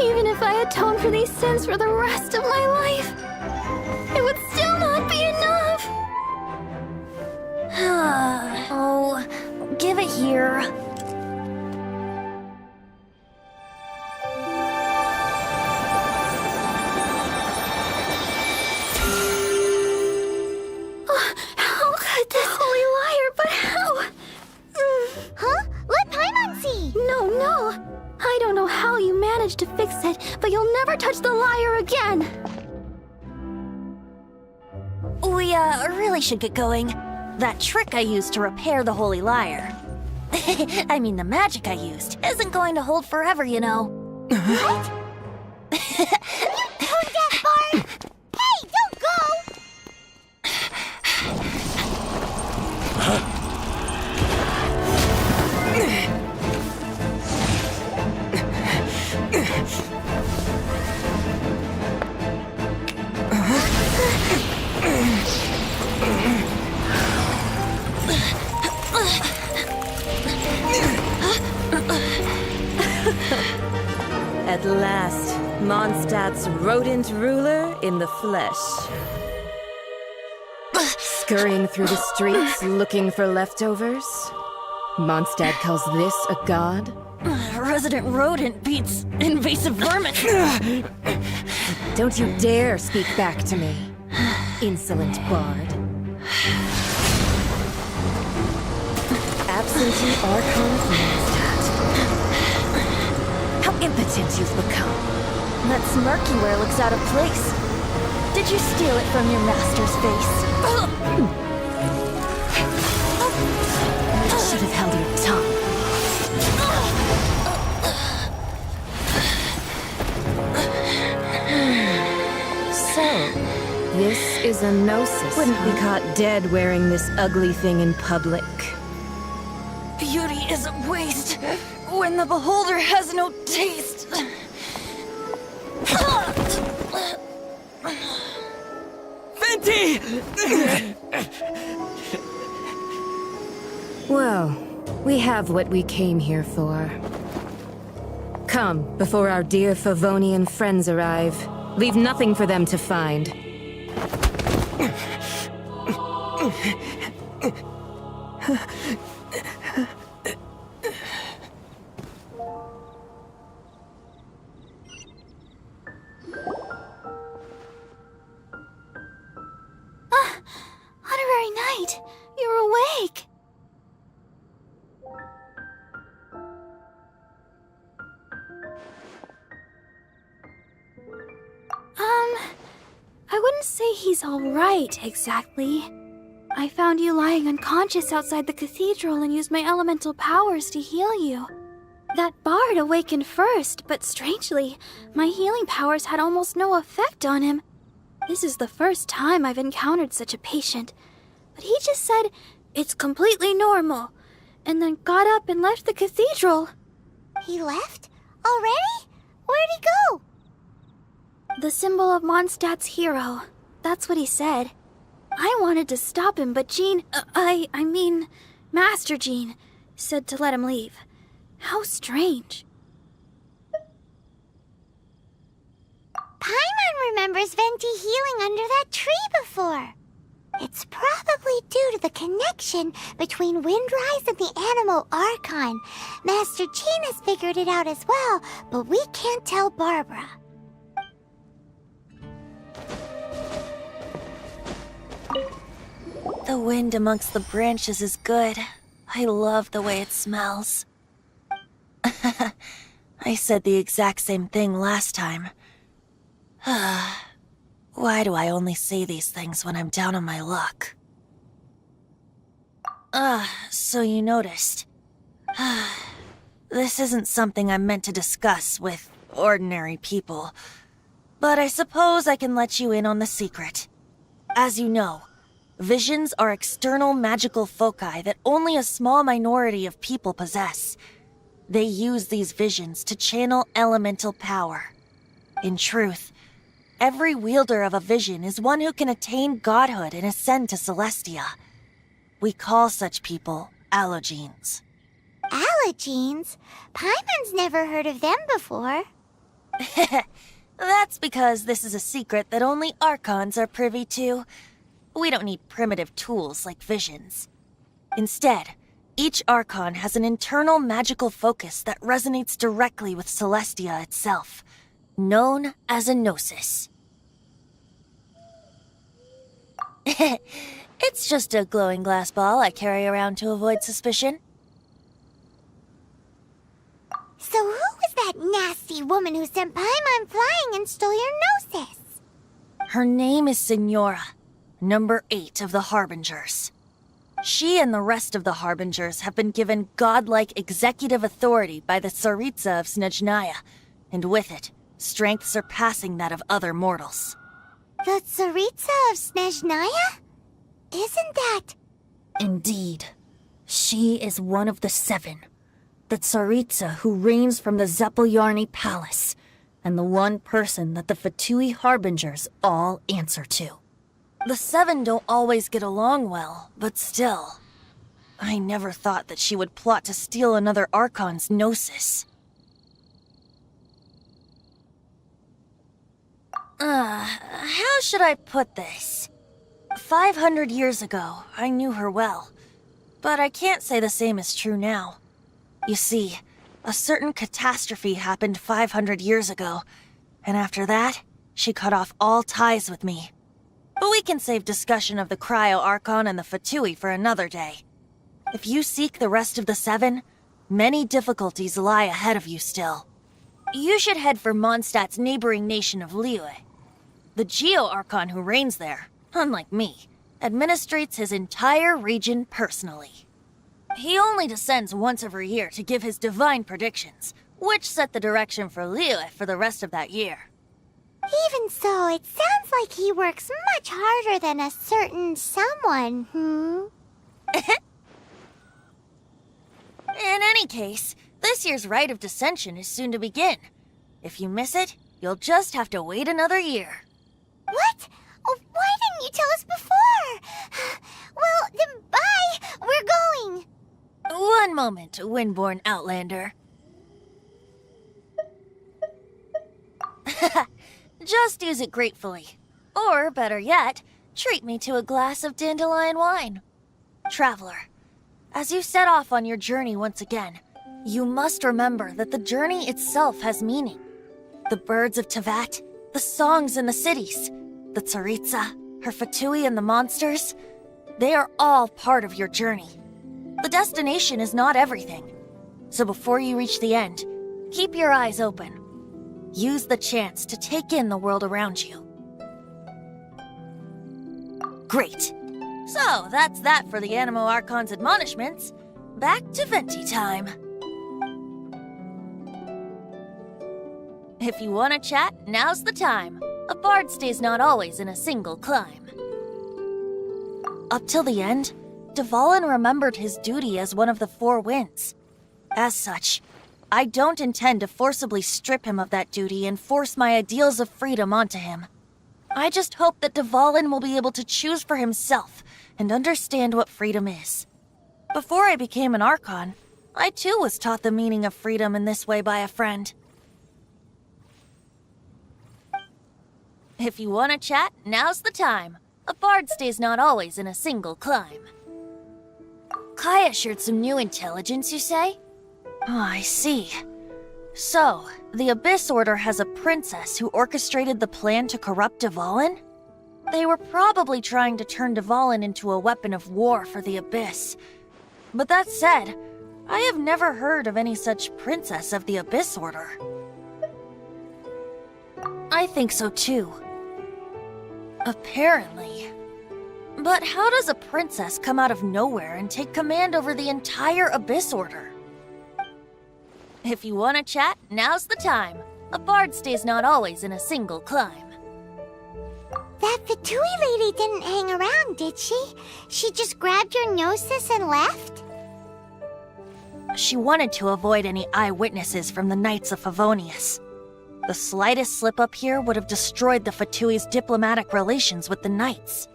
Even if I atone for these sins for the rest of my life, it would still not be enough! Oh, give it here. How could this Holy Lyre, but how? managed to fix it, but you'll never touch the lyre again! We, really should get going. That trick I used to repair the Holy Lyre. I mean, the magic I used isn't going to hold forever, you know. What? You tone-deaf bard! Hey, don't go! At last, Mondstadt's rodent ruler in the flesh. Scurrying through the streets looking for leftovers? Mondstadt calls this a god? Resident rodent beats invasive vermin. Don't you dare speak back to me, insolent bard. Absentee Archon of Mondstadt. How impotent you've become. That smirky wear looks out of place. Did you steal it from your master's face? You should have held your tongue. So, this is a gnosis. Wouldn't be caught dead wearing this ugly thing in public. Beauty is a waste when the beholder has no taste. Venti! Well, we have what we came here for. Come, before our dear Favonian friends arrive. Leave nothing for them to find. Honorary Knight, you're awake! I wouldn't say he's alright, exactly. I found you lying unconscious outside the cathedral and used my elemental powers to heal you. That bard awakened first, but strangely, my healing powers had almost no effect on him. This is the first time I've encountered such a patient, but he just said, it's completely normal, and then got up and left the cathedral. He left? Already? Where'd he go? The symbol of Mondstadt's hero. That's what he said. I wanted to stop him, but Jean, I mean, Master Jean, said to let him leave. How strange. Paimon remembers Venti healing under that tree before. It's probably due to the connection between Windrise and the Animal Archon. Master Jean has figured it out as well, but we can't tell Barbara. The wind amongst the branches is good. I love the way it smells. I said the exact same thing last time. Why do I only say these things when I'm down on my luck? So you noticed. This isn't something I'm meant to discuss with ordinary people, but I suppose I can let you in on the secret. As you know, visions are external magical foci that only a small minority of people possess. They use these visions to channel elemental power. In truth, every wielder of a vision is one who can attain godhood and ascend to Celestia. We call such people allogenes. Allogenes? Paimon's never heard of them before. That's because this is a secret that only Archons are privy to. We don't need primitive tools like visions. Instead, each Archon has an internal magical focus that resonates directly with Celestia itself, known as a gnosis. It's just a glowing glass ball I carry around to avoid suspicion. So who was that nasty woman who sent Paimon flying and stole your Gnosis? Her name is Signora, number 8 of the Harbingers. She and the rest of the Harbingers have been given godlike executive authority by the Tsaritsa of Snezhnaya, and with it, strength surpassing that of other mortals. The Tsaritsa of Snezhnaya? Isn't that... Indeed. She is one of the 7. The Tsaritsa who reigns from the Zeppeljärni Palace, and the one person that the Fatui Harbingers all answer to. The 7 don't always get along well, but still. I never thought that she would plot to steal another Archon's Gnosis. How should I put this? 500 years ago, I knew her well. But I can't say the same is true now. You see, a certain catastrophe happened 500 years ago, and after that, she cut off all ties with me. But we can save discussion of the Cryo Archon and the Fatui for another day. If you seek the rest of the 7, many difficulties lie ahead of you still. You should head for Mondstadt's neighboring nation of Liyue. The Geo Archon who reigns there, unlike me, administrates his entire region personally. He only descends once every year to give his divine predictions, which set the direction for Liyue for the rest of that year. Even so, it sounds like he works much harder than a certain someone, In any case, this year's Rite of Dissension is soon to begin. If you miss it, you'll just have to wait another year. What? Oh, why didn't you tell us before? Well, then bye! We're going! One moment, Windborn Outlander. Just use it gratefully. Or, better yet, treat me to a glass of dandelion wine. Traveler, as you set off on your journey once again, you must remember that the journey itself has meaning. The birds of Tevat, the songs in the cities, the Tsaritsa, her Fatui and the monsters, they are all part of your journey. The destination is not everything. So before you reach the end, keep your eyes open. Use the chance to take in the world around you. Great. So, that's that for the Animo Archon's admonishments. Back to Venti time. If you want to chat, now's the time. A bard stays not always in a single climb. Up till the end, Dvalin remembered his duty as one of the 4 winds. As such, I don't intend to forcibly strip him of that duty and force my ideals of freedom onto him. I just hope that Dvalin will be able to choose for himself and understand what freedom is. Before I became an Archon, I too was taught the meaning of freedom in this way by a friend. If you want to chat, now's the time. A bard stays not always in a single climb. Kaya shared some new intelligence, you say? Oh, I see. So, the Abyss Order has a princess who orchestrated the plan to corrupt Dvalin? They were probably trying to turn Dvalin into a weapon of war for the Abyss. But that said, I have never heard of any such princess of the Abyss Order. I think so too. Apparently. But how does a princess come out of nowhere and take command over the entire Abyss Order? If you want to chat, now's the time. A bard stays not always in a single climb. That Fatui lady didn't hang around, did she? She just grabbed your Gnosis and left? She wanted to avoid any eyewitnesses from the Knights of Favonius. The slightest slip-up here would have destroyed the Fatui's diplomatic relations with the Knights.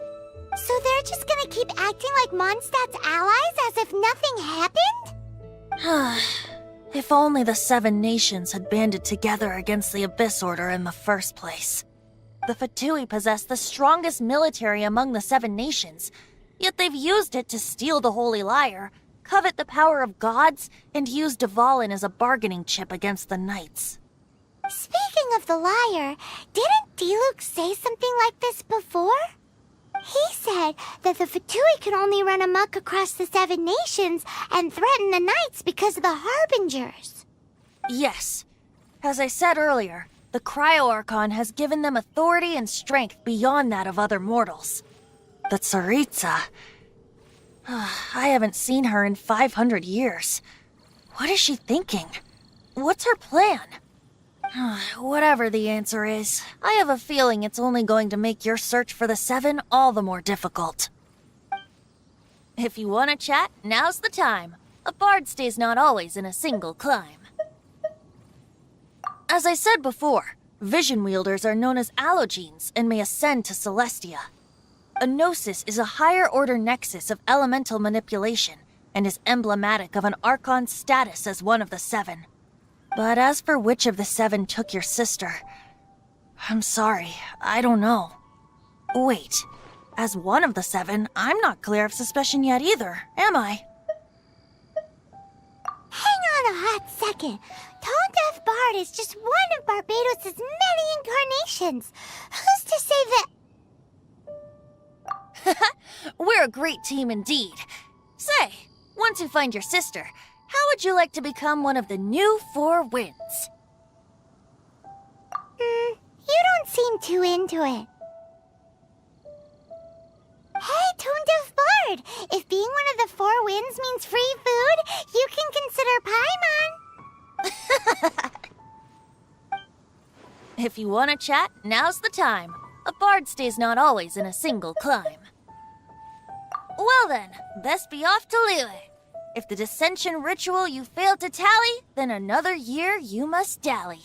So they're just gonna keep acting like Mondstadt's allies as if nothing happened? If only the 7 nations had banded together against the Abyss Order in the first place. The Fatui possess the strongest military among the 7 nations, yet they've used it to steal the Holy Lyre, covet the power of gods, and use Dvalin as a bargaining chip against the Knights. Speaking of the Lyre, didn't Diluc say something like this before? He said that the Fatui could only run amok across the 7 nations and threaten the Knights because of the Harbingers. Yes, As I said earlier, the Cryo Archon has given them authority and strength beyond that of other mortals. The Tsaritsa... I haven't seen her in 500 years. What is she thinking? What's her plan? Whatever the answer is, I have a feeling it's only going to make your search for the Seven all the more difficult. If you want to chat, now's the time. A bard stays not always in a single climb. As I said before, vision wielders are known as allogenes and may ascend to Celestia. A gnosis is a higher-order nexus of elemental manipulation and is emblematic of an Archon's status as one of the Seven. But as for which of the Seven took your sister, I'm sorry, I don't know. Wait, as one of the Seven, I'm not clear of suspicion yet either, am I? Hang on a hot second. Tone Deaf Bard is just one of Barbados' many incarnations. Who's to say that... We're a great team indeed. Say, once you find your sister, how would you like to become one of the new Four Winds? You don't seem too into it. Hey, Tone Deaf Bard! If being one of the Four Winds means free food, you can consider Paimon. If you want to chat, now's the time. A bard stays not always in a single climb. Well then, best be off to Liyue. If the dissension ritual you failed to tally, then another year you must dally.